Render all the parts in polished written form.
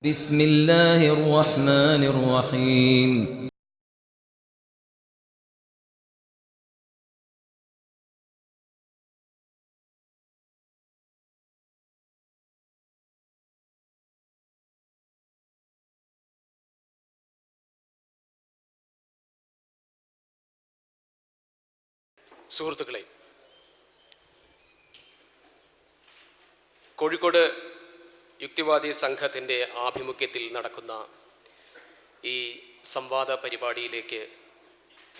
بسم الله الرحمن الرحيم സുഹൃത്തുക്കളെ, കോഴിക്കോട് യുക്തിവാദി സംഘത്തിൻ്റെ ആഭിമുഖ്യത്തിൽ നടക്കുന്ന ഈ സംവാദ പരിപാടിയിലേക്ക്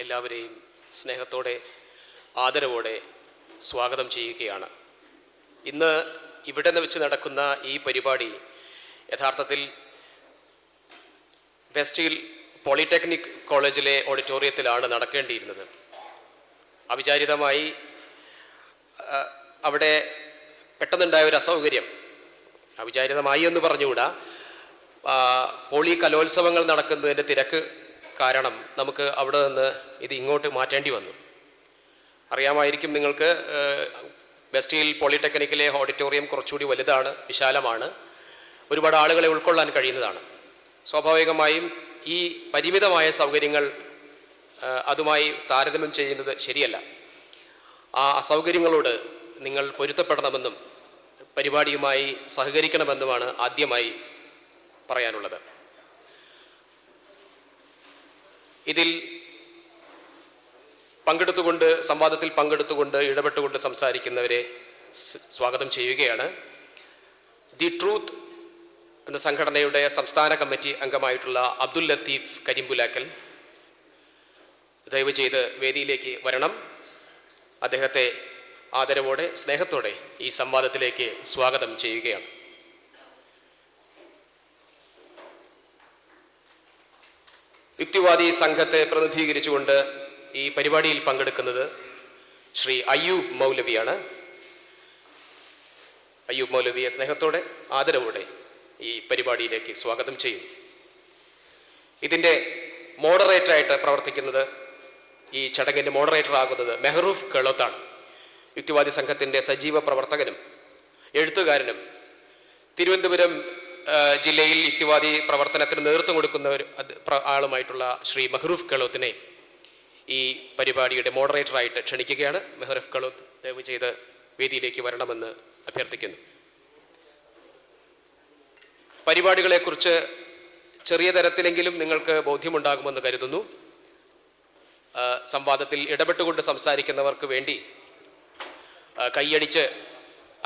എല്ലാവരെയും സ്നേഹത്തോടെ ആദരവോടെ സ്വാഗതം ചെയ്യുകയാണ്. ഇന്ന് ഇവിടെ വെച്ച് നടക്കുന്ന ഈ പരിപാടി യഥാർത്ഥത്തിൽ വെസ്റ്റ് ഹിൽ പോളിടെക്നിക് കോളേജിലെ ഓഡിറ്റോറിയത്തിലാണ് നടക്കേണ്ടിയിരുന്നത്. അവിചാരിതമായി അവിടെ പെട്ടെന്നുണ്ടായ ഒരു അസൗകര്യം, അവിചാരിതമായി എന്ന് പറഞ്ഞുകൂടാ, പോളി കലോത്സവങ്ങൾ നടക്കുന്നതിൻ്റെ തിരക്ക് കാരണം നമുക്ക് അവിടെ നിന്ന് ഇത് ഇങ്ങോട്ട് മാറ്റേണ്ടി വന്നു. അറിയാമായിരിക്കും നിങ്ങൾക്ക്, വെസ്റ്റ് ഹിൽ പോളിടെക്നിക്കിലെ ഓഡിറ്റോറിയം കുറച്ചുകൂടി വലുതാണ്, വിശാലമാണ്, ഒരുപാട് ആളുകളെ ഉൾക്കൊള്ളാൻ കഴിയുന്നതാണ്. സ്വാഭാവികമായും ഈ പരിമിതമായ സൗകര്യങ്ങൾ അതുമായി താരതമ്യം ചെയ്യുന്നത് ശരിയല്ല. ആ അസൗകര്യങ്ങളോട് നിങ്ങൾ പൊരുത്തപ്പെടണമെന്നും പരിപാടിയുമായി സഹകരിക്കണമെന്നുമാണ് ആദ്യമായി പറയാനുള്ളത്. ഇതിൽ സംവാദത്തിൽ പങ്കെടുത്തുകൊണ്ട് ഇടപെട്ടുകൊണ്ട് സംസാരിക്കുന്നവരെ സ്വാഗതം ചെയ്യുകയാണ്. ദി ട്രൂത്ത് എന്ന സംഘടനയുടെ സംസ്ഥാന കമ്മിറ്റി അംഗമായിട്ടുള്ള അബ്ദുൽ ലത്തീഫ് കരിമ്പുലാക്കൽ ദയവ് ചെയ്ത് വേദിയിലേക്ക് വരണം. അദ്ദേഹത്തെ ആദരവോടെ സ്നേഹത്തോടെ ഈ സംവാദത്തിലേക്ക് സ്വാഗതം ചെയ്യുകയാണ്. യുക്തിവാദി സംഘത്തെ പ്രതിനിധീകരിച്ചുകൊണ്ട് ഈ പരിപാടിയിൽ പങ്കെടുക്കുന്നത് ശ്രീ അയ്യൂബ് മൗലവിയാണ്. അയ്യൂബ് മൗലവിയെ സ്നേഹത്തോടെ ആദരവോടെ ഈ പരിപാടിയിലേക്ക് സ്വാഗതം ചെയ്യും. ഇതിൻ്റെ മോഡറേറ്ററായിട്ട് പ്രവർത്തിക്കുന്നത്, ഈ ചടങ്ങിൻ്റെ മോഡറേറ്റർ ആകുന്നത് മെഹറൂഫ് കേളോത്താണ്. യുക്തിവാദി സംഘത്തിൻ്റെ സജീവ പ്രവർത്തകനും എഴുത്തുകാരനും തിരുവനന്തപുരം ജില്ലയിൽ യുക്തിവാദി പ്രവർത്തനത്തിന് നേതൃത്വം കൊടുക്കുന്ന ഒരു ആളുമായിട്ടുള്ള ശ്രീ മെഹറൂഫ് കേളോത്തിനെ ഈ പരിപാടിയുടെ മോഡറേറ്ററായിട്ട് ക്ഷണിക്കുകയാണ്. മെഹറൂഫ് കേളോത്ത് ദയവ് ചെയ്ത് വേദിയിലേക്ക് വരണമെന്ന് അഭ്യർത്ഥിക്കുന്നു. പരിപാടികളെക്കുറിച്ച് ചെറിയ തരത്തിലെങ്കിലും നിങ്ങൾക്ക് ബോധ്യമുണ്ടാകുമെന്ന് കരുതുന്നു. സംവാദത്തിൽ ഇടപെട്ടുകൊണ്ട് സംസാരിക്കുന്നവർക്ക് വേണ്ടി കൈയടിച്ച്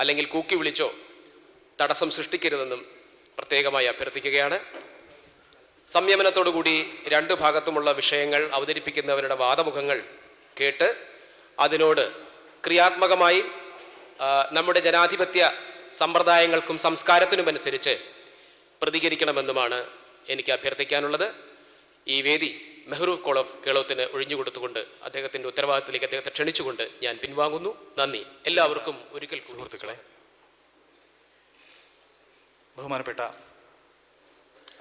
അല്ലെങ്കിൽ കൂക്കി വിളിച്ചോ തടസ്സം സൃഷ്ടിക്കരുതെന്നും പ്രത്യേകമായി അഭ്യർത്ഥിക്കുകയാണ്. സംയമനത്തോടുകൂടി രണ്ട് ഭാഗത്തുമുള്ള വിഷയങ്ങൾ അവതരിപ്പിക്കുന്നവരുടെ വാദമുഖങ്ങൾ കേട്ട് അതിനോട് ക്രിയാത്മകമായി നമ്മുടെ ജനാധിപത്യ സമ്പ്രദായങ്ങൾക്കും സംസ്കാരത്തിനുമനുസരിച്ച് പ്രതികരിക്കണമെന്നുമാണ് എനിക്ക് അഭ്യർത്ഥിക്കാനുള്ളത്. ഈ വേദി മെഹറൂഫ് കേളോത്തിന് ഒഴിഞ്ഞുകൊടുത്തുകൊണ്ട് അദ്ദേഹത്തിൻ്റെ ഉത്തരവാദിത്തത്തിലേക്ക് അദ്ദേഹത്തെ ക്ഷണിച്ചുകൊണ്ട് ഞാൻ പിൻവാങ്ങുന്നു. നന്ദി. എല്ലാവർക്കും ഒരിക്കൽ. സുഹൃത്തുക്കളെ, ബഹുമാനപ്പെട്ട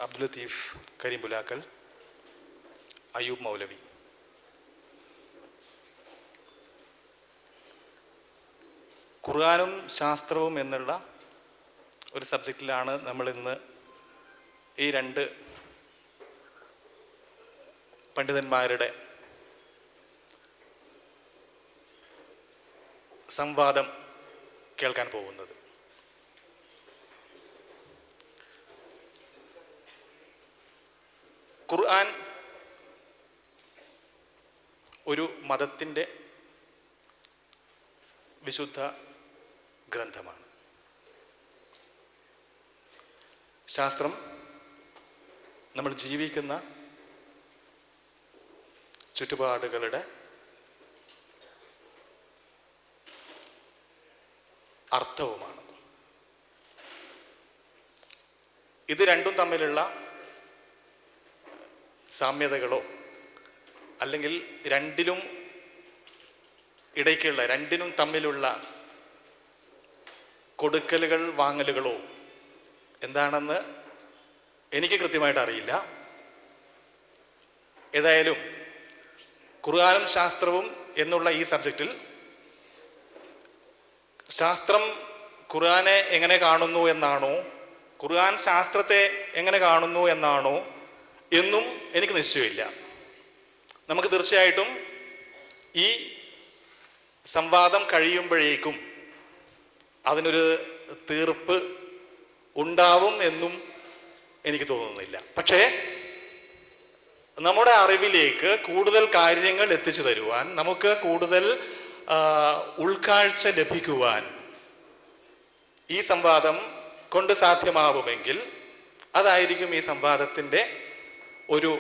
അബ്ദുൽ ലത്തീഫ് കരിമ്പുലാക്കൽ, അയ്യൂബ് മൗലവി, ഖുർആനും ശാസ്ത്രവും എന്നുള്ള ഒരു സബ്ജക്റ്റിലാണ് നമ്മളിന്ന് ഈ രണ്ട് പണ്ഡിതന്മാരുടെ സംവാദം കേൾക്കാൻ പോകുന്നത്. ഖുർആൻ ഒരു മതത്തിൻ്റെ വിശുദ്ധ ഗ്രന്ഥമാണ്. ശാസ്ത്രം നമ്മൾ ജീവിക്കുന്ന ചുറ്റുപാടുകളുടെ അർത്ഥവുമാണ്. ഇത് രണ്ടും തമ്മിലുള്ള സാമ്യതകളോ അല്ലെങ്കിൽ രണ്ടിനും തമ്മിലുള്ള കൊടുക്കലുകൾ വാങ്ങലുകളോ എന്താണെന്ന് എനിക്ക് കൃത്യമായിട്ട് അറിയില്ല. ഏതായാലും ഖുർആനും ശാസ്ത്രവും എന്നുള്ള ഈ സബ്ജക്റ്റിൽ ശാസ്ത്രം ഖുർആനെ എങ്ങനെ കാണുന്നു എന്നാണോ ഖുർആൻ ശാസ്ത്രത്തെ എങ്ങനെ കാണുന്നു എന്നാണോ എന്നും എനിക്ക് നിശ്ചയമില്ല. നമുക്ക് തീർച്ചയായിട്ടും ഈ സംവാദം കഴിയുമ്പോഴേക്കും അതിനൊരു തീർപ്പ് ഉണ്ടാവും എന്നും എനിക്ക് തോന്നുന്നില്ല. പക്ഷേ നമ്മുടെ അറിവിലേക്ക് കൂടുതൽ കാര്യങ്ങൾ എത്തിച്ചു തരുവാൻ, നമുക്ക് കൂടുതൽ ഉൾക്കാഴ്ച ലഭിക്കുവാൻ ഈ സംവാദം കൊണ്ട് സാധ്യമാവുമെങ്കിൽ അതായിരിക്കും ഈ സംവാദത്തിൻ്റെ ഒരു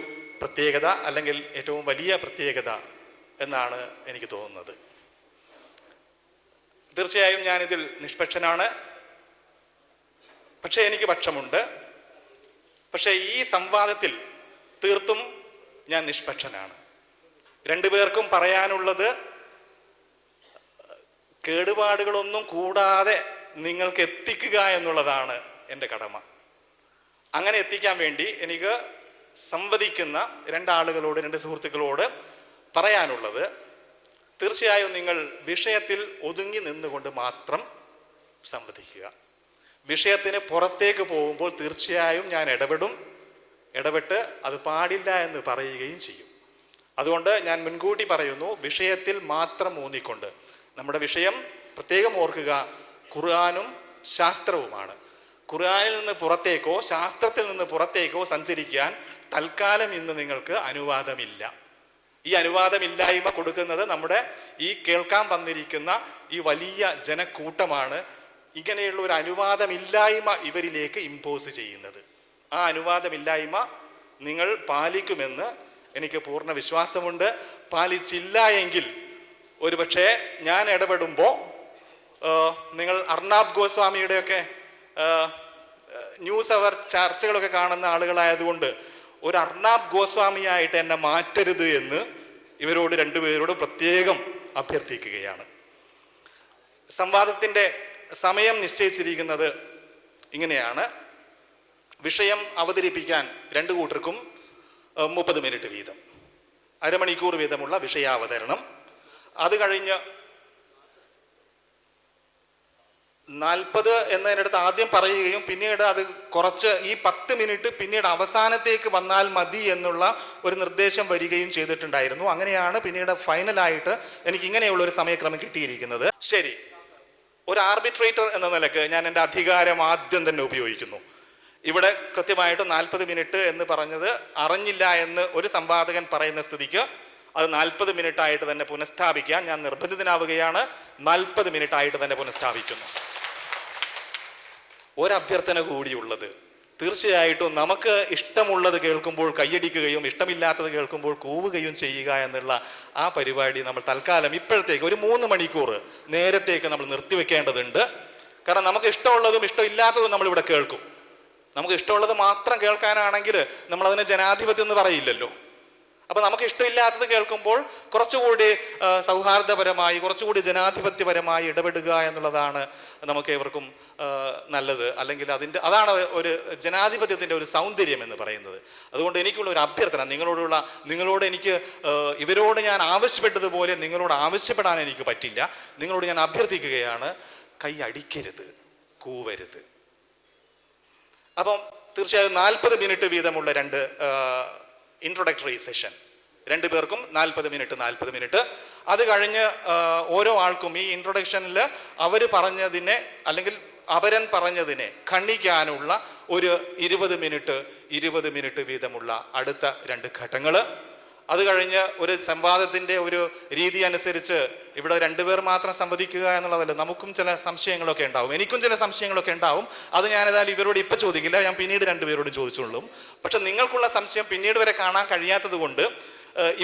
പ്രത്യേകത, അല്ലെങ്കിൽ ഏറ്റവും വലിയ പ്രത്യേകത എന്നാണ് എനിക്ക് തോന്നുന്നത്. തീർച്ചയായും ഞാനിതിൽ നിഷ്പക്ഷനാണ്. പക്ഷേ എനിക്ക് പക്ഷമുണ്ട്. പക്ഷേ ഈ സംവാദത്തിൽ തീർത്തും ഞാൻ നിഷ്പക്ഷനാണ്. രണ്ടുപേർക്കും പറയാനുള്ളത് കേടുപാടുകളൊന്നും കൂടാതെ നിങ്ങൾക്ക് എത്തിക്കുക എന്നുള്ളതാണ് എൻ്റെ കടമ. അങ്ങനെ എത്തിക്കാൻ വേണ്ടി എനിക്ക് സംവദിക്കുന്ന രണ്ടാളുകളോട്, രണ്ട് സുഹൃത്തുക്കളോട് പറയാനുള്ളത്, തീർച്ചയായും നിങ്ങൾ വിഷയത്തിൽ ഒതുങ്ങി നിന്നുകൊണ്ട് മാത്രം സംവദിക്കുക. വിഷയത്തിന് പുറത്തേക്ക് പോകുമ്പോൾ തീർച്ചയായും ഞാൻ ഇടപെട്ട് അത് പാടില്ല എന്ന് പറയുകയും ചെയ്യും. അതുകൊണ്ട് ഞാൻ മുൻകൂട്ടി പറയുന്നു, വിഷയത്തിൽ മാത്രം ഊന്നിക്കൊണ്ട്. നമ്മുടെ വിഷയം പ്രത്യേകം ഓർക്കുക, ഖുർആനും ശാസ്ത്രവുമാണ്. ഖുർആനിൽ നിന്ന് പുറത്തേക്കോ ശാസ്ത്രത്തിൽ നിന്ന് പുറത്തേക്കോ സഞ്ചരിക്കാൻ തൽക്കാലം ഇന്ന് നിങ്ങൾക്ക് അനുവാദമില്ല. ഈ അനുവാദമില്ലായ്മ കൊടുക്കുന്നത് നമ്മുടെ ഈ കേൾക്കാൻ വന്നിരിക്കുന്ന ഈ വലിയ ജനക്കൂട്ടമാണ്. ഇങ്ങനെയുള്ള ഒരു അനുവാദമില്ലായ്മ ഇവരിലേക്ക് ഇമ്പോസ് ചെയ്യുന്നത്. ആ അനുവാദമില്ലായ്മ നിങ്ങൾ പാലിക്കുമെന്ന് എനിക്ക് പൂർണ്ണ വിശ്വാസമുണ്ട്. പാലിച്ചില്ല എങ്കിൽ ഒരുപക്ഷെ ഞാൻ ഇടപെടുമ്പോൾ നിങ്ങൾ അർണാബ് ഗോസ്വാമിയുടെയൊക്കെ ന്യൂസ് അവർ ചർച്ചകളൊക്കെ കാണുന്ന ആളുകളായതുകൊണ്ട് ഒരു അർണാബ് ഗോസ്വാമിയായിട്ട് എന്നെ മാറ്റരുത് എന്ന് ഇവരോട് രണ്ടുപേരോട് പ്രത്യേകം അഭ്യർത്ഥിക്കുകയാണ്. സംവാദത്തിൻ്റെ സമയം നിശ്ചയിച്ചിരിക്കുന്നത് ഇങ്ങനെയാണ്. വിഷയം അവതരിപ്പിക്കാൻ രണ്ടു കൂട്ടർക്കും 30 മിനിറ്റ് വീതം, അരമണിക്കൂർ വീതമുള്ള വിഷയാവതരണം. അത് കഴിഞ്ഞ് 40 എന്നതിനടുത്ത് ആദ്യം പറയുകയും പിന്നീട് അത് കുറച്ച് ഈ 10 മിനിറ്റ് പിന്നീട് അവസാനത്തേക്ക് വന്നാൽ മതി എന്നുള്ള ഒരു നിർദ്ദേശം വരികയും ചെയ്തിട്ടുണ്ടായിരുന്നു. അങ്ങനെയാണ് പിന്നീട് ഫൈനലായിട്ട് എനിക്ക് ഇങ്ങനെയുള്ള ഒരു സമയക്രമം കിട്ടിയിരിക്കുന്നത്. ശരി, ഒരു ആർബിട്രേറ്റർ എന്ന നിലക്ക് ഞാൻ എൻ്റെ അധികാരം ആദ്യം തന്നെ ഉപയോഗിക്കുന്നു. ഇവിടെ കൃത്യമായിട്ട് 40 മിനിറ്റ് എന്ന് പറഞ്ഞത് അറിഞ്ഞില്ല എന്ന് ഒരു സംവാദകൻ പറയുന്ന സ്ഥിതിക്ക് അത് 40 മിനിറ്റായിട്ട് തന്നെ പുനഃസ്ഥാപിക്കാൻ ഞാൻ നിർബന്ധിതനാവുകയാണ്. 40 മിനിറ്റായിട്ട് തന്നെ പുനഃസ്ഥാപിക്കുന്നു. ഒരഭ്യർത്ഥന കൂടിയുള്ളത്, തീർച്ചയായിട്ടും നമുക്ക് ഇഷ്ടമുള്ളത് കേൾക്കുമ്പോൾ കയ്യടിക്കുകയും ഇഷ്ടമില്ലാത്തത് കേൾക്കുമ്പോൾ കൂവുകയും ചെയ്യുക എന്നുള്ള ആ പരിപാടി നമ്മൾ തൽക്കാലം ഇപ്പോഴത്തേക്ക് ഒരു 3 മണിക്കൂർ നേരത്തേക്ക് നമ്മൾ നിർത്തിവെക്കേണ്ടതുണ്ട്. കാരണം നമുക്ക് ഇഷ്ടമുള്ളതും ഇഷ്ടമില്ലാത്തതും നമ്മളിവിടെ കേൾക്കും. നമുക്ക് ഇഷ്ടമുള്ളത് മാത്രം കേൾക്കാനാണെങ്കിൽ നമ്മളതിനെ ജനാധിപത്യം എന്ന് പറയില്ലല്ലോ. അപ്പൊ നമുക്ക് ഇഷ്ടമില്ലാത്തത് കേൾക്കുമ്പോൾ കുറച്ചുകൂടി സൗഹാർദ്ദപരമായി, കുറച്ചുകൂടി ജനാധിപത്യപരമായി ഇടപെടുക എന്നുള്ളതാണ് നമുക്ക് ഏവർക്കും നല്ലത്. അല്ലെങ്കിൽ അതാണ് ഒരു ജനാധിപത്യത്തിൻ്റെ ഒരു സൗന്ദര്യം എന്ന് പറയുന്നത്. അതുകൊണ്ട് എനിക്കുള്ള ഒരു അഭ്യർത്ഥന, നിങ്ങളോട് എനിക്ക് ഇവരോട് ഞാൻ ആവശ്യപ്പെട്ടതുപോലെ നിങ്ങളോട് ആവശ്യപ്പെടാൻ എനിക്ക് പറ്റില്ല. നിങ്ങളോട് ഞാൻ അഭ്യർത്ഥിക്കുകയാണ്, കൈ അടിക്കരുത്, കൂവരുത്. അപ്പം തീർച്ചയായും 40 മിനിറ്റ് വീതമുള്ള 2 ഇൻട്രൊഡക്ടറി സെഷൻ, രണ്ടു പേർക്കും 40 മിനിറ്റ്. അത് കഴിഞ്ഞ് ഓരോ ആൾക്കും ഈ ഇൻട്രൊഡക്ഷനിൽ അവർ പറഞ്ഞതിനെ അല്ലെങ്കിൽ അവരൻ പറഞ്ഞതിനെ ഖണ്ഡിക്കാനുള്ള ഒരു 20 മിനിറ്റ് വീതമുള്ള അടുത്ത 2 ഘട്ടങ്ങൾ. അത് കഴിഞ്ഞ് ഒരു സംവാദത്തിൻ്റെ ഒരു രീതി അനുസരിച്ച് ഇവിടെ 2 പേർ മാത്രം സംവദിക്കുക എന്നുള്ളതല്ല. നമുക്കും ചില സംശയങ്ങളൊക്കെ ഉണ്ടാവും, എനിക്കും ചില സംശയങ്ങളൊക്കെ ഉണ്ടാവും. അത് ഞാനേതായാലും ഇവരോട് ഇപ്പം ചോദിക്കില്ല, ഞാൻ പിന്നീട് 2 പേരോട് ചോദിച്ചോളും. പക്ഷെ നിങ്ങൾക്കുള്ള സംശയം പിന്നീട് വരെ കാണാൻ കഴിയാത്തത് കൊണ്ട്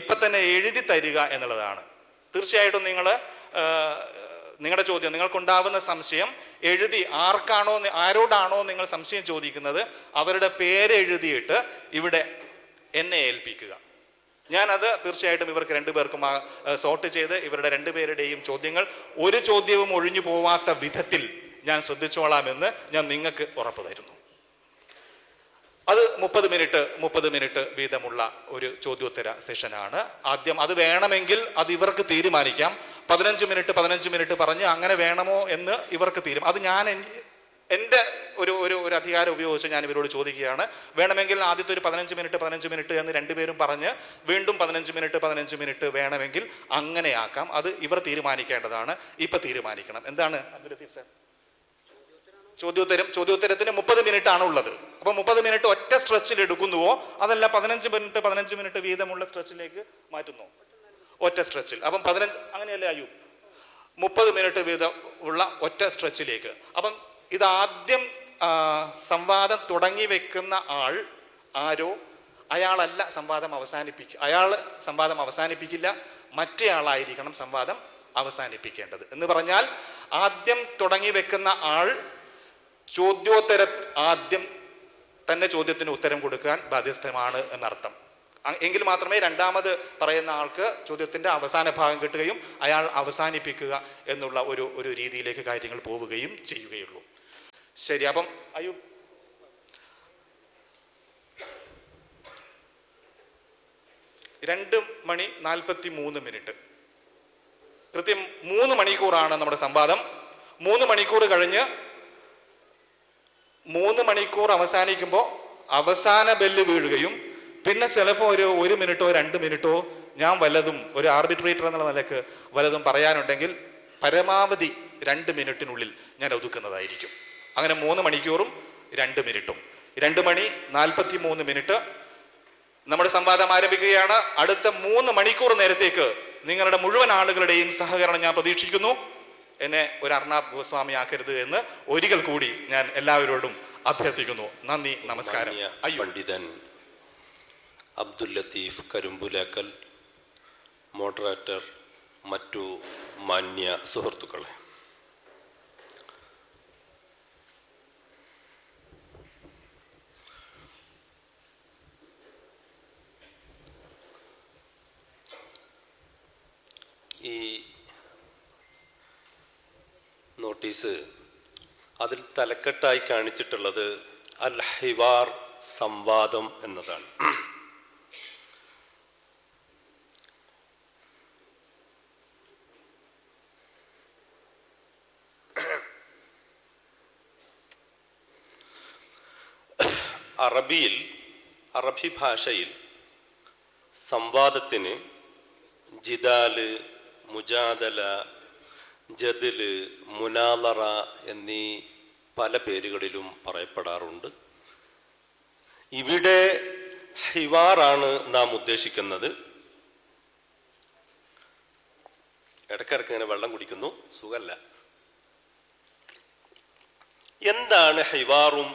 ഇപ്പം തന്നെ എഴുതി തരിക എന്നുള്ളതാണ്. തീർച്ചയായിട്ടും നിങ്ങളുടെ ചോദ്യം, നിങ്ങൾക്കുണ്ടാവുന്ന സംശയം എഴുതി ആരോടാണോ നിങ്ങൾ സംശയം ചോദിക്കുന്നത് അവരുടെ പേര് എഴുതിയിട്ട് ഇവിടെ എന്നെ ഏൽപ്പിക്കുക. ഞാനത് തീർച്ചയായിട്ടും ഇവർക്ക് 2 പേർക്കും സോർട്ട് ചെയ്ത് ഇവരുടെ 2 പേരുടെയും ചോദ്യങ്ങൾ ഒരു ചോദ്യവും ഒഴിഞ്ഞു പോവാത്ത വിധത്തിൽ ഞാൻ ശ്രദ്ധിച്ചോളാമെന്ന് ഞാൻ നിങ്ങൾക്ക് ഉറപ്പ് തരുന്നു. അത് 30 മിനിറ്റ് വീതമുള്ള ഒരു ചോദ്യോത്തര സെഷനാണ്. ആദ്യം അത് വേണമെങ്കിൽ അത് ഇവർക്ക് തീരുമാനിക്കാം. 15 മിനിറ്റ് പറഞ്ഞ് അങ്ങനെ വേണമോ എന്ന് ഇവർക്ക് അത് എൻ്റെ ഒരു ഒരു ഒരു അധികാരം ഉപയോഗിച്ച് ഞാൻ ഇവരോട് ചോദിക്കുകയാണ്, വേണമെങ്കിൽ ആദ്യത്തെ ഒരു 15 മിനിറ്റ് എന്ന് രണ്ടുപേരും പറഞ്ഞ് വീണ്ടും 15 മിനിറ്റ് വേണമെങ്കിൽ അങ്ങനെയാക്കാം. അത് ഇവർ തീരുമാനിക്കേണ്ടതാണ്, ഇപ്പം തീരുമാനിക്കണം. എന്താണ് അബ്ദുൽ ലത്തീഫ് സാർ? ചോദ്യോത്തരത്തിന് 30 മിനിറ്റ് ആണ് ഉള്ളത്. അപ്പോൾ 30 മിനിറ്റ് ഒറ്റ സ്ട്രെച്ചിൽ എടുക്കുന്നുവോ, അതല്ല 15 മിനിറ്റ് വീതമുള്ള സ്ട്രെച്ചിലേക്ക് മാറ്റുന്നു? ഒറ്റ സ്ട്രെച്ചിൽ. അപ്പം 15 അങ്ങനെയല്ലേ അയ്യൂബ്? 30 മിനിറ്റ് വീതം ഉള്ള ഒറ്റ സ്ട്രെച്ചിലേക്ക്. അപ്പം ഇതാദ്യം സംവാദം തുടങ്ങി വെക്കുന്ന ആൾ ആരോ അയാളല്ല സംവാദം അയാൾ സംവാദം അവസാനിപ്പിക്കില്ല, മറ്റേ ആളായിരിക്കണം സംവാദം അവസാനിപ്പിക്കേണ്ടത്. എന്ന് പറഞ്ഞാൽ ആദ്യം തുടങ്ങി വെക്കുന്ന ആൾ ആദ്യം തന്നെ ചോദ്യത്തിന് ഉത്തരം കൊടുക്കാൻ ബാധ്യസ്ഥമാണ് എന്നർത്ഥം. എങ്കിൽ മാത്രമേ രണ്ടാമത് പറയുന്ന ആൾക്ക് ചോദ്യത്തിൻ്റെ അവസാന ഭാഗം കിട്ടുകയും അയാൾ അവസാനിപ്പിക്കുക എന്നുള്ള ഒരു രീതിയിലേക്ക് കാര്യങ്ങൾ പോവുകയും ചെയ്യുകയുള്ളൂ. ശരി, അപ്പം അയ്യോ 2:43 കൃത്യം 3 മണിക്കൂറാണ് നമ്മുടെ സംവാദം. 3 മണിക്കൂർ കഴിഞ്ഞ് 3 മണിക്കൂർ അവസാനിക്കുമ്പോൾ അവസാന ബെല്ല് വീഴുകയും പിന്നെ ചിലപ്പോൾ ഒരു 1 മിനിറ്റോ 2 മിനിറ്റോ ഞാൻ വല്ലതും ഒരു ആർബിട്രേറ്റർ എന്നുള്ള നിലക്ക് വല്ലതും പറയാനുണ്ടെങ്കിൽ പരമാവധി 2 മിനിറ്റിനുള്ളിൽ ഞാൻ ഒതുക്കുന്നതായിരിക്കും. അങ്ങനെ 3 മണിക്കൂറും 2 മിനിറ്റും 2:43 നമ്മുടെ സംവാദം ആരംഭിക്കുകയാണ്. അടുത്ത 3 മണിക്കൂർ നേരത്തേക്ക് നിങ്ങളുടെ മുഴുവൻ ആളുകളുടെയും സഹകരണം ഞാൻ പ്രതീക്ഷിക്കുന്നു. എന്നെ ഒരു അർണാബ് ഗോസ്വാമി ആക്കരുത് എന്ന് ഒരിക്കൽ കൂടി ഞാൻ എല്ലാവരോടും അഭ്യർത്ഥിക്കുന്നു. നന്ദി, നമസ്കാരം. പണ്ഡിതൻ അബ്ദുൽ ലത്തീഫ് കരുമ്പുലാക്കൽ, മോഡറേറ്റർ, മറ്റു മാന്യ സുഹൃത്തുക്കളെ, ഈ നോട്ടീസ് അതിൽ തലക്കെട്ടായി കാണിച്ചിട്ടുള്ളത് അൽ ഹിവാർ, സംവാദം എന്നതാണ്. അറബി ഭാഷയിൽ സംവാദത്തിന് ജിദാല്, മുജാദല, ജദില്, മുനാലറ എന്നീ പല പേരുകളിലും പറയപ്പെടാറുണ്ട്. ഇവിടെ ഹിവാറാണ് നാം ഉദ്ദേശിക്കുന്നത്. ഇടയ്ക്കിടയ്ക്ക് ഇങ്ങനെ വെള്ളം കുടിക്കുന്നു, സുഖല്ല. എന്താണ് ഹിവാറും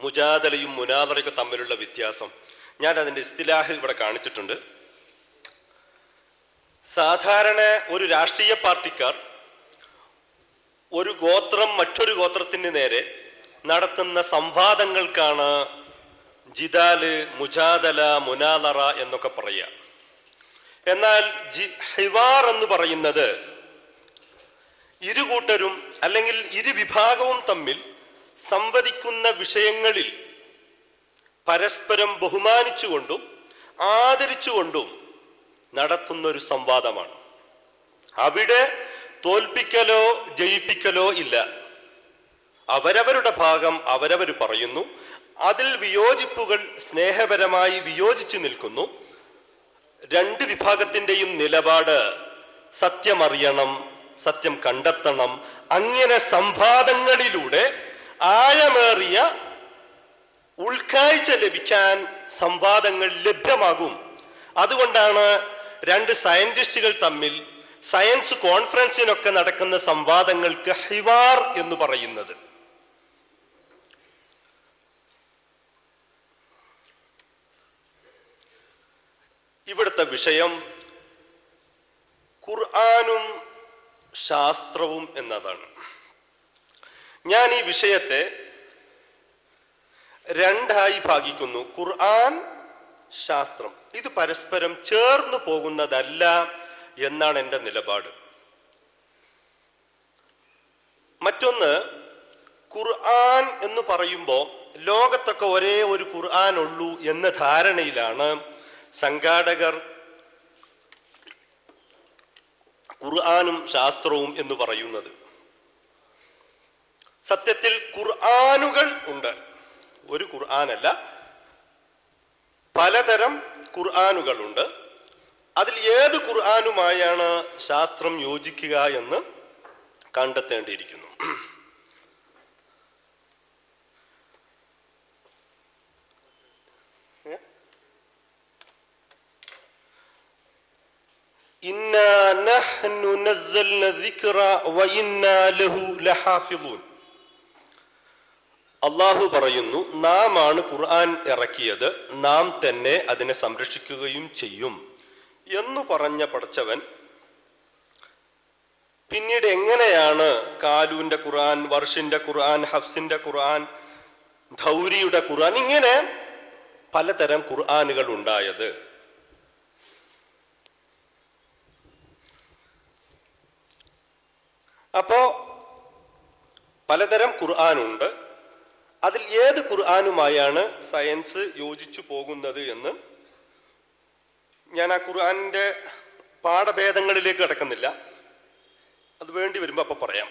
മുജാദലയും മുനാദറയും തമ്മിലുള്ള വ്യത്യാസം? ഞാൻ അതിൻ്റെ ഇസ്തിലാഹ് ഇവിടെ കാണിച്ചിട്ടുണ്ട്. സാധാരണ ഒരു രാഷ്ട്രീയ പാർട്ടിക്കാർ ഒരു ഗോത്രം മറ്റൊരു ഗോത്രത്തിന് നേരെ നടത്തുന്ന സംവാദങ്ങൾക്കാണ് ജിദാല്, മുജാദല, മുനാദറ എന്നൊക്കെ പറയുക. എന്നാൽ ഹിവാർ എന്ന് പറയുന്നത് ഇരു കൂട്ടരും അല്ലെങ്കിൽ ഇരു വിഭാഗവും തമ്മിൽ സംവദിക്കുന്ന വിഷയങ്ങളിൽ പരസ്പരം ബഹുമാനിച്ചുകൊണ്ടും ആദരിച്ചുകൊണ്ടും നടത്തുന്ന ഒരു സംവാദമാണ്. അവിടെ തോൽപ്പിക്കലോ ജയിപ്പിക്കലോ ഇല്ല. അവരവരുടെ ഭാഗം അവരവർ പറയുന്നു. അതിൽ വിയോജിപ്പുകൾ സ്നേഹപരമായി വിയോജിച്ചു നിൽക്കുന്നു. രണ്ട് വിഭാഗത്തിൻ്റെയും നിലപാട് സത്യമറിയണം, സത്യം കണ്ടെത്തണം. അങ്ങനെ സംവാദങ്ങളിലൂടെ ആഴമേറിയ ഉൾക്കാഴ്ച ലഭിക്കാൻ സംവാദങ്ങൾ ലഭ്യമാകും. അതുകൊണ്ടാണ് രണ്ട് സയന്റിസ്റ്റുകൾ തമ്മിൽ സയൻസ് കോൺഫറൻസിനൊക്കെ നടക്കുന്ന സംവാദങ്ങൾക്ക് ഹിവാർ എന്ന് പറയുന്നത്. ഇവിടുത്തെ വിഷയം ഖുർആനും ശാസ്ത്രവും എന്നതാണ്. ഞാൻ ഈ വിഷയത്തെ രണ്ടായി ഭാഗിക്കുന്നു. ഖുർആൻ, ശാസ്ത്രം. ഇത് പരസ്പരം ചേർന്നു പോകുന്നതല്ല എന്നാണ് എൻ്റെ നിലപാട്. മറ്റൊന്ന്, ഖുർആൻ എന്ന് പറയുമ്പോൾ ലോകത്തൊക്കെ ഒരേ ഒരു ഖുർആൻ ഉള്ളൂ എന്ന ധാരണയിലാണ് സംഘാടകർ ഖുർആനും ശാസ്ത്രവും എന്ന് പറയുന്നത്. സത്യത്തിൽ ഖുർആനുകൾ ഉണ്ട്. ഒരു ഖുർആനല്ല, പലതരം ഖുർആനുകളുണ്ട്. അതിൽ ഏത് ഖുർആനുമായാണ് ശാസ്ത്രം യോജിക്കുക എന്ന് കണ്ടെത്തേണ്ടിയിരിക്കുന്നു. ഇന്നാ നഹ്നു നസ്സൽന ദിക്റ വഇന്നാ ലഹു ലഹാഫിളൂൻ. അള്ളാഹു പറയുന്നു, നാം ആണ് ഖുർആൻ ഇറക്കിയത്, നാം തന്നെ അതിനെ സംരക്ഷിക്കുകയും ചെയ്യും എന്നു പറഞ്ഞ പടച്ചവൻ പിന്നീട് എങ്ങനെയാണ് കാലൂന്റെ ഖുർആൻ, വർഷിന്റെ ഖുർആൻ, ഹഫ്സിന്റെ ഖുർആൻ, ധൗരിയുടെ ഖുർആൻ, ഇങ്ങനെ പലതരം ഖുർആനുകൾ ഉണ്ടായത്? അപ്പോ പലതരം ഖുർആനുണ്ട്. അതിൽ ഏത് ഖുർആനുമായാണ് സയൻസ് യോജിച്ചു പോകുന്നത് എന്ന് ഞാൻ ആ ഖുർആനിന്റെ പാഠഭേദങ്ങളിലേക്ക് കടക്കുന്നില്ല, അത് വേണ്ടി വരുമ്പോൾ അപ്പൊ പറയാം.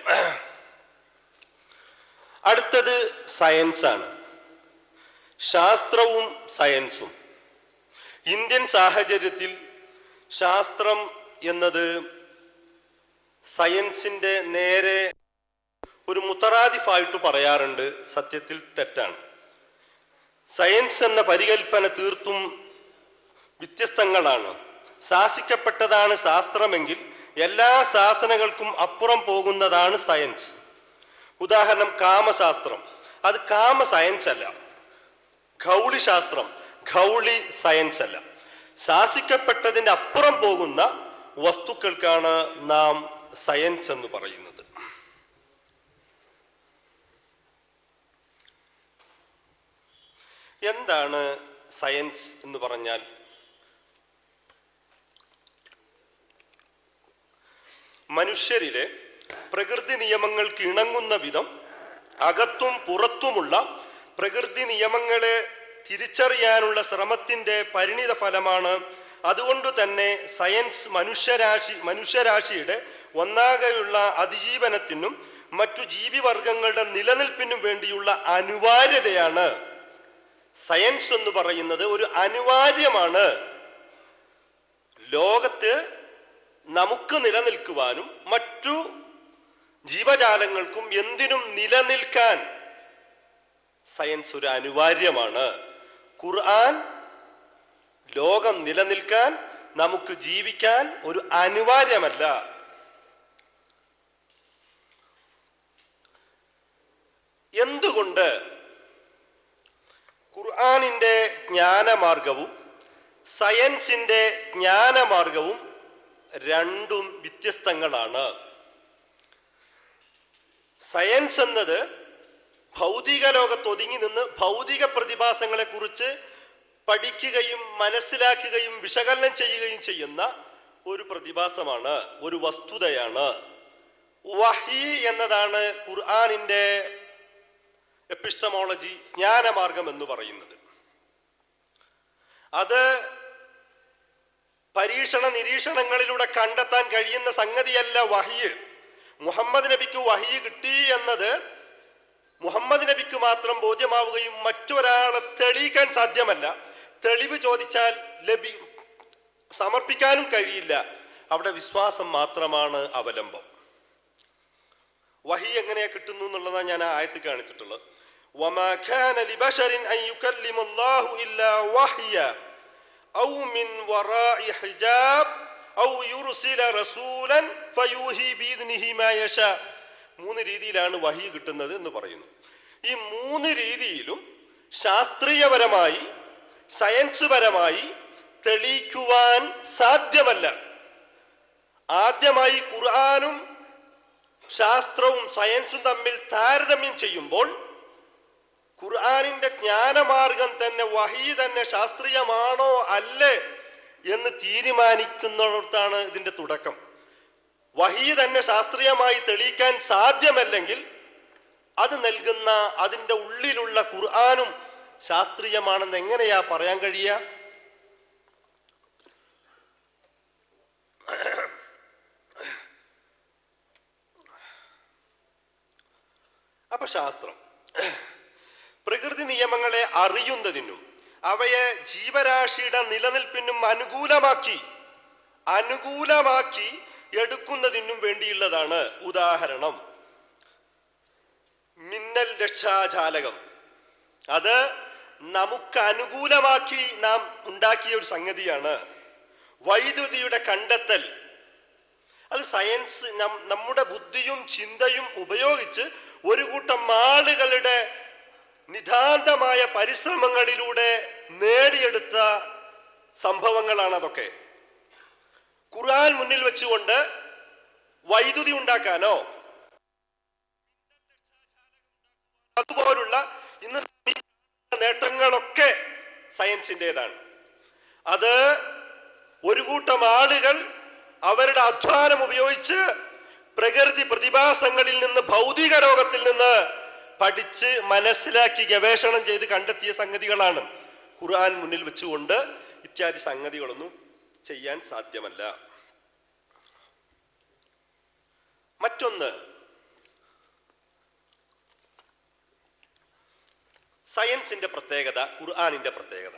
അടുത്തത് സയൻസാണ്. ശാസ്ത്രവും സയൻസും. ഇന്ത്യൻ സാഹചര്യത്തിൽ ശാസ്ത്രം എന്നത് സയൻസിന്റെ നേരെ ഒരു മുത്തറാദിഫായിട്ട് പറയാറുണ്ട്. സത്യത്തിൽ തെറ്റാണ്. സയൻസ് എന്ന പരികൽപ്പന തീർത്തും വ്യത്യസ്തങ്ങളാണ്. ശാസിക്കപ്പെട്ടതാണ് ശാസ്ത്രമെങ്കിൽ എല്ലാ ശാസനകൾക്കും അപ്പുറം പോകുന്നതാണ് സയൻസ്. ഉദാഹരണം കാമശാസ്ത്രം, അത് കാമ സയൻസ് അല്ല. ഖൗളി ശാസ്ത്രം ഖൗളി സയൻസ് അല്ല. ശാസിക്കപ്പെട്ടതിൻ്റെ അപ്പുറം പോകുന്ന വസ്തുക്കൾക്കാണ് നാം സയൻസ് എന്ന് പറയുന്നത്. എന്താണ് സയൻസ് എന്ന് പറഞ്ഞാൽ? മനുഷ്യരിലെ പ്രകൃതി നിയമങ്ങൾക്ക് ഇണങ്ങുന്ന വിധം അകത്തും പുറത്തുമുള്ള പ്രകൃതി നിയമങ്ങളെ തിരിച്ചറിയാനുള്ള ശ്രമത്തിന്റെ പരിണിത ഫലമാണ്. അതുകൊണ്ട് തന്നെ സയൻസ് മനുഷ്യരാശിയുടെ ഒന്നാകെയുള്ള അതിജീവനത്തിനും മറ്റു ജീവിവർഗങ്ങളുടെ നിലനിൽപ്പിനും വേണ്ടിയുള്ള അനിവാര്യതയാണ്. സയൻസ് എന്ന് പറയുന്നത് ഒരു അനിവാര്യമാണ്. ലോകത്ത് നമുക്ക് നിലനിൽക്കുവാനും മറ്റു ജീവജാലങ്ങൾക്കും എന്തിനും നിലനിൽക്കാൻ സയൻസ് ഒരു അനിവാര്യമാണ്. ഖുർആൻ ലോകം നിലനിൽക്കാൻ, നമുക്ക് ജീവിക്കാൻ ഒരു അനിവാര്യമല്ല. എന്തുകൊണ്ട് ഖുർആനിന്റെ ജ്ഞാനമാർഗവും സയൻസിന്റെ ജ്ഞാനമാർഗവും രണ്ടും വ്യത്യസ്തങ്ങളാണ്? സയൻസ് എന്നത് ഭൗതിക ലോകത്ത് ഒതുങ്ങി നിന്ന് ഭൗതിക പ്രതിഭാസങ്ങളെ കുറിച്ച് പഠിക്കുകയും മനസ്സിലാക്കുകയും വിശകലനം ചെയ്യുകയും ചെയ്യുന്ന ഒരു പ്രതിഭാസമാണ്, ഒരു വസ്തുതയാണ്. വഹി എന്നതാണ് ഖുർആനിന്റെ എപ്പിസ്റ്റമോളജി, ജ്ഞാനമാർഗം എന്ന് പറയുന്നത്. അത് പരീക്ഷണ നിരീക്ഷണങ്ങളിലൂടെ കണ്ടെത്താൻ കഴിയുന്ന സംഗതിയല്ല വഹി. മുഹമ്മദ് നബിക്ക് വഹി കിട്ടി എന്നത് മുഹമ്മദ് നബിക്ക് മാത്രം ബോധ്യമാവുകയും മറ്റൊരാളെ തെളിയിക്കാൻ സാധ്യമല്ല. തെളിവ് ചോദിച്ചാൽ സമർപ്പിക്കാനും കഴിയില്ല. അവിടെ വിശ്വാസം മാത്രമാണ് അവലംബം. വഹി എങ്ങനെയാ കിട്ടുന്നു എന്നുള്ളതാണ് ഞാൻ ആ ആയത്ത് കാണിച്ചിട്ടുള്ളത്. വമാ കാന ലിബശരിൻ അൻ യുകല്ലിമല്ലാഹു ഇല്ലാ വഹ്യ ഔ മിൻ വറാഇ ഹിജാബ് ഔ യുർസില റസൂലൻ ഫയൂഹി ബിഇദ്നിഹി മാ യശാ. 3 രീതിയിലാണ് വഹി കിട്ടുന്നത് എന്ന് പറയുന്നു. ഈ 3 രീതിയിലും ശാസ്ത്രീയപരമായി സയൻസ് പരമായി തെളിയിക്കുവാൻ സാധ്യമല്ല. ആദ്യമായി ഖുർആനും ശാസ്ത്രവും സയൻസും തമ്മിൽ താരതമ്യം ചെയ്യുമ്പോൾ ഖുർആനിന്റെ ജ്ഞാനമാർഗം തന്നെ വഹി തന്നെ ശാസ്ത്രീയമാണോ അല്ലേ എന്ന് തീരുമാനിക്കുന്നിടത്താണ് ഇതിന്റെ തുടക്കം. വഹി തന്നെ ശാസ്ത്രീയമായി തെളിയിക്കാൻ സാധ്യമല്ലെങ്കിൽ അത് നൽകുന്ന അതിൻ്റെ ഉള്ളിലുള്ള ഖുർആനും ശാസ്ത്രീയമാണെന്ന് എങ്ങനെയാ പറയാൻ കഴിയുക? അപ്പൊ അപ്പൊ ശാസ്ത്രം പ്രകൃതി നിയമങ്ങളെ അറിയുന്നതിനും അവയെ ജീവരാശിയുടെ നിലനിൽപ്പിനും അനുകൂലമാക്കി എടുക്കുന്നതിനും വേണ്ടിയുള്ളതാണ്. ഉദാഹരണം, മിന്നൽ രക്ഷാജാലകം. അത് നമുക്ക് അനുകൂലമാക്കി നാം ഉണ്ടാക്കിയ ഒരു സംഗതിയാണ്. വൈദ്യുതിയുടെ കണ്ടെത്തൽ, അത് സയൻസ് നമ്മുടെ ബുദ്ധിയും ചിന്തയും ഉപയോഗിച്ച് ഒരു കൂട്ടം ആളുകളുടെ നിതാന്തമായ പരിശ്രമങ്ങളിലൂടെ നേടിയെടുത്ത സംഭവങ്ങളാണ് അതൊക്കെ. ഖുർആൻ മുന്നിൽ വെച്ചുകൊണ്ട് വൈദ്യുതി ഉണ്ടാക്കാനോ അതുപോലുള്ള ഇന്ന് നേട്ടങ്ങളൊക്കെ സയൻസിൻ്റെതാണ്. അത് ഒരു കൂട്ടം ആളുകൾ അവരുടെ അധ്വാനം ഉപയോഗിച്ച് പ്രകൃതി പ്രതിഭാസങ്ങളിൽ നിന്ന്, ഭൗതിക ലോകത്തിൽ നിന്ന് പഠിച്ച് മനസ്സിലാക്കി ഗവേഷണം ചെയ്ത് കണ്ടെത്തിയ സംഗതികളാണ്. ഖുർആൻ മുന്നിൽ വെച്ചുകൊണ്ട് ഇത്യാദി സംഗതികളൊന്നും ചെയ്യാൻ സാധ്യമല്ല. മറ്റൊന്ന്, സയൻസിന്റെ പ്രത്യേകത, ഖുർആനിന്റെ പ്രത്യേകത.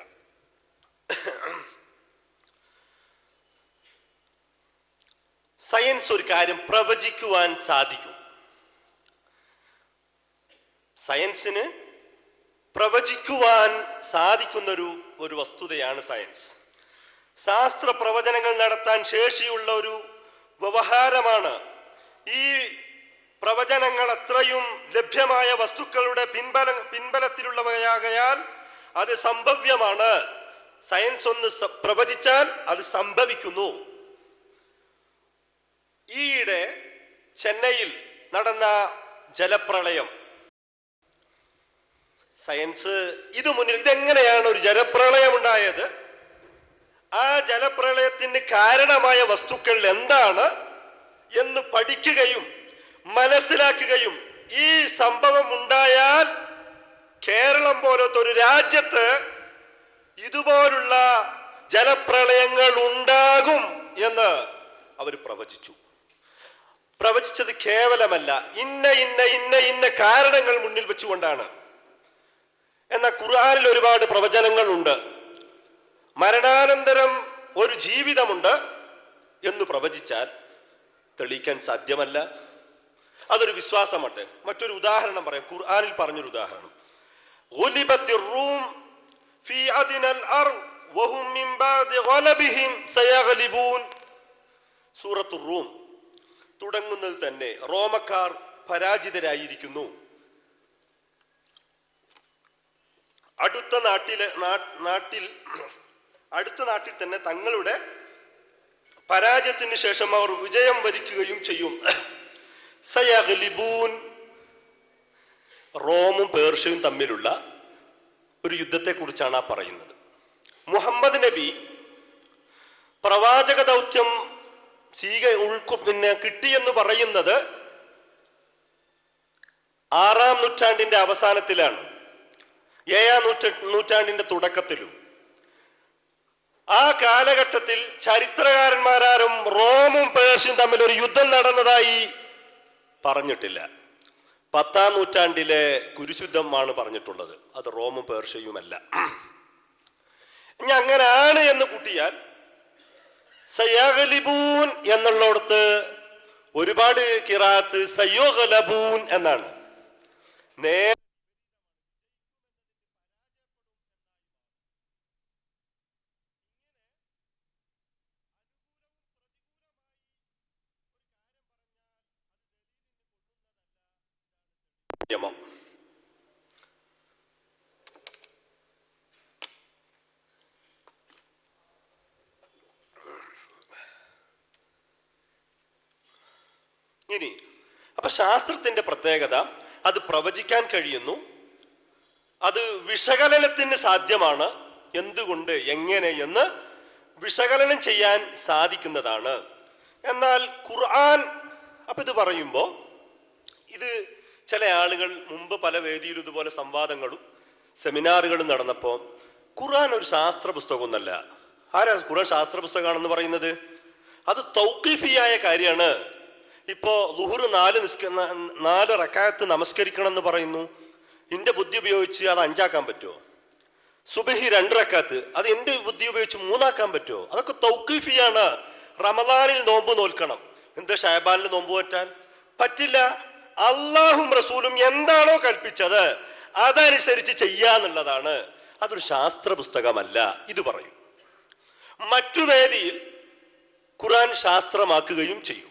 സയൻസ് ഒരു കാര്യം പ്രവചിക്കുവാൻ സാധിക്കും. സയൻസിന് പ്രവചിക്കുവാൻ സാധിക്കുന്ന ഒരു വസ്തുതയാണ് സയൻസ്. ശാസ്ത്ര പ്രവചനങ്ങൾ നടത്താൻ ശേഷിയുള്ള ഒരു വ്യവഹാരമാണ്. ഈ പ്രവചനങ്ങൾ അത്രയും ലഭ്യമായ വസ്തുക്കളുടെ പിൻബലത്തിലുള്ളവയാകയാൽ അത് സംഭവ്യമാണ്. സയൻസ് ഒന്ന് പ്രവചിച്ചാൽ അത് സംഭവിക്കുന്നു. ഈയിടെ ചെന്നൈയിൽ നടന്ന ജലപ്രളയം, സയൻസ് ഇതെങ്ങനെയാണ് ഒരു ജലപ്രളയം ഉണ്ടായത്, ആ ജലപ്രളയത്തിന് കാരണമായ വസ്തുക്കൾ എന്താണ് എന്ന് പഠിക്കുകയും മനസ്സിലാക്കുകയും ഈ സംഭവം ഉണ്ടായാൽ കേരളം പോലത്തെ ഒരു രാജ്യത്ത് ഇതുപോലുള്ള ജലപ്രളയങ്ങൾ ഉണ്ടാകും എന്ന് അവർ പ്രവചിച്ചത് കേവലമല്ല, ഇന്ന കാരണങ്ങൾ മുന്നിൽ വെച്ചുകൊണ്ടാണ്. എന്നാൽ ഖുർആനിൽ ഒരുപാട് പ്രവചനങ്ങൾ ഉണ്ട്. മരണാനന്തരം ഒരു ജീവിതമുണ്ട് എന്ന് പ്രവചിച്ചാൽ തെളിയിക്കാൻ സാധ്യമല്ല. അതൊരു വിശ്വാസമട്ടെ. മറ്റൊരു ഉദാഹരണം പറയാം. ഖുർആനിൽ പറഞ്ഞൊരു ഉദാഹരണം, ഗുലിബത്തിർ റൂം ഫീ അദ്നൽ അർദ് വഹും മിൻ ബഅദി ഗലബിഹിം സയഗ്ലിബൂൻ. സൂറത്തുർ റൂം തുടങ്ങുന്നത് തന്നെ റോമക്കാർ പരാജിതരായിരിക്കുന്നു, അടുത്ത നാട്ടിൽ തന്നെ തങ്ങളുടെ പരാജയത്തിന് ശേഷം അവർ വിജയം വരിക്കുകയും ചെയ്യും. സയഗ്ലിബൂൻ, റോമും പേർഷ്യയും തമ്മിലുള്ള ഒരു യുദ്ധത്തെ കുറിച്ചാണ് ആ പറയുന്നത്. മുഹമ്മദ് നബി പ്രവാചക ദൗത്യം കിട്ടിയെന്ന് പറയുന്നത് 6-ാം നൂറ്റാണ്ടിന്റെ അവസാനത്തിലാണ്, 7-ാം നൂറ്റാണ്ടിന്റെ തുടക്കത്തിലും. ആ കാലഘട്ടത്തിൽ ചരിത്രകാരന്മാരും റോമും പേർഷ്യയും തമ്മിൽ ഒരു യുദ്ധം നടന്നതായി പറഞ്ഞിട്ടില്ല. 10-ാം നൂറ്റാണ്ടിലെ കുരിശുദ്ധമാണ് പറഞ്ഞിട്ടുള്ളത്, അത് റോമും പേർഷ്യയുമല്ല. ഇനി അങ്ങനെയാണ് എന്ന് കൂട്ടിയാൽ സയഗ്ലിബൂൻ എന്നുള്ളിടത്ത് ഒരുപാട് ഖിറാഅത്ത് സയഗ്ലബൂൻ എന്നാണ്. ഇനി അപ്പൊ ശാസ്ത്രത്തിന്റെ പ്രത്യേകത, അത് പ്രവചിക്കാൻ കഴിയുന്നു, അത് വിശകലനത്തിന് സാധ്യമാണ്. എന്തുകൊണ്ട്, എങ്ങനെ എന്ന് വിശകലനം ചെയ്യാൻ സാധിക്കുന്നതാണ്. എന്നാൽ ഖുർആൻ, അപ്പൊ ഇത് പറയുമ്പോൾ ഇത് ചില ആളുകൾ മുമ്പ് പല വേദിയിലും ഇതുപോലെ സംവാദങ്ങളും സെമിനാറുകളും നടന്നപ്പോൾ ഖുർആൻ ഒരു ശാസ്ത്ര പുസ്തകമൊന്നല്ല. ആരാ ഖുർആൻ ശാസ്ത്ര പുസ്തകമാണെന്ന് പറയുന്നത്? അത് തൗഖീഫിയായ കാര്യമാണ്. ഇപ്പോൾ ളുഹുർ 4 റക്അത്ത് നമസ്കരിക്കണം എന്ന് പറയുന്നു. എൻ്റെ ബുദ്ധി ഉപയോഗിച്ച് അത് 5 ആക്കാൻ പറ്റുമോ? സുബഹി 2 റക്അത്ത് അത് എൻ്റെ ബുദ്ധി ഉപയോഗിച്ച് 3 ആക്കാൻ പറ്റുമോ? അതൊക്കെ തൗഖീഫിയാണ്. റമദാനിൽ നോമ്പ് നോൽക്കണം, എന്താ ഷഅബാനിൽ നോമ്പ് നോറ്റാൻ പറ്റില്ല. അള്ളാഹും റസൂലും എന്താണോ കൽപ്പിച്ചത് അതനുസരിച്ച് ചെയ്യാന്നുള്ളതാണ്. അതൊരു ശാസ്ത്ര പുസ്തകമല്ല. ഇത് പറയും. മറ്റു വേദിയിൽ ഖുർആൻ ശാസ്ത്രമാക്കുകയും ചെയ്യും.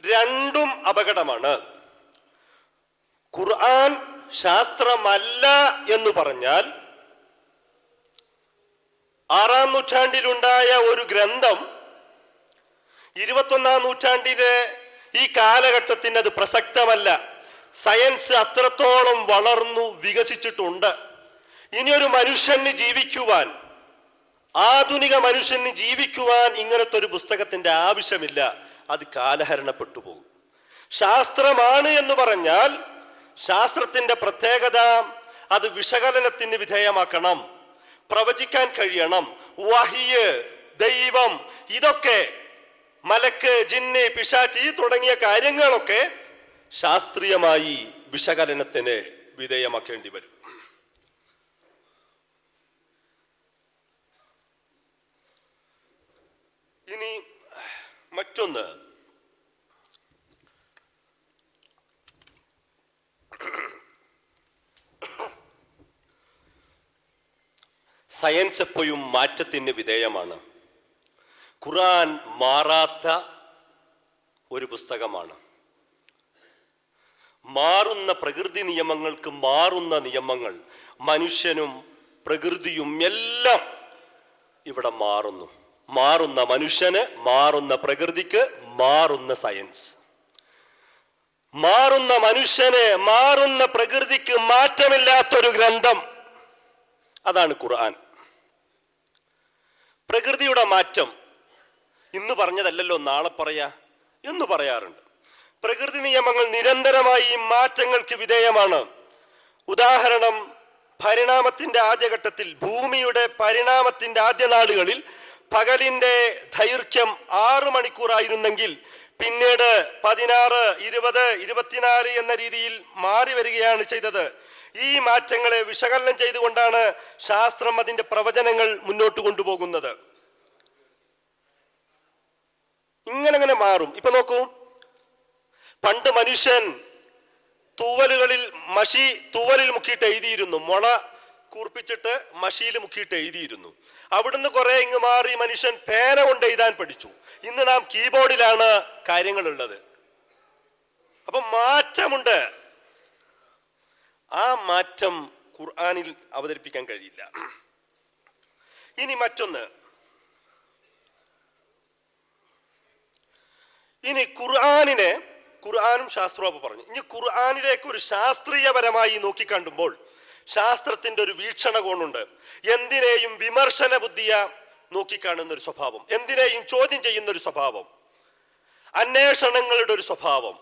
രണ്ടും അപകടമാണ്. ഖുർആൻ ശാസ്ത്രമല്ല എന്ന് പറഞ്ഞാൽ 6-ാം നൂറ്റാണ്ടിലുണ്ടായ ഒരു ഗ്രന്ഥം 21-ാം നൂറ്റാണ്ടിലെ ഈ കാലഘട്ടത്തിന് അത് പ്രസക്തമല്ല. സയൻസ് അത്രത്തോളം വളർന്നു വികസിച്ചിട്ടുണ്ട്. ഇനിയൊരു മനുഷ്യന് ജീവിക്കുവാൻ, ആധുനിക മനുഷ്യന് ജീവിക്കുവാൻ ഇങ്ങനത്തെ ഒരു പുസ്തകത്തിന്റെ ആവശ്യമില്ല. അത് കാലഹരണപ്പെട്ടു പോകും. ശാസ്ത്രമാണ് എന്ന് പറഞ്ഞാൽ ശാസ്ത്രത്തിന്റെ പ്രത്യേകത അത് വിശകലനത്തിന് വിധേയമാക്കണം, പ്രവചിക്കാൻ കഴിയണം. വഹിയ്, ദൈവം, ഇതൊക്കെ മലക്ക്, ജിന്ന്, പിശാചി തുടങ്ങിയ കാര്യങ്ങളൊക്കെ ശാസ്ത്രീയമായി വിശകലനത്തിന് വിധേയമാക്കേണ്ടി വരും. ഇനി മറ്റൊന്ന്, സയൻസ് എപ്പോഴും മാറ്റത്തിന് വിധേയമാണ്. ഖുർആൻ മാറാത്ത ഒരു പുസ്തകമാണ്. മാറുന്ന പ്രകൃതി നിയമങ്ങൾക്ക് മാറുന്ന നിയമങ്ങൾ, മനുഷ്യനും പ്രകൃതിയും എല്ലാം ഇവിടെ മാറുന്നു. മാറുന്ന മനുഷ്യന്, മാറുന്ന പ്രകൃതിക്ക്, മാറുന്ന സയൻസ്. മാറുന്ന മനുഷ്യന്, മാറുന്ന പ്രകൃതിക്ക് മാറ്റമില്ലാത്തൊരു ഗ്രന്ഥം അതാണ് ഖുർആൻ. പ്രകൃതിയുടെ മാറ്റം ഇന്ന് പറഞ്ഞതല്ലല്ലോ നാളെ പറയാ എന്ന് പറയാറുണ്ട്. പ്രകൃതി നിയമങ്ങൾ നിരന്തരമായി മാറ്റങ്ങൾക്ക് വിധേയമാണ്. ഉദാഹരണം, പരിണാമത്തിന്റെ ആദ്യഘട്ടത്തിൽ, ഭൂമിയുടെ പരിണാമത്തിന്റെ ആദ്യ നാളുകളിൽ പകലിന്റെ ദൈർഘ്യം 6 മണിക്കൂറായിരുന്നെങ്കിൽ പിന്നീട് 16, 20, 24 എന്ന രീതിയിൽ മാറി വരികയാണ് ചെയ്തത്. ഈ മാറ്റങ്ങളെ വിശകലനം ചെയ്തുകൊണ്ടാണ് ശാസ്ത്രം അതിന്റെ പ്രവചനങ്ങൾ മുന്നോട്ട് കൊണ്ടുപോകുന്നത്. ഇങ്ങനെ മാറും. ഇപ്പൊ നോക്കൂ, പണ്ട് മനുഷ്യൻ തൂവലിൽ മുക്കിയിട്ട് എഴുതിയിരുന്നു. മുള കൂർപ്പിച്ചിട്ട് മഷിയിൽ മുക്കിയിട്ട് എഴുതിയിരുന്നു. അവിടുന്ന് കുറെ ഇങ്ങ് മാറി മനുഷ്യൻ പേന കൊണ്ട് എഴുതാൻ പഠിച്ചു. ഇന്ന് നാം കീബോർഡിലാണ് കാര്യങ്ങളുള്ളത്. അപ്പൊ മാറ്റമുണ്ട്. ആ മാറ്റം ഖുർആനിൽ അവതരിപ്പിക്കാൻ കഴിയില്ല. ഇനി മറ്റൊന്ന്, ഇനി ഖുർആനും ശാസ്ത്രവും പറഞ്ഞു. ഇനി ഖുർആനിലേക്ക് ഒരു ശാസ്ത്രീയപരമായി നോക്കിക്കണ്ടുമ്പോൾ ശാസ്ത്രത്തിന്റെ ഒരു വീക്ഷണകോണുണ്ട്. എന്തിനേയും വിമർശന ബുദ്ധിയ നോക്കിക്കാണുന്ന ഒരു സ്വഭാവം, എന്തിനേയും ചോദ്യം ചെയ്യുന്ന ഒരു സ്വഭാവം, അന്വേഷണങ്ങളുടെ ഒരു സ്വഭാവം,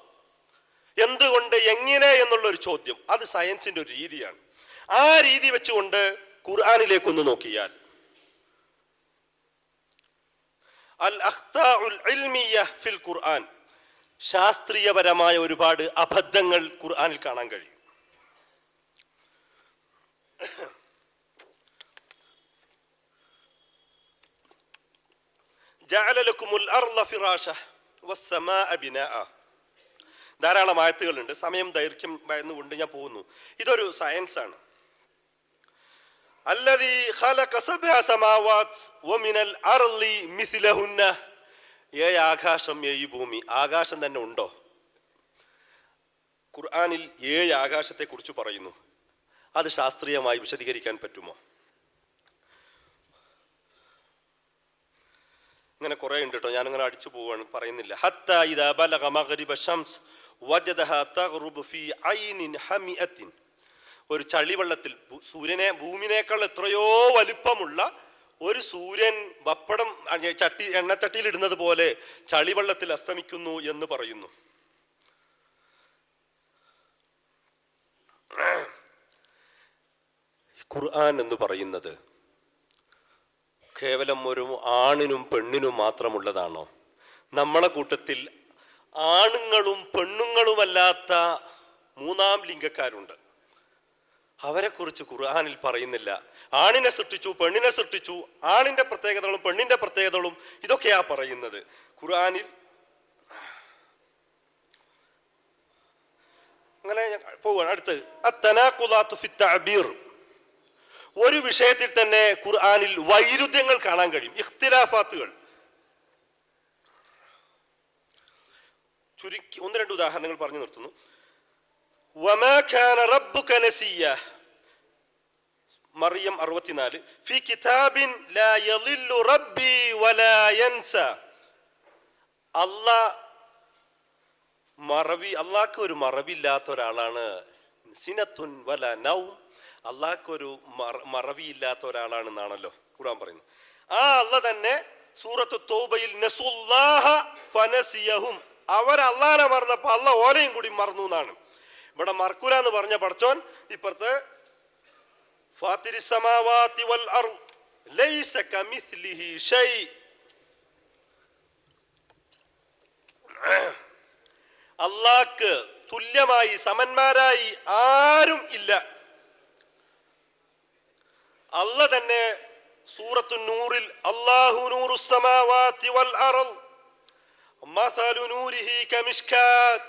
എന്തുകൊണ്ട്, എങ്ങനെ എന്നുള്ള ഒരു ചോദ്യം, അത് സയൻസിന്റെ ഒരു രീതിയാണ്. ആ രീതി വെച്ചുകൊണ്ട് ഖുർആനിലേക്കൊന്ന് നോക്കിയാൽ അൽ അഖ്താഉൽ ഇൽമിയ്യ ഫിൽ ഖുർആൻ, ശാസ്ത്രീയപരമായ ഒരുപാട് അബദ്ധങ്ങൾ ഖുർആനിൽ കാണാൻ കഴിയും. ജഅല ലക്കുമുൽ അർള ഫിറാശ വസ്സമാഅ ബിനാഅ. ധാരാളം ആയത്തുകളുണ്ട്. സമയം ദൈർഘ്യം ഭയന്നുകൊണ്ട് ഞാൻ പോകുന്നു. ഇതൊരു സയൻസ് ആണ്. അല്ലദീ ഖലഖ സബ്അ സമാവാത് വമിനൽ അർളി മിസ്ലഹുന്ന. 7 ആകാശം, 7 ഭൂമി. ആകാശം തന്നെ ഉണ്ടോ? ഖുർആനിൽ 7 ആകാശത്തെ കുറിച്ച് പറയുന്നു. അത് ശാസ്ത്രീയമായി വിശദീകരിക്കാൻ പറ്റുമോ? ഇങ്ങനെ കുറെ ഉണ്ട് കേട്ടോ, ഞാനിങ്ങനെ അടിച്ചു പോവാണ്, പറയുന്നില്ല. ഹത്താ ഇദാ ബലഗ മഗ്രിബ ശംസ് വജദഹാ തഗ്റുബു ഫീ ഐനിൻ ഹമിഅത്തിൻ. ഒരു ചളിവെള്ളത്തിൽ, ഭൂമിനേക്കാൾ എത്രയോ വലിപ്പമുള്ള ഒരു സൂര്യൻ വപ്പടം എണ്ണച്ചട്ടിയിൽ ഇടുന്നത് പോലെ ചളിവെള്ളത്തിൽ അസ്തമിക്കുന്നു എന്ന് പറയുന്നു. ഖുർആൻ എന്ന് പറയുന്നത് കേവലം ഒരു ആണിനും പെണ്ണിനും മാത്രമുള്ളതാണോ? നമ്മളെ കൂട്ടത്തിൽ ആണുങ്ങളും പെണ്ണുങ്ങളുമല്ലാത്ത മൂന്നാം ലിംഗക്കാരുണ്ട്. അവരെക്കുറിച്ച് ഖുർആനിൽ പറയുന്നില്ല. ആണിനെ സൃഷ്ടിച്ചു, പെണ്ണിനെ സൃഷ്ടിച്ചു, ആണിന്റെ പ്രത്യേകതകളും പെണ്ണിന്റെ പ്രത്യേകതകളും ഇതൊക്കെയാ പറയുന്നത് ഖുർആനിൽ. അങ്ങനെ പോവുകയാണ്. അടുത്ത് അത്തനാഖുലാത്തു ഫി തഅബീർ. ഒരു വിഷയത്തിൽ തന്നെ ഖുർആനിൽ വൈരുദ്ധ്യങ്ങൾ കാണാൻ കഴിയും, ഇഖ്തിലാഫാത്തുകൾ. ചുരുക്കി 1-2 ഉദാഹരണങ്ങൾ പറഞ്ഞു നിർത്തുന്നു. വമാ കാന റബ്ബുക നസിയ്യ, മറിയം 64. ഫി കിതാബിൻ ലാ യളില്ലു റബ്ബി വലാ യൻസ. അള്ളാഹ്ക്ക് ഒരു മറവില്ലാത്ത ഒരാളാണ്. സിനത്തുൻ വല നൗം, അള്ളാഹ്ക്ക് ഒരു മറവിയില്ലാത്ത ഒരാളാണെന്നാണല്ലോ ഖുർആൻ പറയുന്നത്. ആ അള്ളാഹ് തന്നെ സൂറത്തു തൗബയിൽ നസുല്ലാഹ ഫനസിയഹും, അവർ അള്ളാഹനെ മറന്നപ്പോ അള്ളാഹ് ഓലെയും കൂടി മറന്നു എന്നാണ്. ഇവിടെ മറക്കൂല എന്ന് പറഞ്ഞ പടച്ചോൻ ഇപ്പുറത്ത് ഫാത്തിരിസ് സമാവാതി വൽ അർദ് ലൈസ കമിസ്ലിഹി ഷൈ, അള്ളാഹ്ക്ക് തുല്യമായി സമന്മാരായി ആരും ഇല്ല. അള്ളാഹ് തന്നെ സൂറത്തു നൂറിൽ അല്ലാഹു നൂറുസ് സമാവാതി വൽ അർദ് മസലു നൂരിഹി കമിഷ്കാത്ത്,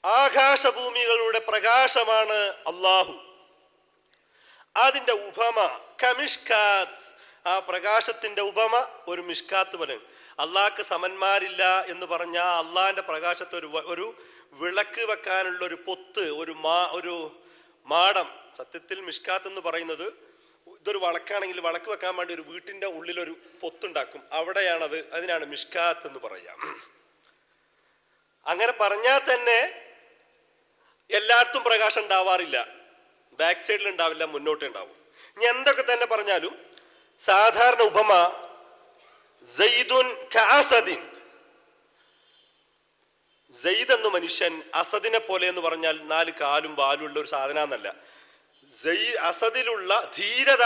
ആകാശഭൂമികളുടെ പ്രകാശമാണ് അള്ളാഹു. അതിന്റെ ഉപമ കമിഷ്കാത്ത്, ആ പ്രകാശത്തിന്റെ ഉപമ ഒരു മിഷ്കാത്ത് പോലെ. അള്ളാഹ്ക്ക് സമന്മാരില്ല എന്ന് പറഞ്ഞാൽ അള്ളാഹിന്റെ പ്രകാശത്തെ ഒരു വിളക്ക് വെക്കാനുള്ള ഒരു പൊത്ത്, ഒരു മാടം. സത്യത്തിൽ മിഷ്കാത്ത് എന്ന് പറയുന്നത് ഇതൊരു വളക്കാണെങ്കിൽ വളക്ക് വെക്കാൻ വേണ്ടി ഒരു വീട്ടിന്റെ ഉള്ളിലൊരു പൊത്തുണ്ടാക്കും, അവിടെയാണത്, അതിനാണ് മിഷ്കാത്ത് എന്ന് പറയാം. അങ്ങനെ പറഞ്ഞാൽ തന്നെ എല്ലായിടത്തും പ്രകാശം ഉണ്ടാവാറില്ല, ബാക്ക് സൈഡിൽ ഉണ്ടാവില്ല, മുന്നോട്ടേ ഉണ്ടാവും. ഇനി എന്തൊക്കെ തന്നെ പറഞ്ഞാലും സാധാരണ ഉപമ സയ്യിദുൻ കഅസദിൻ, സയ്യിദ് എന്ന മനുഷ്യൻ അസദിനെ പോലെ എന്ന് പറഞ്ഞാൽ 4 കാലും വാലും ഉള്ള ഒരു സാധനം എന്നല്ല. അസദിലുള്ള ധീരത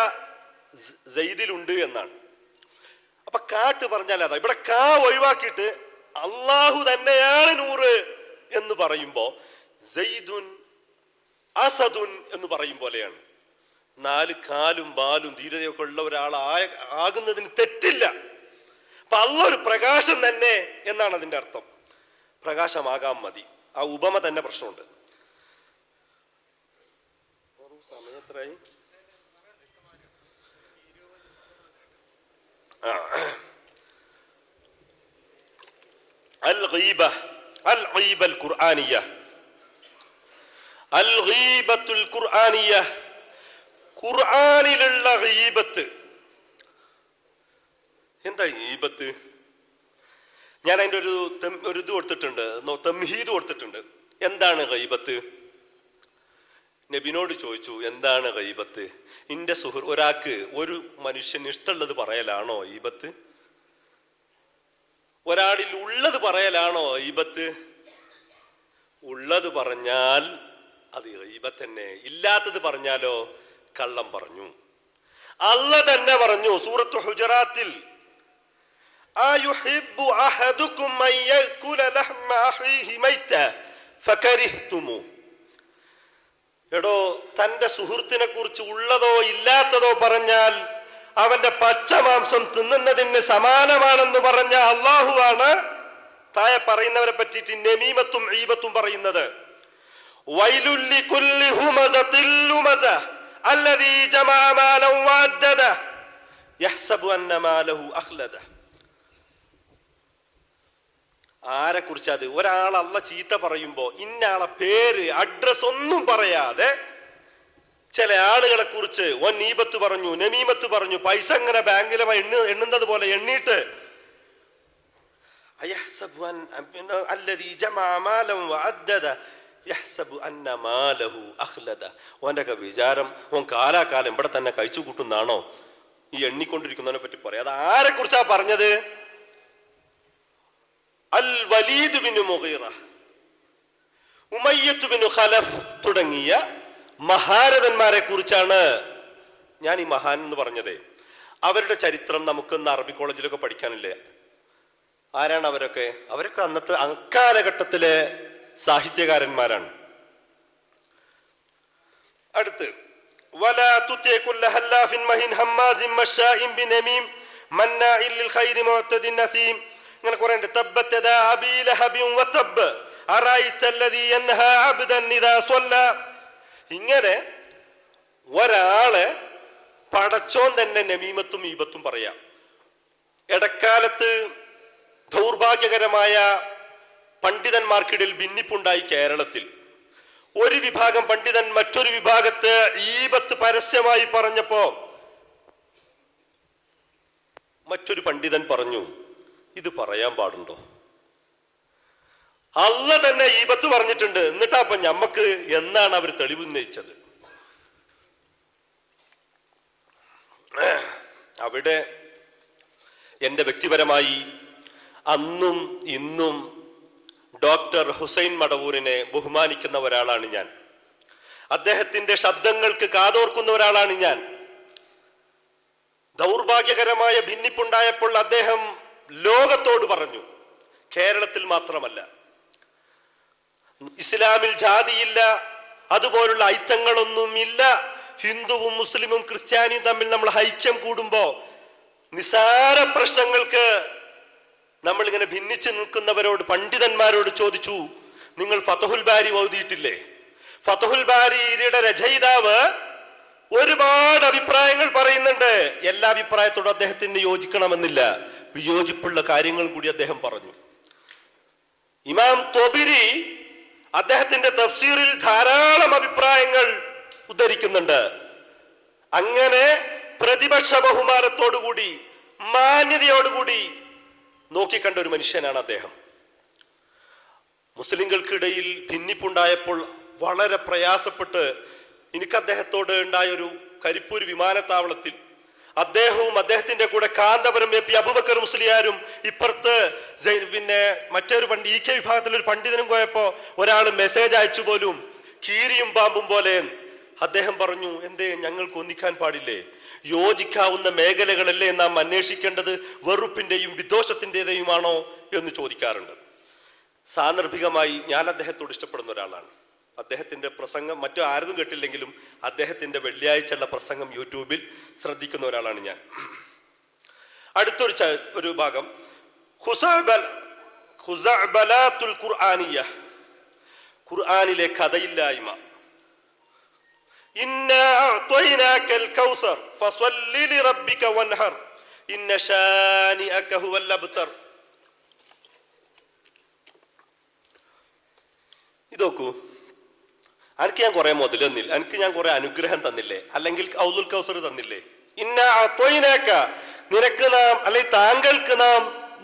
സയ്യിദിലുണ്ട് എന്നാണ്. അപ്പൊ കാട്ട് പറഞ്ഞാൽ അതാ. ഇവിടെ കാ ഒഴിവാക്കിയിട്ട് അള്ളാഹു തന്നെയാണ് നൂറ് എന്ന് പറയുമ്പോ സയ്യിദുൻ അസദുൻ എന്ന് പറയും പോലെയാണ്. 4 കാലും വാലും ധീരതയൊക്കെ ഉള്ള ഒരാൾ ആകുന്നതിന് തെറ്റില്ല. അപ്പൊ അള്ളാഹ് ഒരു പ്രകാശം തന്നെ എന്നാണ് അതിന്റെ അർത്ഥം. പ്രകാശമാകാൻ മതി. ആ ഉപമ തന്നെ പ്രശ്നമുണ്ട്. സമയത്രായി الغيبة القرآنية الغيبة القرآنية ഖുർആനിലുള്ള ഗീബത്ത്. എന്താ ഗീബത്ത്? ഞാൻ അതിൻ്റെ ഒരു ഇത് കൊടുത്തിട്ടുണ്ട്, തംഹീദ് കൊടുത്തിട്ടുണ്ട്. എന്താണ് ഗീബത്ത്? നബിനോട് ചോദിച്ചു എന്താണ് ഗീബത്ത്. ഇന്റെ ഒരാൾക്ക് ഒരു മനുഷ്യന് ഇഷ്ടമുള്ളത് പറയലാണോ ഗീബത്ത്? ഒരാളിൽ ഉള്ളത് പറയലാണോ ഗീബത്ത്? ഉള്ളത് പറഞ്ഞാൽ അത് ഗീബത്ത് തന്നെ, ഇല്ലാത്തത് പറഞ്ഞാലോ കള്ളം പറഞ്ഞു. അല്ലാഹ് തന്നെ പറഞ്ഞു സൂറത്തു ഹുജറാത്തിൽ, അയുഹിബ്ബു അഹദുക്കും അൻ യഅകുല ലഹ്മ അഖീഹി മൈത ഫകരിഹ്തുമു. എടോ, തന്റെ സുഹൃത്തിനെ കുറിച്ച് ഉള്ളതോ ഇല്ലാത്തതോ പറഞ്ഞാൽ അവന്റെ പച്ചമാംസം തിന്നുന്നതിന് സമാനമാണെന്ന് പറഞ്ഞ അള്ളാഹുവാണ് താഴെ പറയുന്നവരെ പറ്റിയിട്ട് നമീമത്തും ഈബത്തും പറയുന്നത്. വൈലുൽ ലികുല്ലി ഹുമസത്തിൽ ലുമസ അല്ലദീ ജമഅ മാലൻ വഅദ്ദദ യഹ്സബു അന്ന മാലഹു അഖ്ലദ. ആരെ കുറിച്ചത്? ഒരാൾ അള്ളാഹ് ചീത്ത പറയുമ്പോ ഇന്നയാളെ പേര് അഡ്രസ് ഒന്നും പറയാതെ ചില ആളുകളെ കുറിച്ച് നീബത്ത് പറഞ്ഞു, നമീമത്ത് പറഞ്ഞു, പൈസ ഇങ്ങനെ ബാങ്കിലെ എണ്ണുന്നത് പോലെ എണ്ണീട്ട് ഓന്റെ ഒക്കെ വിചാരം ഓൻ കാലാകാലം ഇവിടെ തന്നെ കഴിച്ചു കൂട്ടുന്നാണോ ഈ എണ്ണിക്കൊണ്ടിരിക്കുന്നതിനെ പറ്റി പറയാം. അത് ആരെ കുറിച്ചാ പറഞ്ഞത്? Al Walid bin Mughira, Umayyah bin Khalaf തുടങ്ങിയ മഹാരഥന്മാരെ കുറിച്ചാണ് ഞാൻ ഈ മഹാൻ എന്ന് പറഞ്ഞത്. അവരുടെ ചരിത്രം നമുക്ക് ഇന്ന് അറബി കോളേജിലൊക്കെ പഠിക്കാനില്ലേ? ആരാണ് അവരൊക്കെ? അവരൊക്കെ അന്നത്തെ അക്കാലഘട്ടത്തിലെ സാഹിത്യകാരന്മാരാണ്. അടുത്ത് വലാ തുതി കുല്ല ഹല്ലാഫിൻ മഹിൻ ഹമ്മാസിൻ മശാഇൻ ബിനമീം മന്നാഇൽ ലിൽ ഖൈരി മുഅ്തദിൻ നസീം. ഇങ്ങനെ കുറേ ഉണ്ട്. തബ്ബത് യദാ അബീ ലഹബിൻ വതബ്ബ അറഅയ്ത അല്ലദീ യൻഹാ അബ്ദൻ ഇദാ സ്വല്ല. ഇങ്ങനെ ഒരാളെ പടച്ചോൻ തന്നെ നമീമത്തും ഈബത്തും പറയാം. ഇടക്കാലത്ത് ദൗർഭാഗ്യകരമായ പണ്ഡിതന്മാർക്കിടയിൽ ഭിന്നിപ്പുണ്ടായി കേരളത്തിൽ. ഒരു വിഭാഗം പണ്ഡിതൻ മറ്റൊരു വിഭാഗത്തെ ഈബത്ത് പരസ്യമായി പറഞ്ഞപ്പോ മറ്റൊരു പണ്ഡിതൻ പറഞ്ഞു, ഇത് പറയാൻ പാടുണ്ടോ? അള്ളാഹ് തന്നെ ഈബത്ത് പറഞ്ഞിട്ടുണ്ട്, എന്നിട്ടാ ഞമ്മക്ക് എന്നാണ് അവർ തെളിവ് ഉന്നയിച്ചത്? അവിടെ എൻ്റെ വ്യക്തിപരമായി അന്നും ഇന്നും ഡോക്ടർ ഹുസൈൻ മടവൂരിനെ ബഹുമാനിക്കുന്ന ഒരാളാണ് ഞാൻ. അദ്ദേഹത്തിൻ്റെ ശബ്ദങ്ങൾക്ക് കാതോർക്കുന്ന ഒരാളാണ് ഞാൻ. ദൗർഭാഗ്യകരമായ ഭിന്നിപ്പുണ്ടായപ്പോൾ അദ്ദേഹം ലോകത്തോട് പറഞ്ഞു, കേരളത്തിൽ മാത്രമല്ല, ഇസ്ലാമിൽ ജാതിയില്ല, അതുപോലുള്ള ഐത്തങ്ങളൊന്നുമില്ല. ഹിന്ദുവും മുസ്ലിമും ക്രിസ്ത്യാനിയും തമ്മിൽ നമ്മൾ ഐക്യം കൂടുമ്പോൾ നിസാര പ്രശ്നങ്ങൾക്ക് നമ്മളിങ്ങനെ ഭിന്നിച്ച് നിൽക്കുന്നവരോട്, പണ്ഡിതന്മാരോട് ചോദിച്ചു, നിങ്ങൾ ഫതഹുൽ ബാരി ഓതിയിട്ടില്ലേ? ഫതഹുൽ ബാരിയുടെ രചയിതാവ് ഒരുപാട് അഭിപ്രായങ്ങൾ പറയുന്നുണ്ട്. എല്ലാ അഭിപ്രായത്തോടും അദ്ദേഹത്തിന് യോജിക്കണമെന്നില്ല. വിയോജിപ്പുള്ള കാര്യങ്ങൾ കൂടി അദ്ദേഹം പറഞ്ഞു. ഇമാം തൊബിരി അദ്ദേഹത്തിന്റെ തഫ്സീറിൽ ധാരാളം അഭിപ്രായങ്ങൾ ഉദ്ധരിക്കുന്നുണ്ട്. അങ്ങനെ പ്രതിപക്ഷ ബഹുമാനത്തോടുകൂടി മാന്യതയോടുകൂടി നോക്കിക്കണ്ട ഒരു മനുഷ്യനാണ് അദ്ദേഹം. മുസ്ലിങ്ങൾക്കിടയിൽ ഭിന്നിപ്പുണ്ടായപ്പോൾ വളരെ പ്രയാസപ്പെട്ട് എനിക്ക് അദ്ദേഹത്തോട് ഉണ്ടായൊരു കരിപ്പൂർ വിമാനത്താവളത്തിൽ അദ്ദേഹവും അദ്ദേഹത്തിന്റെ കൂടെ കാന്തപുരം എ പി അബൂബക്കർ മുസ്ലിയാരും ഇപ്പുറത്ത് മറ്റൊരു ഇ കെ വിഭാഗത്തിലൊരു പണ്ഡിതനും പോയപ്പോ ഒരാൾ മെസ്സേജ് അയച്ചു പോലും, കീരിയും പാമ്പും പോലെ. അദ്ദേഹം പറഞ്ഞു, എന്തേ ഞങ്ങൾക്ക് ഒന്നിക്കാൻ പാടില്ലേ? യോജിക്കാവുന്ന മേഖലകളല്ലേ നാം അന്വേഷിക്കേണ്ടത്, വെറുപ്പിന്റെയും വിദ്വേഷത്തിൻ്റെതയുമാണോ എന്ന് ചോദിക്കാറുണ്ട്. സാന്ദർഭികമായി ഞാൻ അദ്ദേഹത്തോട് ഇഷ്ടപ്പെടുന്ന ഒരാളാണ്. അദ്ദേഹത്തിന്റെ പ്രസംഗം മറ്റു ആരും കേട്ടില്ലെങ്കിലും അദ്ദേഹത്തിന്റെ വെള്ളിയാഴ്ചയുള്ള പ്രസംഗം യൂട്യൂബിൽ ശ്രദ്ധിക്കുന്ന ഒരാളാണ് ഞാൻ. അടുത്തൊരു ഭാഗം ഖുസഅബലാത്തുൽ ഖുർആനിയ്യ, ഖുർആനിലെ കഥയില്ലായ്മ. ഇന്നാ അഅ്തൈനാകൽ കൗസർ ഫസ്വല്ലി ലിറബ്ബിക വൻഹർ ഇന്ന ശാനിഅക ഹുവൽ അബ്തർ. ഇതോക്കൂ, എനിക്ക് ഞാൻ കുറെ മുതൽ തന്നില്ല, എനിക്ക് ഞാൻ കുറെ അനുഗ്രഹം തന്നില്ലേ, അല്ലെങ്കിൽ ഔദുൽ കൗസർ തന്നില്ലേ? ഇന്നാ അഅ്തൈനാക, നിനക്ക് നാം അല്ലെങ്കിൽ താങ്കൾക്ക് നാം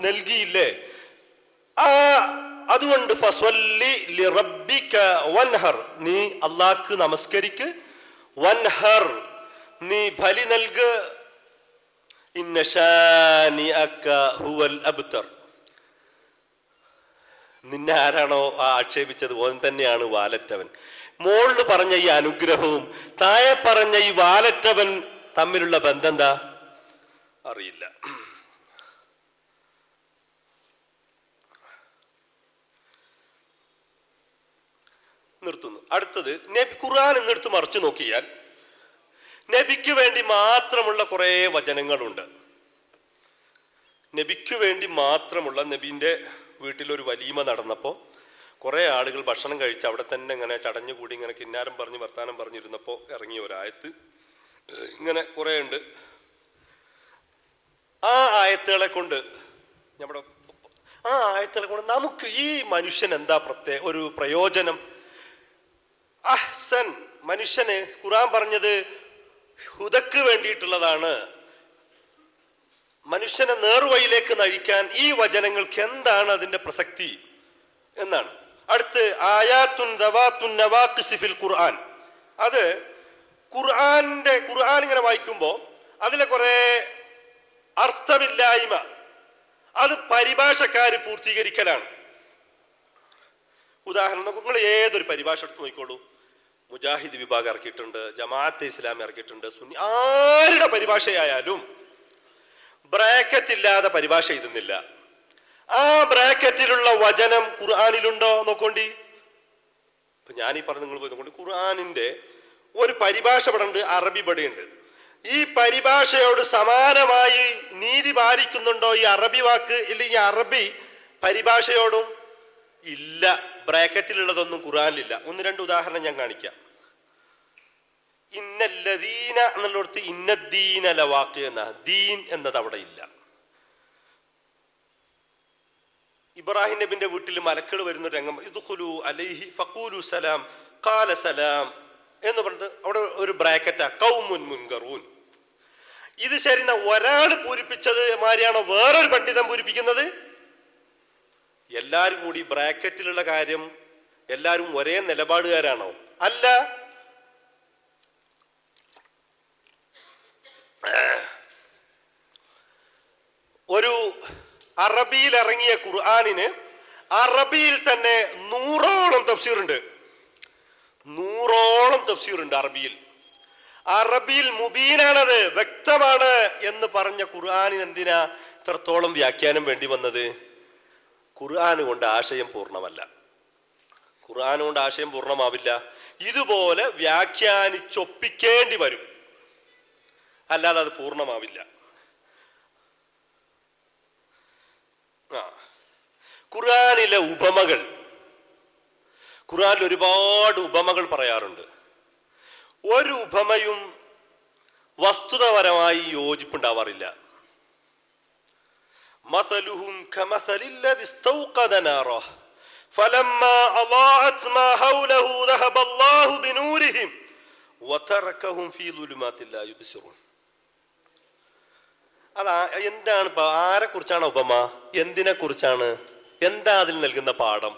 നൽകിയില്ലേ? അതുകൊണ്ട് ഫസ്വല്ലി ലിറബ്ബിക വൻഹർ, നീ അല്ലാഹ്ക്ക് നമസ്കരിക്ക്. വൻഹർ, നീ ബലി നൽക്. ഇന്ന ശാനിഅക ഹുവൽ അബ്തർ, നിന്നെ ആരാണോ ആക്ഷേപിച്ചത് ഓൻ തന്നെയാണ് വാലറ്റവൻ. മോളിൽ പറഞ്ഞ ഈ അനുഗ്രഹവും താഴെ പറഞ്ഞ ഈ വാലറ്റവൻ തമ്മിലുള്ള ബന്ധം എന്താ അറിയില്ല. നിർത്തുന്നു. അടുത്തത് നബി ഖുർആൻ എന്നെടുത്ത് മറിച്ചു നോക്കിയാൽ നബിക്ക് വേണ്ടി മാത്രമുള്ള കുറെ വചനങ്ങളുണ്ട്. നബിക്ക് വേണ്ടി മാത്രമുള്ള, നബിന്റെ വീട്ടിലൊരു വലീമ നടന്നപ്പോൾ കുറെ ആളുകൾ ഭക്ഷണം കഴിച്ച് അവിടെ തന്നെ ഇങ്ങനെ ചടഞ്ഞുകൂടി ഇങ്ങനെ കിന്നാരം പറഞ്ഞ് വർത്താനം പറഞ്ഞിരുന്നപ്പോൾ ഇറങ്ങിയ ഒരായത്ത് ഇങ്ങനെ കുറെ ഉണ്ട്. ആ ആയത്തുകളെ കൊണ്ട് നമുക്ക് ഈ മനുഷ്യൻ എന്താ ഒരു പ്രയോജനം? അഹ്സൻ, മനുഷ്യന് ഖുർആൻ പറഞ്ഞത് ഹുദക്ക് വേണ്ടിയിട്ടുള്ളതാണ്, മനുഷ്യനെ നേർവഴിയിലേക്ക് നയിക്കാൻ ഈ വചനങ്ങൾക്ക് എന്താണ് അതിന്റെ പ്രസക്തി എന്നാണ്. അടുത്ത് ആയാത്തുൻ ദവാത്തുൻ നവാഖിസ് ഫിൽ ഖുർആൻ. അത് ഖുർആൻ ഇങ്ങനെ വായിക്കുമ്പോൾ അതിലെ കുറെ അർത്ഥമില്ലായ്മ അത് പരിഭാഷക്കാര് പൂർത്തീകരിക്കലാണ്. ഉദാഹരണം, നിങ്ങൾ ഏതൊരു പരിഭാഷ എടുത്ത് നോക്കിക്കോളൂ. മുജാഹിദ് വിഭാഗം ഇറക്കിയിട്ടുണ്ട്, ജമാഅത്തെ ഇസ്ലാമി ഇറക്കിയിട്ടുണ്ട്, സുന്നി, ആരുടെ പരിഭാഷയായാലും ബ്രാക്കറ്റ് ഇല്ലാതെ പരിഭാഷ എഴുതുന്നില്ല. ആ ബ്രാക്കറ്റിലുള്ള വചനം ഖുർആനിലുണ്ടോ നോക്കോണ്ടി. ഇപ്പൊ ഞാനീ പറഞ്ഞ നിങ്ങൾ പോയി നോക്കോണ്ടി. ഖുർആനിന്റെ ഒരു പരിഭാഷ പടുണ്ട്, അറബി പടയുണ്ട്. ഈ പരിഭാഷയോട് സമാനമായി നീതി പാലിക്കുന്നുണ്ടോ ഈ അറബി വാക്ക് ഇല്ലെങ്കിൽ അറബി പരിഭാഷയോടും? ഇല്ല. ബ്രാക്കറ്റിലുള്ളതൊന്നും ഖുർആനിലില്ല. 1-2 ഉദാഹരണം ഞാൻ കാണിക്കാം. ഇന്നല്ലദീന എന്നുള്ളടത്ത് ഇന്നദ്ദീന ലവാഖി എന്ന ദീൻ എന്നത് അവിടെ ഇല്ല. ഇബ്രാഹിം നബിന്റെ വീട്ടിൽ മലക്കൾ വരുന്ന രംഗം, ഇദ്ഖുലു അലൈഹി ഫഖൂലു സലാം ഖാല സലാം എന്ന് പറഞ്ഞിട്ട് അവിടെ ഒരു ബ്രാക്കറ്റാ, ഖൗമുൻ മുൻകറൂൻ. ഇത് ശരി, ഒരാൾ പൂരിപ്പിച്ചത് മാതിരിയാണോ വേറൊരു പണ്ഡിതൻ പൂരിപ്പിക്കുന്നത്? എല്ലാവരും കൂടി ബ്രാക്കറ്റിലുള്ള കാര്യം എല്ലാവരും ഒരേ നിലപാടുകാരാണോ? അല്ല. ഒരു അറബിയിൽ ഇറങ്ങിയ ഖുർആനിന് അറബിയിൽ തന്നെ 100ഓളം തഫ്സീറുണ്ട്. 100ഓളം തഫ്സീറുണ്ട് അറബിയിൽ. അറബിയിൽ മുബീനാണത്, വ്യക്തമാണ് എന്ന് പറഞ്ഞ ഖുർആനിന് എന്തിനാ ഇത്രത്തോളം വ്യാഖ്യാനം വേണ്ടി വന്നത്? ഖുർആൻ കൊണ്ട് ആശയം പൂർണ്ണമല്ല. ഖുർആൻ കൊണ്ട് ആശയം പൂർണ്ണമാവില്ല. ഇതുപോലെ വ്യാഖ്യാനിച്ചൊപ്പിക്കേണ്ടി വരും, അല്ലാതെ അത് പൂർണ്ണമാവില്ല. ഖുർആനിലെ ഉപമകൾ, ഖുർആനിൽ ഒരുപാട് ഉപമകൾ പറയാറുണ്ട്. ഒരു ഉപമയും വസ്തുതപരമായി യോജിപ്പുണ്ടാവാറില്ല. മസലുഹും കമസലില്ലദി ഇസ്തൗഖദ നാറ ഫലമ്മാ അളാഅത് മാ ഹൗലഹു ദഹബല്ലാഹു ബിനൂരിഹിം വതറകഹും ഫീ ദുലുമാത്തിൽ ലാ യുബ്സിറൂൻ. അതാ എന്താണ്, ആരെ കുറിച്ചാണ് ഉപമ? എന്തിനെ കുറിച്ചാണ്? എന്താ അതിൽ നൽകുന്ന പാഠം?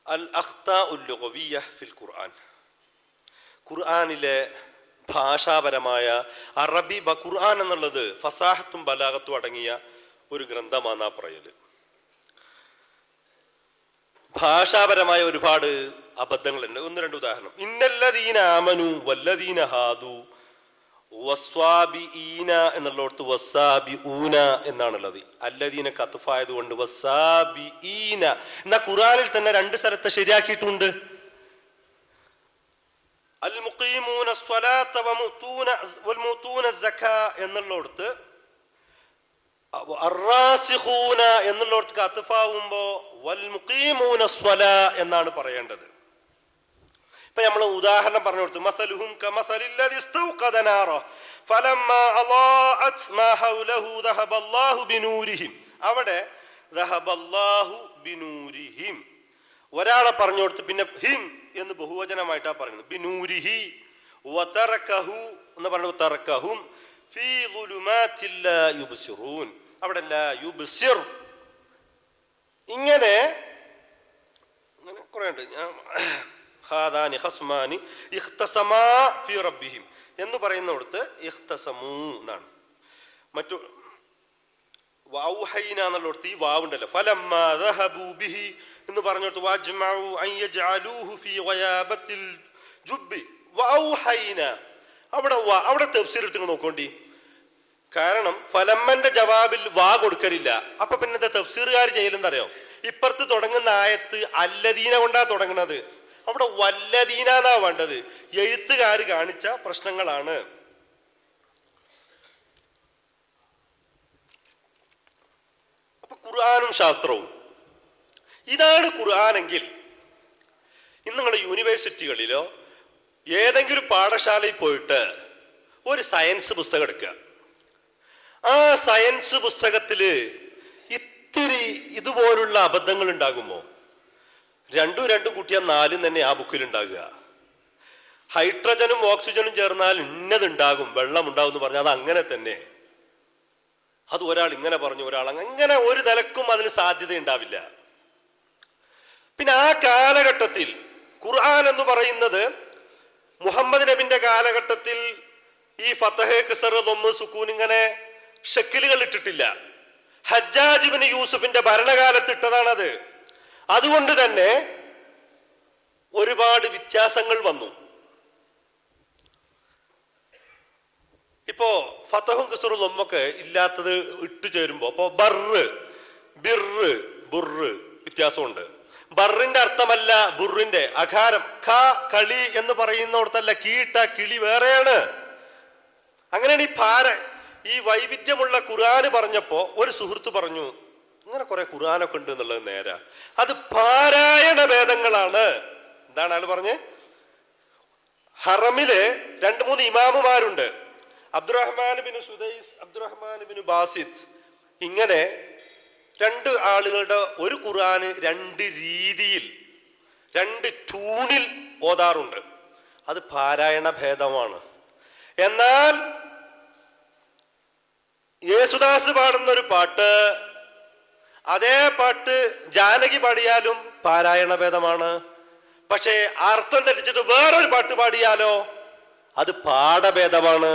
അൽ അഖ്താഉൽ ലുഗവിയ്യ ഫിൽ ഖുർആൻ. ഖുർആനിലെ ഭാഷാപരമായ അറബി, ഖുർആൻ എന്നുള്ളത് ഫസാഹത്തും ബലാഗത്തും അടങ്ങിയ ഒരു ഗ്രന്ഥമാണെന്നാ പറയല്. ഭാഷാപരമായ ഒരുപാട് അബദ്ധങ്ങളുണ്ട്. 1-2 ഉദാഹരണം. ഇന്നല്ലദീന ആമനു വല്ലദീന ഹാദു വസ്വാബിഈന എന്നുള്ളടത്ത് വസ്സാബിഊന എന്നാണുള്ളത്. അല്ലദീന കത്ഫായതുകൊണ്ട് വസ്സാബിഈന. എന്നാ ഖുർആനിൽ തന്നെ 2 സ്ഥലത്ത് ശരിയാക്കിയിട്ടുണ്ട്. അൽ മുഖീമൂന സ്വലാത്ത വൽമുതൂന സക്കാ എന്നുള്ളടത്ത് അർറാസിഖൂന എന്നുള്ളടത്ത് കത്ഫാവുമ്പോ വൽ മുഖീമൂന സ്വലാ എന്നാണ് പറയേണ്ടത്. ഇപ്പൊ നമ്മൾ ഉദാഹരണം പറഞ്ഞു കൊടുത്തു. മസലുഹും കമസലില്ലദി ഇസ്തൗഖദ നാറ ഫലമ്മാ അളാഅത് മാ ഹൗലഹു ദഹബല്ലാഹു ബിനൂരിഹിം. അവിടെ ദഹബല്ലാഹു ബിനൂരിഹിം ഒരാളെ പറഞ്ഞു കൊടുത്ത് പിന്നെ ഹിം എന്ന് ബഹുവചനമായിട്ടാ പറയുന്നത്. ബിനൂരിഹി വതറകഹു എന്ന് പറഞ്ഞു, തറകഹും ഫീ ദുലുമാത്തിൽ ലാ യുബ്സിറൂൻ. അവിടെ ലാ യുബ്സിർ. ഇങ്ങനെ കുറേ ഉണ്ട്. ഹാദാനി ഖസ്മാനി ഇഖ്തസമാ ഫീ റബ്ബിഹിം എന്ന് പറയുന്നിടത്ത് ഇഖ്തസമൂ എന്നാണ്. മറ്റു വൗഹൈന എന്നുള്ളടത്ത് ഈ വാവുണ്ടല്ലോ, ഫലമ്മാ ദഹബൂ ബിഹി എന്ന് പറഞ്ഞിട്ട് വജ്മഉ അൻ യജ്അലൂഹു ഫീ ഗയാബത്തിൽ ജുബ്ബി വൗഹൈന. അവിടെ തഫ്സീർ എടുത്ത് നോക്കോണ്ടി. കാരണം ഫലമ്മന്റെ ജവാബിൽ വാ കൊടുക്കലില്ല. അപ്പൊ പിന്നെ തഫ്സീറുകാർ ചെയ്യലെന്തറിയോ? ഇപ്പുറത്ത് തുടങ്ങുന്ന ആയത്ത് അല്ലദീന കൊണ്ടാ തുടങ്ങുന്നത്, അവിടെ വല്ലദീന എന്നാ വേണ്ടത്. എഴുത്തുകാർ കാണിച്ച പ്രശ്നങ്ങളാണ്. അപ്പൊ ഖുർആനും ശാസ്ത്രവും ഇതാണ് ഖുർആനെങ്കിൽ ഇന്ന് നിങ്ങൾ യൂണിവേഴ്സിറ്റികളിലോ ഏതെങ്കിലും പാഠശാലയിൽ പോയിട്ട് ഒരു സയൻസ് പുസ്തകം എടുക്കുക. ആ സയൻസ് പുസ്തകത്തില് ഇത്തിരി ഇതുപോലുള്ള അബദ്ധങ്ങൾ ഉണ്ടാകുമോ? 2 കൂട്ടിയാൽ 4 തന്നെ ആ ബുക്കിൽ ഉണ്ടാകുക. ഹൈഡ്രജനും ഓക്സിജനും ചേർന്നാൽ ഇന്നതുണ്ടാകും, വെള്ളം ഉണ്ടാകും എന്ന് പറഞ്ഞാൽ അത് അങ്ങനെ തന്നെ. അത് ഒരാൾ ഇങ്ങനെ പറഞ്ഞു, ഒരാൾ അങ്ങനെ, ഒരു നിലക്കും അതിന് സാധ്യത ഉണ്ടാവില്ല. പിന്നെ ആ കാലഘട്ടത്തിൽ ഖുർആൻ എന്ന് പറയുന്നത് മുഹമ്മദ് നബിന്റെ കാലഘട്ടത്തിൽ ഈ ഫതഹ് കസർ ദമ്മ് സുക്കൂൻ ഇങ്ങനെ ഷക്കിലുകൾ ഇട്ടിട്ടില്ല. ഹജ്ജാജ് ഇബ്നു യൂസുഫിന്റെ ഭരണകാലത്ത് ഇട്ടതാണത്. അതുകൊണ്ട് തന്നെ ഒരുപാട് വ്യത്യാസങ്ങൾ വന്നു. ഇപ്പോ ഫതഹും കസറും ലൊമ്മൊക്കെ ഇല്ലാത്തത് ഇട്ടു ചേരുമ്പോ ഇപ്പോ ബർറ്, ബിർറ്, ബുർറ് വ്യത്യാസമുണ്ട്. ബറിന്റെ അർത്ഥമല്ല ബുറിന്റെ അകാരം. ഖ കളി എന്ന് പറയുന്നിടത്തല്ല, കീട്ട കിളി വേറെയാണ്. അങ്ങനെയാണ് ഈ വൈവിധ്യമുള്ള ഖുർആന് പറഞ്ഞപ്പോ ഒരു സുഹൃത്ത് പറഞ്ഞു, ഇങ്ങനെ കുറെ ഖുർആനൊക്കെ ഉണ്ട് എന്നുള്ളത് നേരാ, അത് പാരായണ ഭേദങ്ങളാണ്. എന്താണ് അയാൾ പറഞ്ഞ്? ഹറമില് 2-3 ഇമാമുമാരുണ്ട്, Abdulrahman bin Sudais, Abdulrahman bin Basith. ഇങ്ങനെ 2 ആളുകളുടെ ഒരു ഖുർആന് 2 രീതിയിൽ 2 ട്യൂണിൽ ഓതാറുണ്ട്. അത് പാരായണ ഭേദമാണ്. എന്നാൽ യേശുദാസ് പാടുന്ന ഒരു പാട്ട്, അതേ പാട്ട് ജാനകി പാടിയാലും പാരായണ ഭേദമാണ്. പക്ഷേ അർത്ഥം തെറ്റിച്ചിട്ട് വേറൊരു പാട്ട് പാടിയാലോ അത് പാഠഭേദമാണ്.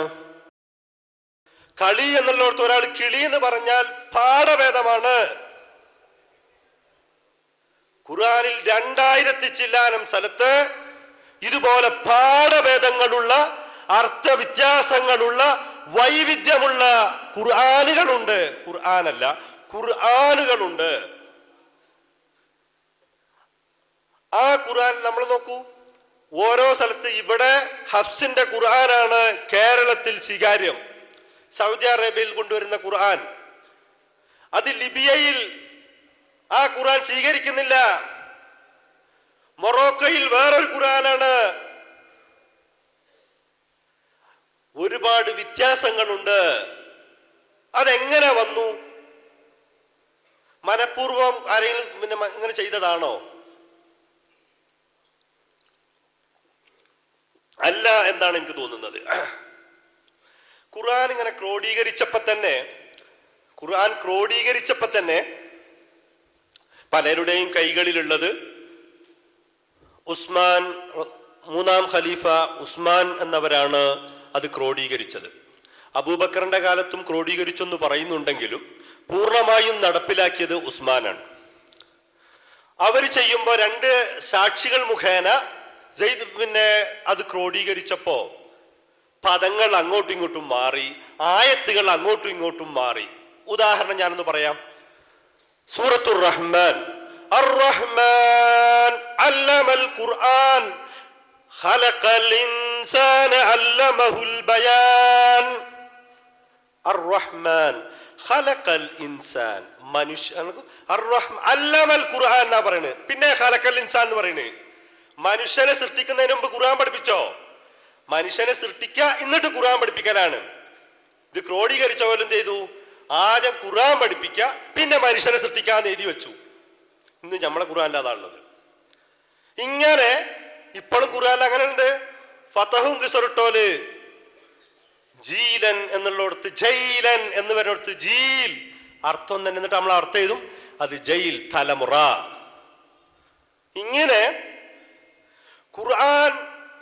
കളി എന്നുള്ളടത്ത് ഒരാൾ കിളി എന്ന് പറഞ്ഞാൽ പാഠഭേദമാണ്. ഖുർആനിൽ 2000 ചില്ലാനം സ്ഥലത്ത് ഇതുപോലെ പാഠഭേദങ്ങളുള്ള, അർത്ഥവ്യത്യാസങ്ങളുള്ള, വൈവിധ്യമുള്ള ഖുർആനുകളുണ്ട്. ഖുർആനല്ല, ഖുർആനുകളുണ്ട്. ആ ഖുർആൻ നമ്മൾ നോക്കൂ, ഓരോ സ്ഥലത്ത് ഇവിടെ ഹഫ്സിന്റെ ഖുർആനാണ് കേരളത്തിൽ സ്വീകാര്യം. സൗദി അറേബ്യയിൽ കൊണ്ടുവരുന്ന ഖുർആൻ, അത് ലിബിയയിൽ ആ ഖുർആൻ സ്വീകരിക്കുന്നില്ല. മൊറോക്കോയിൽ വേറൊരു ഖുർആനാണ്. ഒരുപാട് വ്യത്യാസങ്ങളുണ്ട്. അതെങ്ങനെ വന്നു? മനഃപൂർവം ആരെങ്കിലും പിന്നെ ഇങ്ങനെ ചെയ്തതാണോ? അല്ല എന്നാണ് എനിക്ക് തോന്നുന്നത്. ഖുർആൻ ഇങ്ങനെ ക്രോഡീകരിച്ചപ്പോ തന്നെ പലരുടെയും കൈകളിലുള്ളത് ഉസ്മാൻ, 3-ാം ഖലീഫ ഉസ്മാൻ എന്നവരാണ് അത് ക്രോഡീകരിച്ചത്. അബൂബക്കറിന്റെ കാലത്തും ക്രോഡീകരിച്ചെന്ന് പറയുന്നുണ്ടെങ്കിലും പൂർണ്ണമായും നടപ്പിലാക്കിയത് ഉസ്മാനാണ്. അവർ ചെയ്യുമ്പോൾ 2 സാക്ഷികൾ മുഖേന പിന്നെ അത് ക്രോഡീകരിച്ചപ്പോ പദങ്ങൾ അങ്ങോട്ടും ഇങ്ങോട്ടും മാറി, ആയത്തുകൾ അങ്ങോട്ടും ഇങ്ങോട്ടും മാറി. ഉദാഹരണം ഞാനൊന്ന് പറയാം. സൂറത്തുർ റഹ്മാൻ, അർ-റഹ്മാൻ അല്ലമൽ ഖുർആൻ ഖലഖൽ ഇൻസാന അല്ലമഹുൽ ബയാൻ. അർ-റഹ്മാൻ ഖലഖൽ ഇൻസാൻ, മനുഷ്യൻ. അല്ലമൽ ഖുർആൻ എന്നാ പറയുന്നത്. പിന്നെ ഖലഖൽ ഇൻസാൻ എന്ന് പറയുന്നത്. മനുഷ്യനെ സൃഷ്ടിക്കുന്നതിന് മുമ്പ് ഖുർആൻ പഠിപ്പിച്ചോ? മനുഷ്യനെ സൃഷ്ടിക്കുക എന്നിട്ട് ഖുർആൻ പഠിപ്പിക്കലാണ്. ഇത് ക്രോഡീകരിച്ച പോലും ചെയ്തു, ആദ്യം ഖുർആൻ പഠിപ്പിക്കുക പിന്നെ മനുഷ്യനെ സൃഷ്ടിക്കാന്ന് എഴുതി വെച്ചു. ഇന്ന് നമ്മളെ ഖുർആനിൽ അതാണുള്ളത്. ഇങ്ങനെ ഇപ്പോഴും ഖുർആനിൽ അങ്ങനെ ഉണ്ട്. ഫതഹും കിസറുട്ടോല് ജീലൻ എന്നുള്ളടത്ത് ജൈലൻ എന്ന് വരുന്നിടത്ത് ജീൽ അർത്ഥം തന്നെ, എന്നിട്ട് നമ്മൾ അർത്ഥം എഴുതും, അത് ജയിൽ തലമുറ. ഇങ്ങനെ ഖുർആൻ